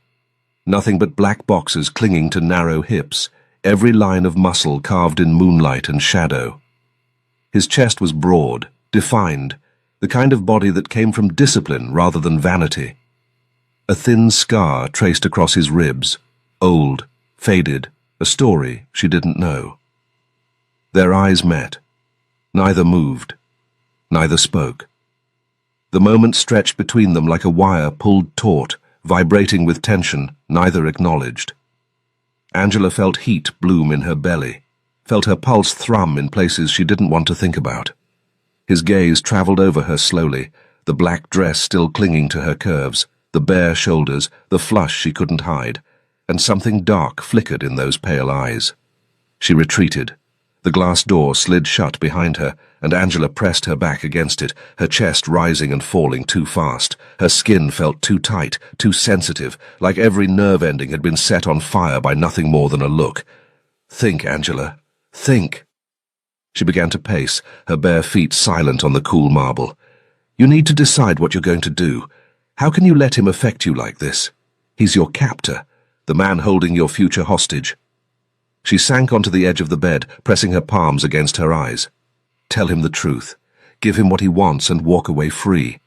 Nothing but black boxes clinging to narrow hips, every line of muscle carved in moonlight and shadow. His chest was broad, defined, the kind of body that came from discipline rather than vanity. A thin scar traced across his ribs, old, faded, a story she didn't know. Their eyes met. Neither moved. Neither spoke. The moment stretched between them like a wire pulled taut, vibrating with tension, neither acknowledged. Angela felt heat bloom in her belly, felt her pulse thrum in places she didn't want to think about. His gaze traveled over her slowly, the black dress still clinging to her curves, the bare shoulders, the flush she couldn't hide, and something dark flickered in those pale eyes. She retreated. The glass door slid shut behind her, and Angela pressed her back against it, her chest rising and falling too fast. Her skin felt too tight, too sensitive, like every nerve ending had been set on fire by nothing more than a look. "Think, Angela. Think." She began to pace, her bare feet silent on the cool marble. "You need to decide what you're going to do. How can you let him affect you like this? He's your captor, the man holding your future hostage." She sank onto the edge of the bed, pressing her palms against her eyes. Tell him the truth. Give him what he wants and walk away free.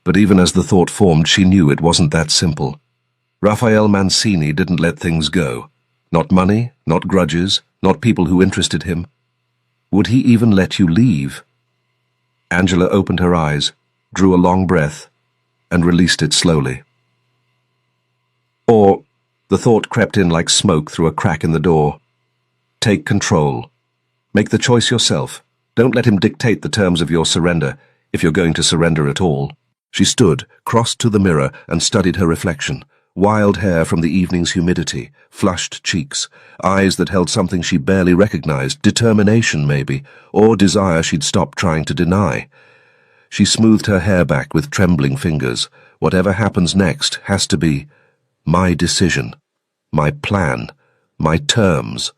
But even as the thought formed, she knew it wasn't that simple. Raphael Mancini didn't let things go. Not money, not grudges, not people who interested him. Would he even let you leave? Angela opened her eyes, drew a long breath, and released it slowly. Or, the thought crept in like smoke through a crack in the door. Take control. Make the choice yourself. Don't let him dictate the terms of your surrender, if you're going to surrender at all. She stood, crossed to the mirror, and studied her reflection. Wild hair from the evening's humidity, flushed cheeks, eyes that held something she barely recognized, determination maybe, or desire she'd stopped trying to deny. She smoothed her hair back with trembling fingers. Whatever happens next has to be my decision, my plan, my terms.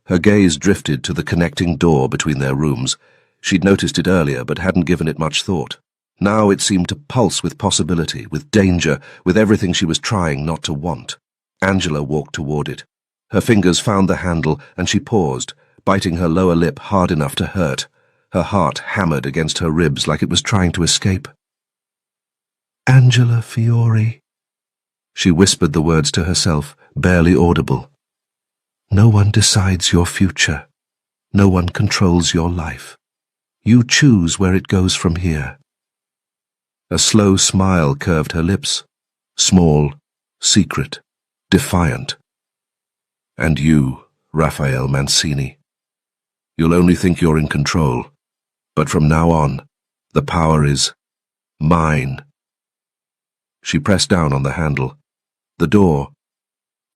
Her gaze drifted to the connecting door between their rooms. She'd noticed it earlier but hadn't given it much thought. Now it seemed to pulse with possibility, with danger, with everything she was trying not to want. Angela walked toward it. Her fingers found the handle and she paused, biting her lower lip hard enough to hurt. Her heart hammered against her ribs like it was trying to escape. "Angela Fiore." She whispered the words to herself, barely audible. "No one decides your future. No one controls your life. You choose where it goes from here." A slow smile curved her lips, small, secret, defiant. "And you, Raphael Mancini. You'll only think you're in control, but from now on, the power is mine." She pressed down on the handle. The door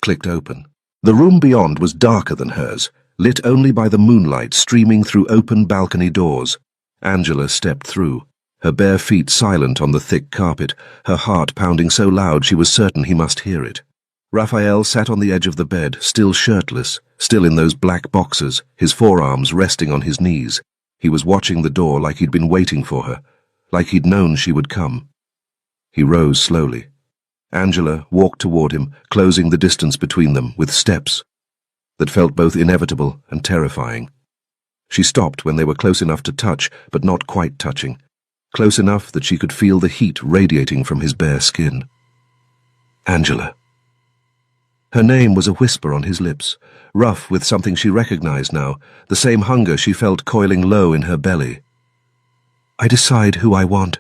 clicked open. The room beyond was darker than hers, lit only by the moonlight streaming through open balcony doors. Angela stepped through, her bare feet silent on the thick carpet, her heart pounding so loud she was certain he must hear it. Raphael sat on the edge of the bed, still shirtless, still in those black boxers, his forearms resting on his knees. He was watching the door like he'd been waiting for her, like he'd known she would come. He rose slowly. Angela walked toward him, closing the distance between them with steps that felt both inevitable and terrifying. She stopped when they were close enough to touch, but not quite touching, close enough that she could feel the heat radiating from his bare skin. Angela. Her name was a whisper on his lips, rough with something she recognized now, the same hunger she felt coiling low in her belly. I decide who I want.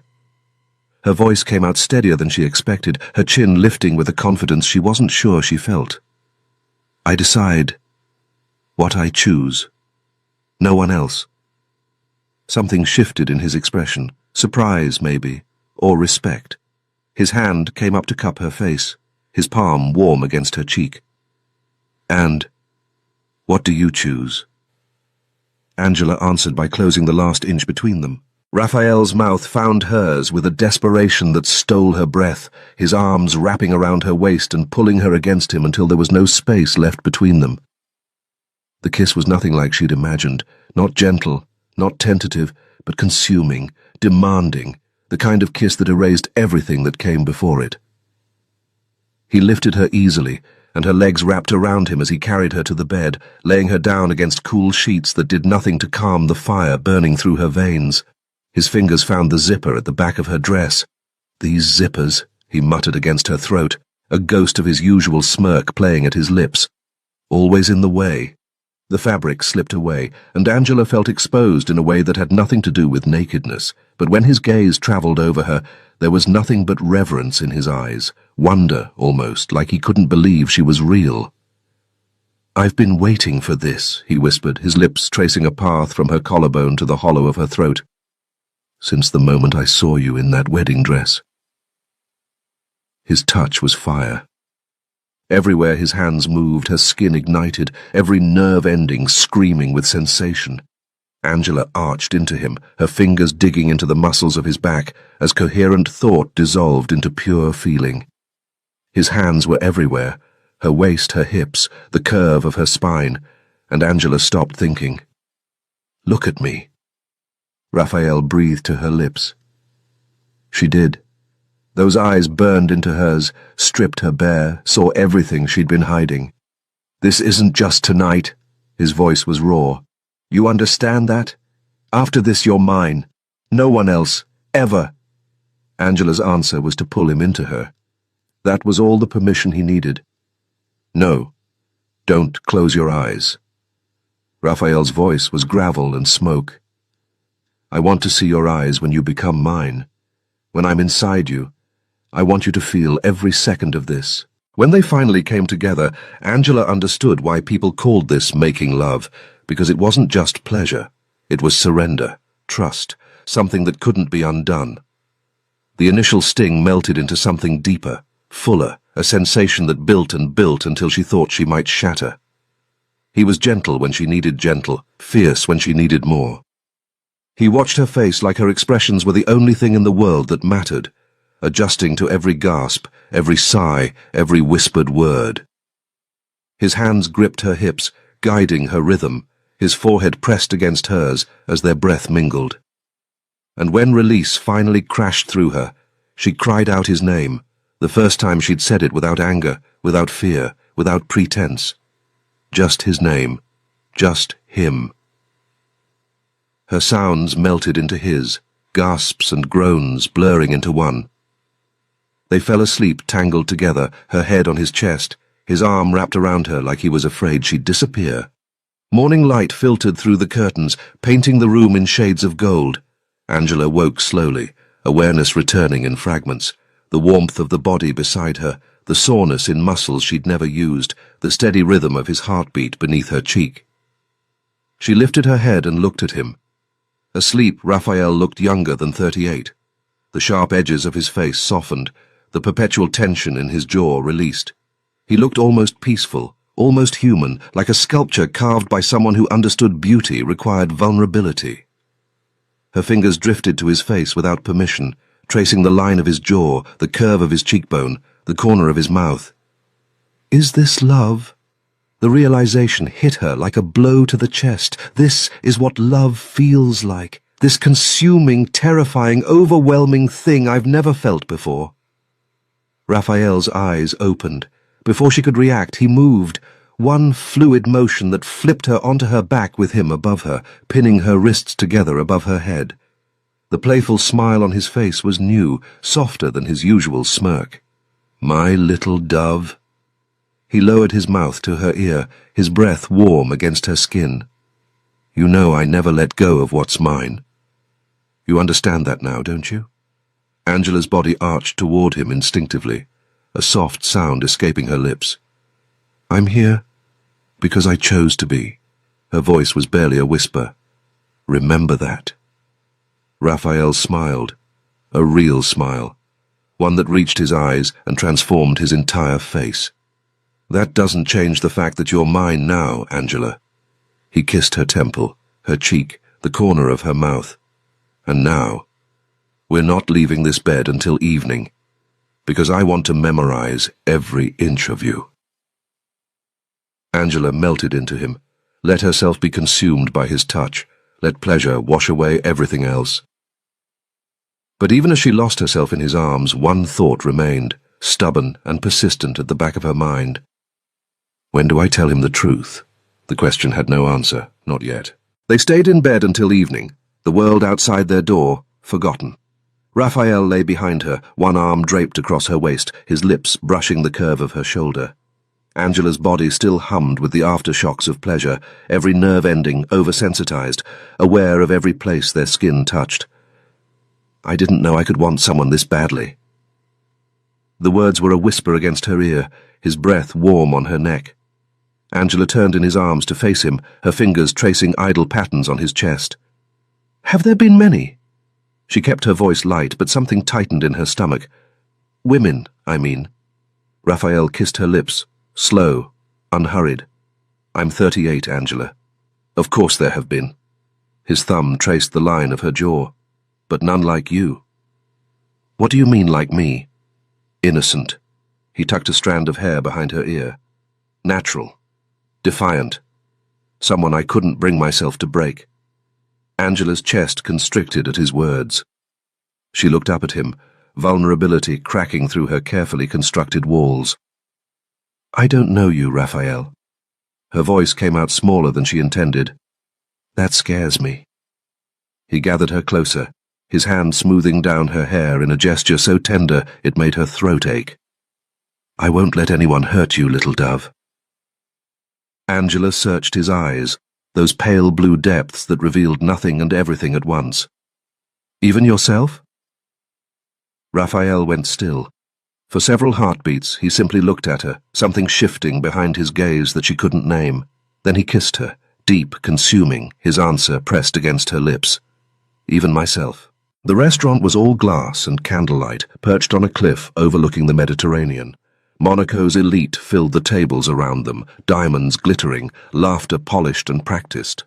Her voice came out steadier than she expected, her chin lifting with a confidence she wasn't sure she felt. I decide what I choose. No one else. Something shifted in his expression, surprise maybe, or respect. His hand came up to cup her face, his palm warm against her cheek. And what do you choose? Angela answered by closing the last inch between them. Raphael's mouth found hers with a desperation that stole her breath, his arms wrapping around her waist and pulling her against him until there was no space left between them. The kiss was nothing like she'd imagined, not gentle, not tentative, but consuming, demanding, the kind of kiss that erased everything that came before it. He lifted her easily, and her legs wrapped around him as he carried her to the bed, laying her down against cool sheets that did nothing to calm the fire burning through her veins. His fingers found the zipper at the back of her dress. These zippers, he muttered against her throat, a ghost of his usual smirk playing at his lips. Always in the way. The fabric slipped away, and Angela felt exposed in a way that had nothing to do with nakedness, but when his gaze travelled over her, there was nothing but reverence in his eyes, wonder almost, like he couldn't believe she was real. I've been waiting for this, he whispered, his lips tracing a path from her collarbone to the hollow of her throat. Since the moment I saw you in that wedding dress. His touch was fire. Everywhere his hands moved, her skin ignited, every nerve ending screaming with sensation. Angela arched into him, her fingers digging into the muscles of his back as coherent thought dissolved into pure feeling. His hands were everywhere, her waist, her hips, the curve of her spine, and Angela stopped thinking. Look at me. Raphael breathed to her lips. She did. Those eyes burned into hers, stripped her bare, saw everything she'd been hiding. This isn't just tonight, his voice was raw. You understand that? After this you're mine. No one else, ever. Angela's answer was to pull him into her. That was all the permission he needed. No, don't close your eyes. Raphael's voice was gravel and smoke. I want to see your eyes when you become mine. When I'm inside you, I want you to feel every second of this. When they finally came together, Angela understood why people called this making love, because it wasn't just pleasure. It was surrender, trust, something that couldn't be undone. The initial sting melted into something deeper, fuller, a sensation that built and built until she thought she might shatter. He was gentle when she needed gentle, fierce when she needed more. He watched her face like her expressions were the only thing in the world that mattered, adjusting to every gasp, every sigh, every whispered word. His hands gripped her hips, guiding her rhythm, his forehead pressed against hers as their breath mingled. And when release finally crashed through her, she cried out his name, the first time she'd said it without anger, without fear, without pretense. Just his name, just him. Her sounds melted into his, gasps and groans blurring into one. They fell asleep tangled together, her head on his chest, his arm wrapped around her like he was afraid she'd disappear. Morning light filtered through the curtains, painting the room in shades of gold. Angela woke slowly, awareness returning in fragments, the warmth of the body beside her, the soreness in muscles she'd never used, the steady rhythm of his heartbeat beneath her cheek. She lifted her head and looked at him. Asleep, Raphael looked younger than 38. The sharp edges of his face softened, the perpetual tension in his jaw released. He looked almost peaceful, almost human, like a sculpture carved by someone who understood beauty required vulnerability. Her fingers drifted to his face without permission, tracing the line of his jaw, the curve of his cheekbone, the corner of his mouth. Is this love? The realization hit her like a blow to the chest. This is what love feels like. This consuming, terrifying, overwhelming thing I've never felt before. Raphael's eyes opened. Before she could react, he moved, one fluid motion that flipped her onto her back with him above her, pinning her wrists together above her head. The playful smile on his face was new, softer than his usual smirk. My little dove. He lowered his mouth to her ear, his breath warm against her skin. You know I never let go of what's mine. You understand that now, don't you? Angela's body arched toward him instinctively, a soft sound escaping her lips. I'm here because I chose to be. Her voice was barely a whisper. Remember that. Raphael smiled, a real smile, one that reached his eyes and transformed his entire face. That doesn't change the fact that you're mine now, Angela. He kissed her temple, her cheek, the corner of her mouth. And now, we're not leaving this bed until evening, because I want to memorize every inch of you. Angela melted into him, let herself be consumed by his touch, let pleasure wash away everything else. But even as she lost herself in his arms, one thought remained, stubborn and persistent at the back of her mind. When do I tell him the truth? The question had no answer, not yet. They stayed in bed until evening, the world outside their door forgotten. Raphael lay behind her, one arm draped across her waist, his lips brushing the curve of her shoulder. Angela's body still hummed with the aftershocks of pleasure, every nerve ending oversensitized, aware of every place their skin touched. I didn't know I could want someone this badly. The words were a whisper against her ear, his breath warm on her neck. Angela turned in his arms to face him, her fingers tracing idle patterns on his chest. Have there been many? She kept her voice light, but something tightened in her stomach. Women, I mean. Raphael kissed her lips, slow, unhurried. I'm 38, Angela. Of course there have been. His thumb traced the line of her jaw. But none like you. What do you mean like me? Innocent. He tucked a strand of hair behind her ear. Natural. Defiant. Someone I couldn't bring myself to break. Angela's chest constricted at his words. She looked up at him, vulnerability cracking through her carefully constructed walls. I don't know you, Raphael. Her voice came out smaller than she intended. That scares me. He gathered her closer, his hand smoothing down her hair in a gesture so tender it made her throat ache. I won't let anyone hurt you, little dove. Angela searched his eyes, those pale blue depths that revealed nothing and everything at once. Even yourself? Raphael went still. For several heartbeats, he simply looked at her, something shifting behind his gaze that she couldn't name. Then he kissed her, deep, consuming, his answer pressed against her lips. Even myself. The restaurant was all glass and candlelight, perched on a cliff overlooking the Mediterranean. Monaco's elite filled the tables around them, diamonds glittering, laughter polished and practiced.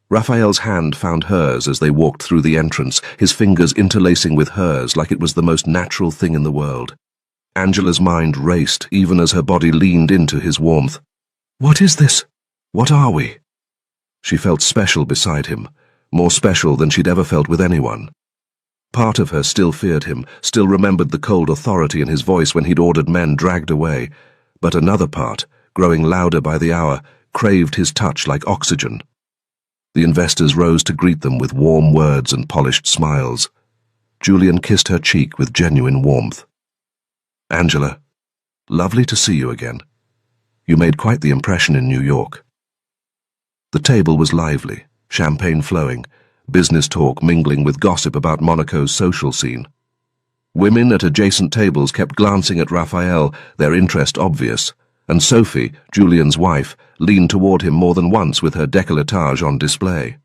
Raphael's hand found hers as they walked through the entrance, his fingers interlacing with hers like it was the most natural thing in the world. Angela's mind raced even as her body leaned into his warmth. What is this? What are we? She felt special beside him, more special than she'd ever felt with anyone. Part of her still feared him, still remembered the cold authority in his voice when he'd ordered men dragged away, but another part, growing louder by the hour, craved his touch like oxygen. The investors rose to greet them with warm words and polished smiles. Julian kissed her cheek with genuine warmth. Angela, lovely to see you again. You made quite the impression in New York. The table was lively, champagne flowing, business talk mingling with gossip about Monaco's social scene. Women at adjacent tables kept glancing at Raphael, their interest obvious, and Sophie, Julian's wife, leaned toward him more than once with her décolletage on display.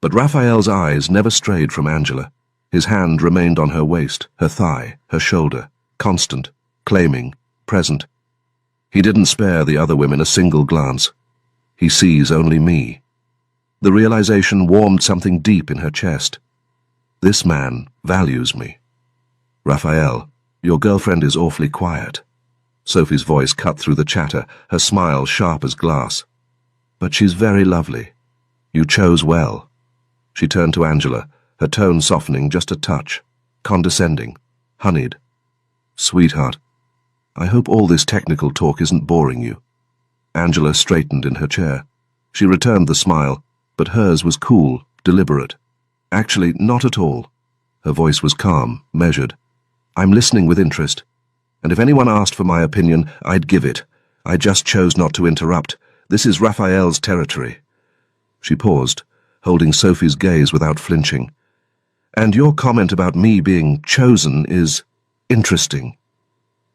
But Raphael's eyes never strayed from Angela. His hand remained on her waist, her thigh, her shoulder, constant, claiming, present. He didn't spare the other women a single glance. He sees only me. The realization warmed something deep in her chest. This man values me. Raphael, your girlfriend is awfully quiet. Sophie's voice cut through the chatter, her smile sharp as glass. But she's very lovely. You chose well. She turned to Angela, her tone softening just a touch, condescending, honeyed. Sweetheart, I hope all this technical talk isn't boring you. Angela straightened in her chair. She returned the smile, but hers was cool, deliberate. Actually, not at all. Her voice was calm, measured. I'm listening with interest. And if anyone asked for my opinion, I'd give it. I just chose not to interrupt. This is Raphael's territory." She paused, holding Sophie's gaze without flinching. "And your comment about me being chosen is interesting."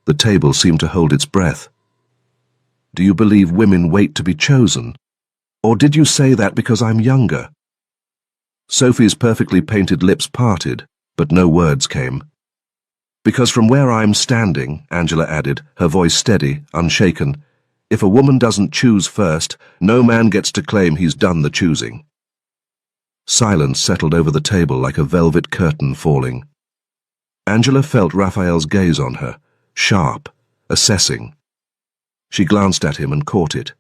The table seemed to hold its breath. "Do you believe women wait to be chosen? Or did you say that because I'm younger?" Sophie's perfectly painted lips parted, but no words came. "Because from where I'm standing," Angela added, her voice steady, unshaken, "if a woman doesn't choose first, no man gets to claim he's done the choosing." Silence settled over the table like a velvet curtain falling. Angela felt Raphael's gaze on her, sharp, assessing. She glanced at him and caught it,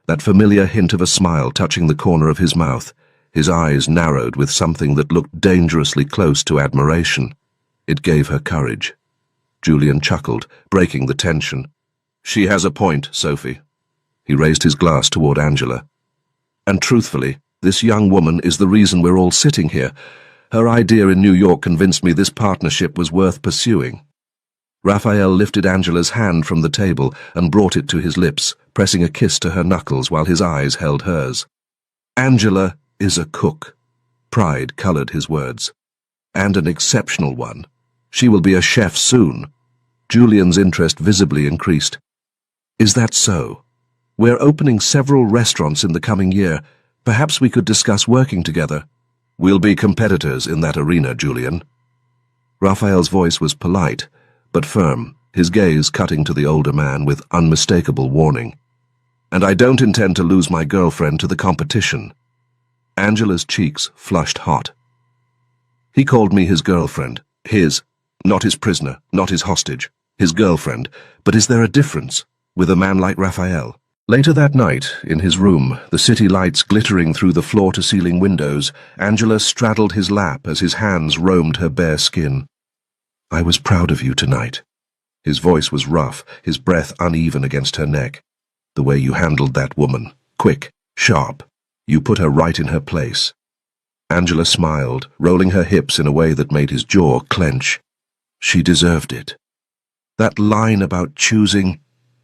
that familiar hint of a smile touching the corner of his mouth, his eyes narrowed with something that looked dangerously close to admiration. It gave her courage. Julian chuckled, breaking the tension. "She has a point, Sophie." He raised his glass toward Angela. "And truthfully, this young woman is the reason we're all sitting here. Her idea in New York convinced me this partnership was worth pursuing." Raphael lifted Angela's hand from the table and brought it to his lips, pressing a kiss to her knuckles while his eyes held hers. "Angela is a cook." Pride colored his words. "And an exceptional one. She will be a chef soon." Julian's interest visibly increased. "Is that so? We're opening several restaurants in the coming year. Perhaps we could discuss working together." "We'll be competitors in that arena, Julian." Raphael's voice was polite, but firm, his gaze cutting to the older man with unmistakable warning. "And I don't intend to lose my girlfriend to the competition." Angela's cheeks flushed hot. "He called me his girlfriend. His, not his prisoner, not his hostage. His girlfriend. But is there a difference with a man like Raphael?" Later that night, in his room, the city lights glittering through the floor-to-ceiling windows, Angela straddled his lap as his hands roamed her bare skin. "I was proud of you tonight." His voice was rough, his breath uneven against her neck. "The way you handled that woman. Quick, sharp. You put her right in her place." Angela smiled, rolling her hips in a way that made his jaw clench. "She deserved it." "That line about choosing—"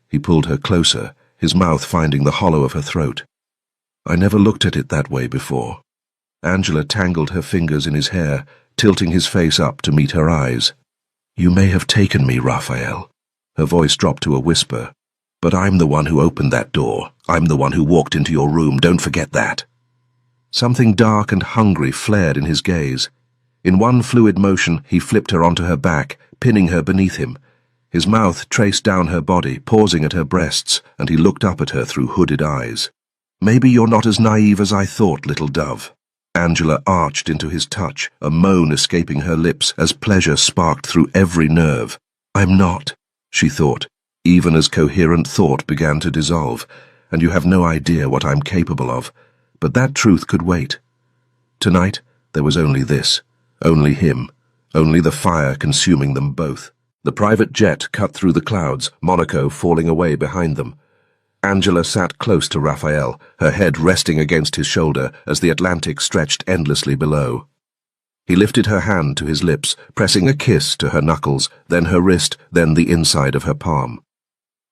He pulled her closer, his mouth finding the hollow of her throat. "I never looked at it that way before." Angela tangled her fingers in his hair, tilting his face up to meet her eyes. "You may have taken me, Raphael." Her voice dropped to a whisper. "But I'm the one who opened that door. I'm the one who walked into your room. Don't forget that." Something dark and hungry flared in his gaze. In one fluid motion, he flipped her onto her back, pinning her beneath him. His mouth traced down her body, pausing at her breasts, and he looked up at her through hooded eyes. "Maybe you're not as naive as I thought, little dove." Angela arched into his touch, a moan escaping her lips as pleasure sparked through every nerve. "I'm not," she thought, even as coherent thought began to dissolve, "and you have no idea what I'm capable of." But that truth could wait. Tonight, there was only this, only him, only the fire consuming them both. The private jet cut through the clouds, Monaco falling away behind them. Angela sat close to Raphael, her head resting against his shoulder as the Atlantic stretched endlessly below. He lifted her hand to his lips, pressing a kiss to her knuckles, then her wrist, then the inside of her palm.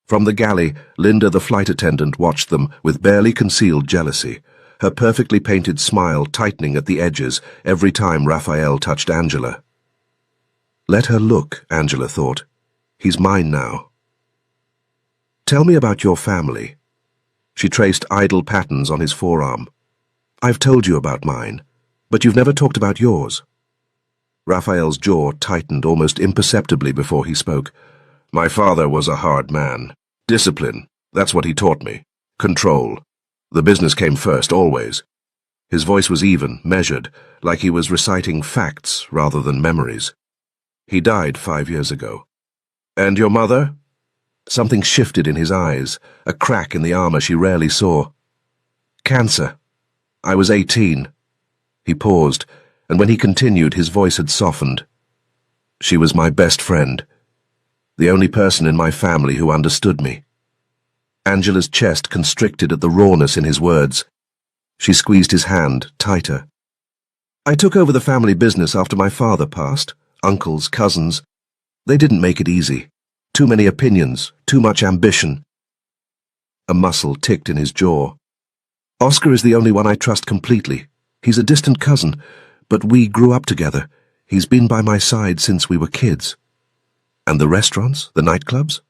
From the galley, Linda the flight attendant watched them with barely concealed jealousy, her perfectly painted smile tightening at the edges every time Raphael touched Angela. Let her look, Angela thought. He's mine now. "Tell me about your family." She traced idle patterns on his forearm. "I've told you about mine, but you've never talked about yours." Raphael's jaw tightened almost imperceptibly before he spoke. "My father was a hard man. Discipline, that's what he taught me. Control. The business came first, always." His voice was even, measured, like he was reciting facts rather than memories. "He died 5 years ago." "And your mother?" Something shifted in his eyes, a crack in the armor she rarely saw. "Cancer. I was 18. He paused, and when he continued, his voice had softened. "She was my best friend. The only person in my family who understood me." Angela's chest constricted at the rawness in his words. She squeezed his hand tighter. "I took over the family business after my father passed. Uncles, cousins. They didn't make it easy. Too many opinions, too much ambition. A muscle ticked in his jaw. Oscar is the only one I trust completely. He's a distant cousin, but we grew up together. He's been by my side since we were kids. And the restaurants, the nightclubs?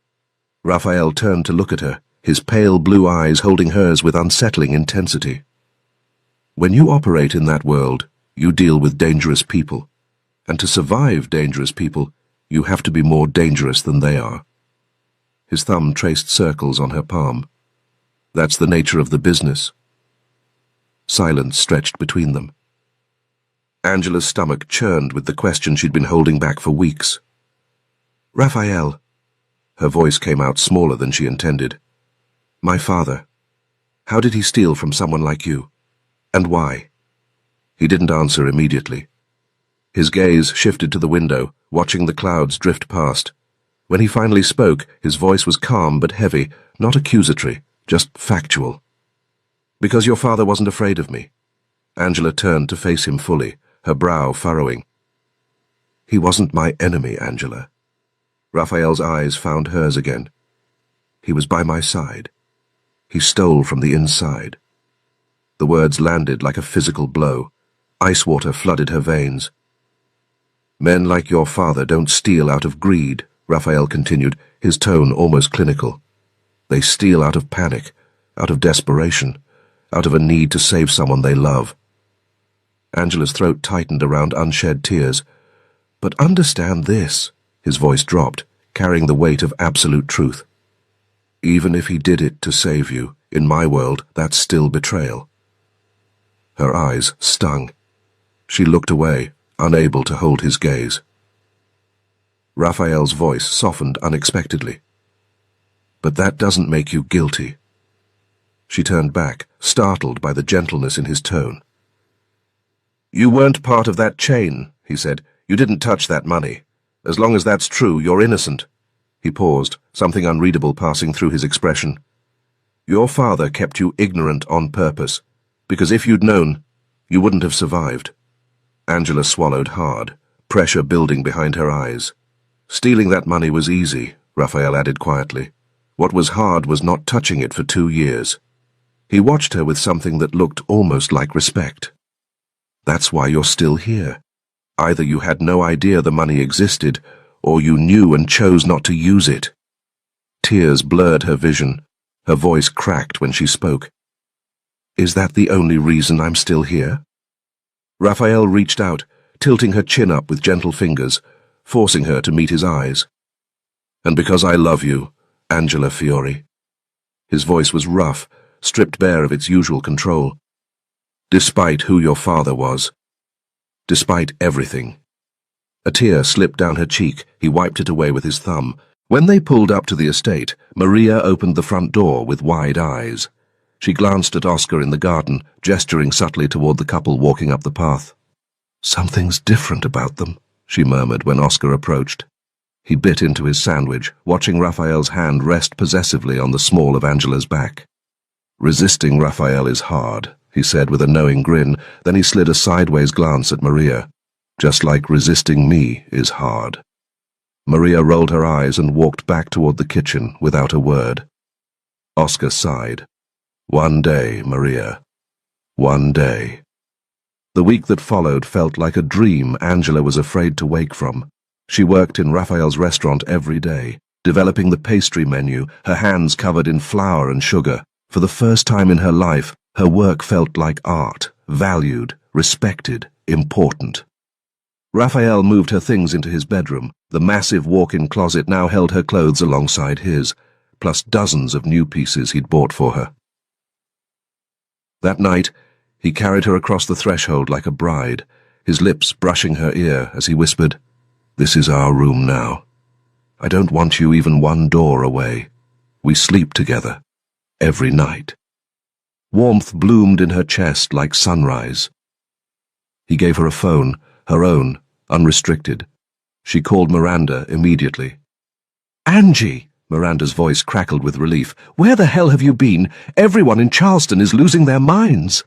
Raphael turned to look at her, his pale blue eyes holding hers with unsettling intensity. When you operate in that world, you deal with dangerous people. And to survive dangerous people, you have to be more dangerous than they are. His thumb traced circles on her palm. That's the nature of the business. Silence stretched between them. Angela's stomach churned with the question she'd been holding back for weeks. Raphael. Her voice came out smaller than she intended. My father. How did he steal from someone like you? And why? He didn't answer immediately. His gaze shifted to the window, watching the clouds drift past. When he finally spoke, his voice was calm but heavy, not accusatory, just factual. Because your father wasn't afraid of me. Angela turned to face him fully, her brow furrowing. He wasn't my enemy, Angela. Raphael's eyes found hers again. He was by my side. He stole from the inside. The words landed like a physical blow. Ice water flooded her veins. Men like your father don't steal out of greed, Raphael continued, his tone almost clinical. They steal out of panic, out of desperation, out of a need to save someone they love. Angela's throat tightened around unshed tears. But understand this, his voice dropped, carrying the weight of absolute truth. Even if he did it to save you, in my world, that's still betrayal. Her eyes stung. She looked away, unable to hold his gaze. Raphael's voice softened unexpectedly. But that doesn't make you guilty. She turned back, startled by the gentleness in his tone. You weren't part of that chain, he said. You didn't touch that money. As long as that's true, you're innocent. He paused, something unreadable passing through his expression. Your father kept you ignorant on purpose, because if you'd known, you wouldn't have survived. Angela swallowed hard, pressure building behind her eyes. Stealing that money was easy, Raphael added quietly. What was hard was not touching it for 2 years. He watched her with something that looked almost like respect. That's why you're still here. Either you had no idea the money existed, or you knew and chose not to use it. Tears blurred her vision. Her voice cracked when she spoke. Is that the only reason I'm still here? Raphael reached out, tilting her chin up with gentle fingers, forcing her to meet his eyes. And because I love you, Angela Fiore. His voice was rough, stripped bare of its usual control. Despite who your father was. Despite everything. A tear slipped down her cheek. He wiped it away with his thumb. When they pulled up to the estate, Maria opened the front door with wide eyes. She glanced at Oscar in the garden, gesturing subtly toward the couple walking up the path. Something's different about them, she murmured when Oscar approached. He bit into his sandwich, watching Raphael's hand rest possessively on the small of Angela's back. Resisting Raphael is hard, he said with a knowing grin, then he slid a sideways glance at Maria. Just like resisting me is hard. Maria rolled her eyes and walked back toward the kitchen without a word. Oscar sighed. One day, Maria. One day. The week that followed felt like a dream Angela was afraid to wake from. She worked in Raphael's restaurant every day, developing the pastry menu, her hands covered in flour and sugar. For the first time in her life, her work felt like art, valued, respected, important. Raphael moved her things into his bedroom. The massive walk-in closet now held her clothes alongside his, plus dozens of new pieces he'd bought for her. That night, he carried her across the threshold like a bride, his lips brushing her ear as he whispered, This is our room now. I don't want you even one door away. We sleep together, every night. Warmth bloomed in her chest like sunrise. He gave her a phone, her own, unrestricted. She called Miranda immediately. Angie! Miranda's voice crackled with relief. Where the hell have you been? Everyone in Charleston is losing their minds.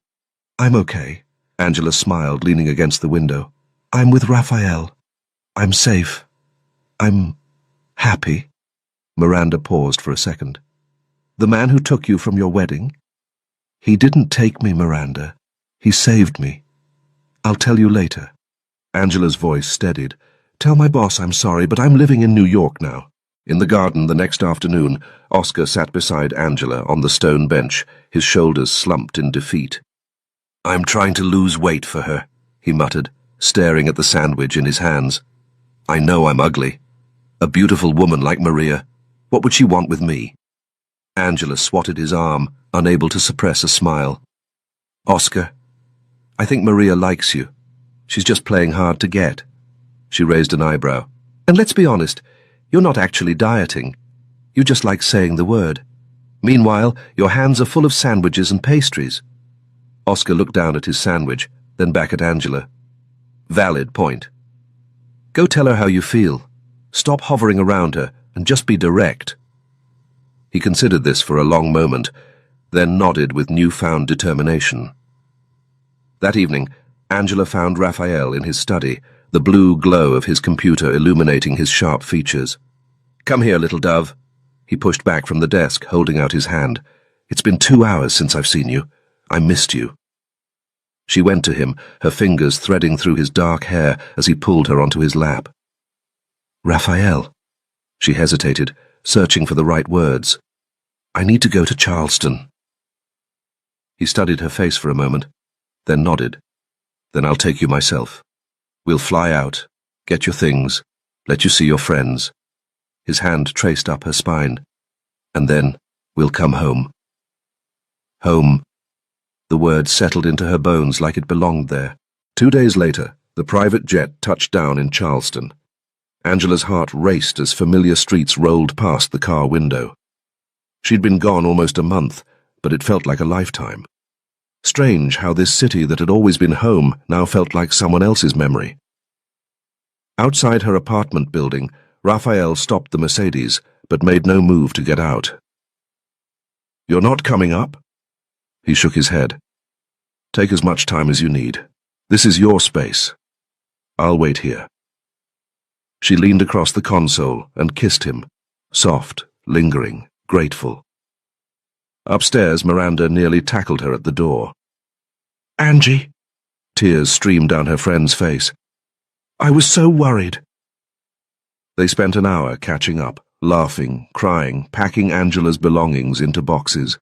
I'm okay, Angela smiled, leaning against the window. I'm with Raphael. I'm safe. I'm happy. Miranda paused for a second. The man who took you from your wedding? He didn't take me, Miranda. He saved me. I'll tell you later. Angela's voice steadied. Tell my boss I'm sorry, but I'm living in New York now. In the garden the next afternoon, Oscar sat beside Angela on the stone bench, his shoulders slumped in defeat. I'm trying to lose weight for her, he muttered, staring at the sandwich in his hands. I know I'm ugly. A beautiful woman like Maria. What would she want with me? Angela swatted his arm, unable to suppress a smile. Oscar, I think Maria likes you. She's just playing hard to get. She raised an eyebrow. And let's be honest, you're not actually dieting. You just like saying the word. Meanwhile, your hands are full of sandwiches and pastries. Oscar looked down at his sandwich, then back at Angela. Valid point. Go tell her how you feel. Stop hovering around her and just be direct. He considered this for a long moment, then nodded with newfound determination. That evening, Angela found Raphael in his study, the blue glow of his computer illuminating his sharp features. Come here, little dove. He pushed back from the desk, holding out his hand. It's been 2 hours since I've seen you. I missed you. She went to him, her fingers threading through his dark hair as he pulled her onto his lap. Raphael. She hesitated, searching for the right words. I need to go to Charleston. He studied her face for a moment, then nodded. Then I'll take you myself. We'll fly out, get your things, let you see your friends. His hand traced up her spine. And then we'll come home. Home. The word settled into her bones like it belonged there. 2 days later, the private jet touched down in Charleston. Angela's heart raced as familiar streets rolled past the car window. She'd been gone almost a month, but it felt like a lifetime. Strange how this city that had always been home now felt like someone else's memory. Outside her apartment building, Raphael stopped the Mercedes, but made no move to get out. You're not coming up? He shook his head. Take as much time as you need. This is your space. I'll wait here. She leaned across the console and kissed him, soft, lingering, grateful. Upstairs, Miranda nearly tackled her at the door. Angie! Tears streamed down her friend's face. I was so worried. They spent an hour catching up, laughing, crying, packing Angela's belongings into boxes.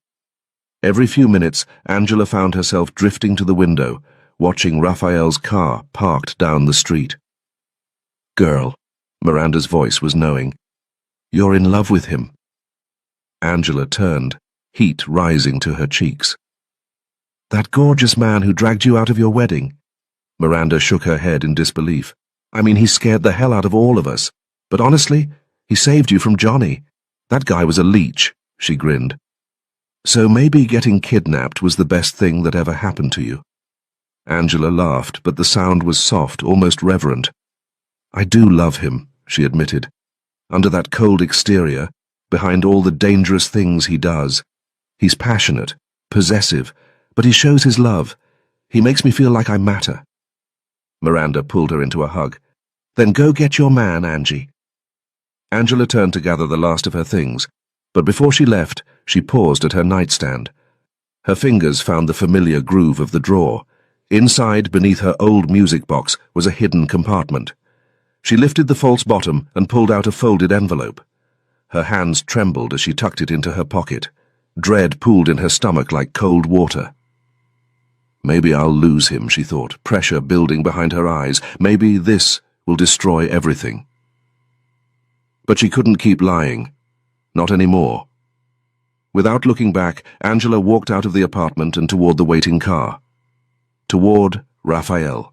Every few minutes, Angela found herself drifting to the window, watching Raphael's car parked down the street. Girl, Miranda's voice was knowing. You're in love with him. Angela turned, heat rising to her cheeks. That gorgeous man who dragged you out of your wedding? Miranda shook her head in disbelief. I mean, he scared the hell out of all of us. But honestly, he saved you from Johnny. That guy was a leech, she grinned. So maybe getting kidnapped was the best thing that ever happened to you. Angela laughed, but the sound was soft, almost reverent. I do love him, she admitted. Under that cold exterior, behind all the dangerous things he does. He's passionate, possessive, but he shows his love. He makes me feel like I matter. Miranda pulled her into a hug. Then go get your man, Angie. Angela turned to gather the last of her things, but before she left, she paused at her nightstand. Her fingers found the familiar groove of the drawer. Inside, beneath her old music box, was a hidden compartment. She lifted the false bottom and pulled out a folded envelope. Her hands trembled as she tucked it into her pocket. Dread pooled in her stomach like cold water. Maybe I'll lose him, she thought, pressure building behind her eyes. Maybe this will destroy everything. But she couldn't keep lying. Not anymore. Without looking back, Angela walked out of the apartment and toward the waiting car. Toward Raphael.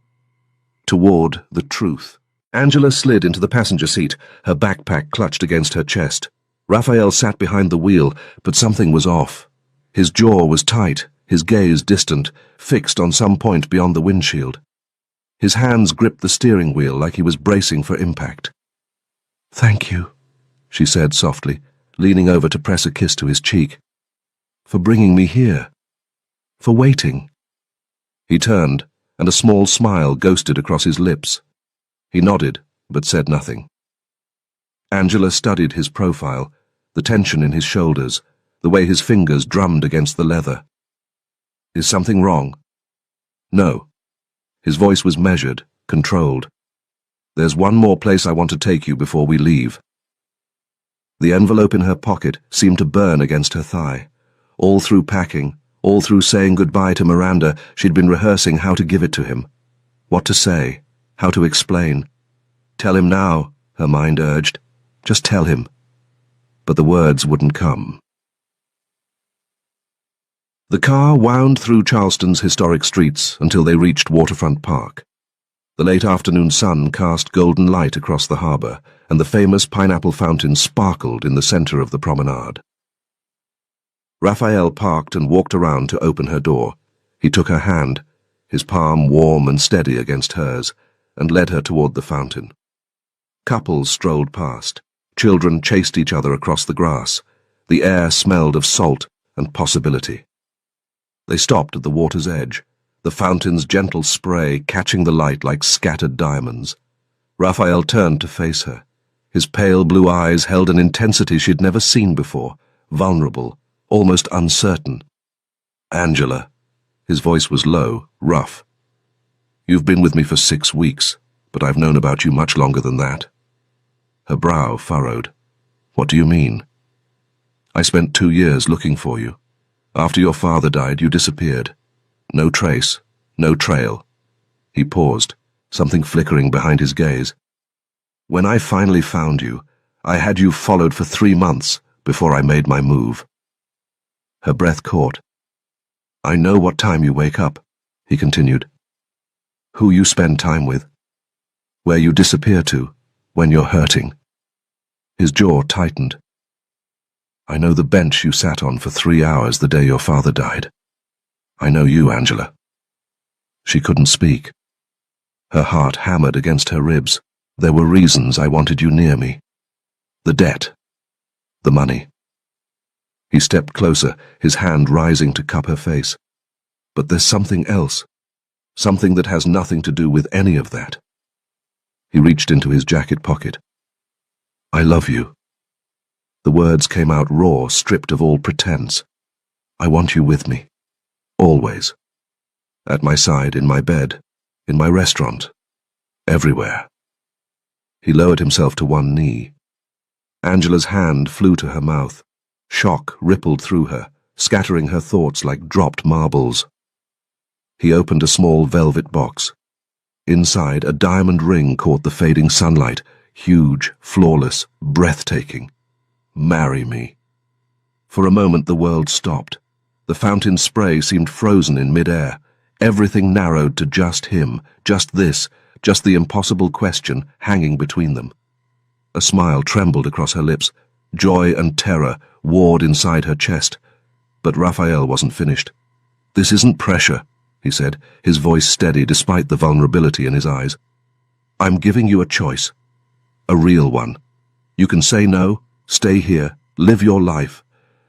Toward the truth. Angela slid into the passenger seat, her backpack clutched against her chest. Raphael sat behind the wheel, but something was off. His jaw was tight, his gaze distant, fixed on some point beyond the windshield. His hands gripped the steering wheel like he was bracing for impact. Thank you, she said softly, leaning over to press a kiss to his cheek. For bringing me here. For waiting. He turned, and a small smile ghosted across his lips. He nodded, but said nothing. Angela studied his profile, the tension in his shoulders, the way his fingers drummed against the leather. "Is something wrong?" "No." His voice was measured, controlled. "There's one more place I want to take you before we leave." The envelope in her pocket seemed to burn against her thigh. All through packing, all through saying goodbye to Miranda, she'd been rehearsing how to give it to him. What to say, how to explain. "Tell him now," her mind urged. "Just tell him." But the words wouldn't come. The car wound through Charleston's historic streets until they reached Waterfront Park. The late afternoon sun cast golden light across the harbor, and the famous pineapple fountain sparkled in the center of the promenade. Raphael parked and walked around to open her door. He took her hand, his palm warm and steady against hers, and led her toward the fountain. Couples strolled past. Children chased each other across the grass. The air smelled of salt and possibility. They stopped at the water's edge, the fountain's gentle spray catching the light like scattered diamonds. Raphael turned to face her. His pale blue eyes held an intensity she'd never seen before, vulnerable, almost uncertain. "Angela." His voice was low, rough. "You've been with me for 6 weeks, but I've known about you much longer than that." Her brow furrowed. "What do you mean?" "I spent 2 years looking for you. After your father died, you disappeared. No trace, no trail." He paused, something flickering behind his gaze. "When I finally found you, I had you followed for 3 months before I made my move." Her breath caught. "I know what time you wake up," he continued. "Who you spend time with. Where you disappear to when you're hurting." His jaw tightened. "I know the bench you sat on for 3 hours the day your father died. I know you, Angela." She couldn't speak. Her heart hammered against her ribs. "There were reasons I wanted you near me. The debt. The money." He stepped closer, his hand rising to cup her face. "But there's something else. Something that has nothing to do with any of that." He reached into his jacket pocket. "I love you." The words came out raw, stripped of all pretense. "I want you with me. Always. At my side, in my bed, in my restaurant, everywhere." He lowered himself to one knee. Angela's hand flew to her mouth. Shock rippled through her, scattering her thoughts like dropped marbles. He opened a small velvet box. Inside, a diamond ring caught the fading sunlight, huge, flawless, breathtaking. "Marry me." For a moment the world stopped. The fountain spray seemed frozen in mid-air. Everything narrowed to just him, just this, just the impossible question hanging between them. A smile trembled across her lips. Joy and terror warred inside her chest. But Raphael wasn't finished. "This isn't pressure," he said, his voice steady despite the vulnerability in his eyes. "I'm giving you a choice. A real one. You can say no, stay here, live your life,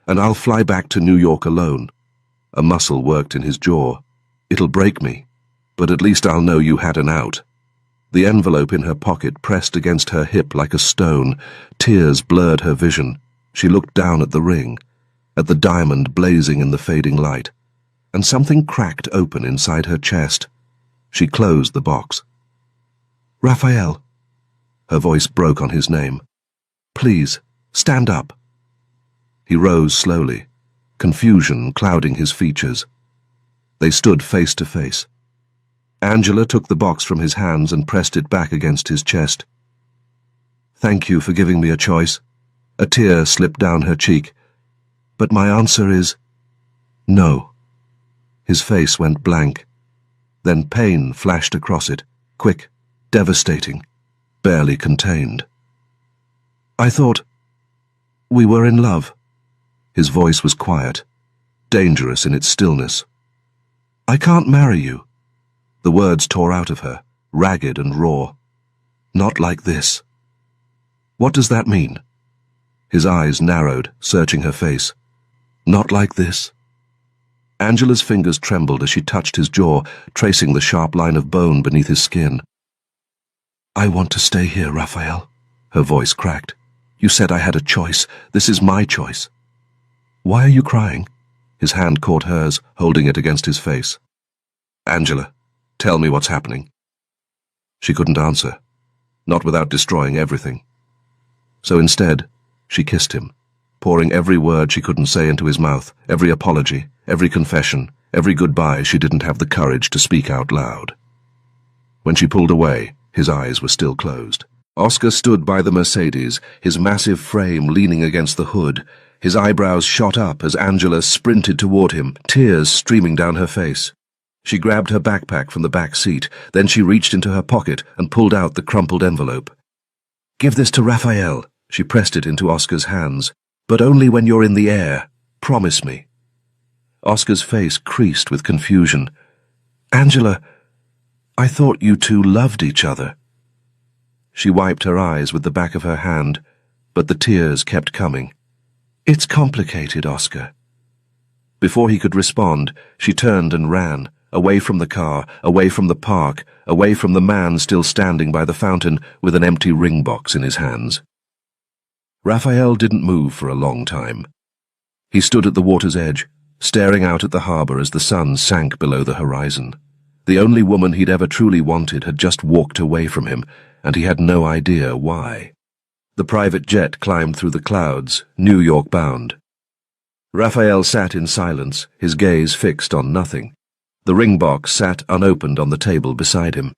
and I'll fly back to New York alone." A muscle worked in his jaw. "It'll break me, but at least I'll know you had an out." The envelope in her pocket pressed against her hip like a stone. Tears blurred her vision. She looked down at the ring, at the diamond blazing in the fading light, and something cracked open inside her chest. She closed the box. "Raphael." Her voice broke on his name. "Please, stand up." He rose slowly, confusion clouding his features. They stood face to face. Angela took the box from his hands and pressed it back against his chest. "Thank you for giving me a choice." A tear slipped down her cheek. "But my answer is no." His face went blank. Then pain flashed across it, quick, devastating, barely contained. "I thought we were in love." His voice was quiet, dangerous in its stillness. "I can't marry you." The words tore out of her, ragged and raw. "Not like this." "What does that mean?" His eyes narrowed, searching her face. "Not like this." Angela's fingers trembled as she touched his jaw, tracing the sharp line of bone beneath his skin. "I want to stay here, Raphael," her voice cracked. You said I had a choice. This is my choice. Why are you crying? His hand caught hers, holding it against his face. Angela, tell me what's happening. She couldn't answer, not without destroying everything. So instead, she kissed him, pouring every word she couldn't say into his mouth, every apology, every confession, every goodbye she didn't have the courage to speak out loud. When she pulled away, his eyes were still closed. Oscar stood by the Mercedes, his massive frame leaning against the hood. His eyebrows shot up as Angela sprinted toward him, tears streaming down her face. She grabbed her backpack from the back seat, then she reached into her pocket and pulled out the crumpled envelope. Give this to Raphael. She pressed it into Oscar's hands. But only when you're in the air. Promise me. Oscar's face creased with confusion. Angela, I thought you two loved each other. She wiped her eyes with the back of her hand, but the tears kept coming. It's complicated, Oscar. Before he could respond, she turned and ran, away from the car, away from the park, away from the man still standing by the fountain with an empty ring box in his hands. Raphael didn't move for a long time. He stood at the water's edge, staring out at the harbour as the sun sank below the horizon. The only woman he'd ever truly wanted had just walked away from him, and he had no idea why. The private jet climbed through the clouds, New York bound. Raphael sat in silence, his gaze fixed on nothing. The ring box sat unopened on the table beside him.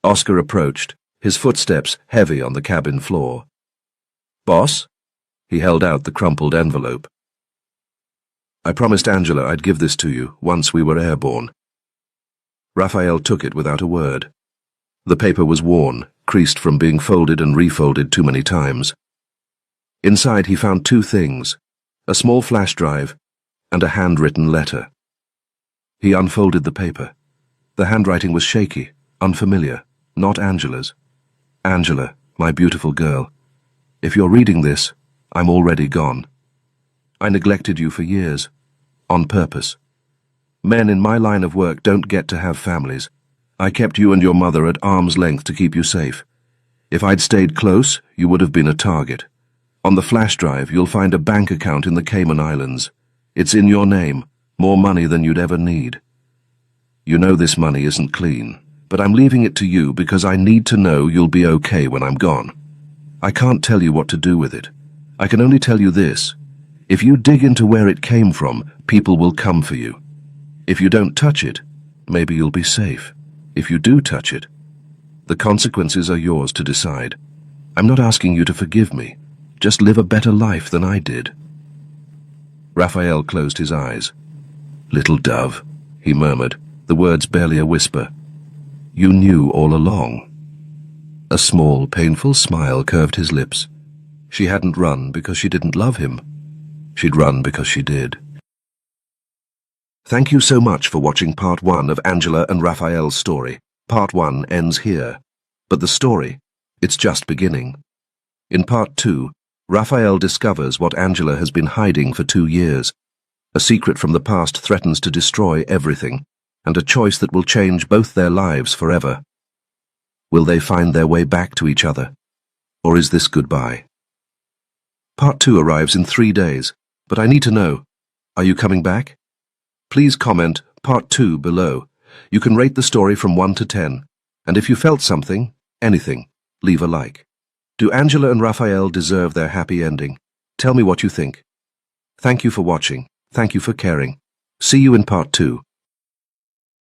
Oscar approached, his footsteps heavy on the cabin floor. Boss? He held out the crumpled envelope. I promised Angela I'd give this to you once we were airborne. Raphael took it without a word. The paper was worn, creased from being folded and refolded too many times. Inside he found two things, a small flash drive and a handwritten letter. He unfolded the paper. The handwriting was shaky, unfamiliar, not Angela's. Angela, my beautiful girl. If you're reading this, I'm already gone. I neglected you for years, on purpose. Men in my line of work don't get to have families. I kept you and your mother at arm's length to keep you safe. If I'd stayed close, you would have been a target. On the flash drive, you'll find a bank account in the Cayman Islands. It's in your name, more money than you'd ever need. You know this money isn't clean, but I'm leaving it to you because I need to know you'll be okay when I'm gone. I can't tell you what to do with it. I can only tell you this. If you dig into where it came from, people will come for you. If you don't touch it, maybe you'll be safe. If you do touch it, the consequences are yours to decide. I'm not asking you to forgive me. Just live a better life than I did. Raphael closed his eyes. Little dove, he murmured, the words barely a whisper. You knew all along. A small, painful smile curved his lips. She hadn't run because she didn't love him. She'd run because she did. Thank you so much for watching part 1 of Angela and Raphael's story. Part 1 ends here. But the story, it's just beginning. In part 2, Raphael discovers what Angela has been hiding for 2 years. A secret from the past threatens to destroy everything, and a choice that will change both their lives forever. Will they find their way back to each other? Or is this goodbye? Part 2 arrives in 3 days, but I need to know, are you coming back? Please comment Part 2 below. You can rate the story from 1 to 10, and if you felt something, anything, leave a like. Do Angela and Raphael deserve their happy ending? Tell me what you think. Thank you for watching. Thank you for caring. See you in Part 2.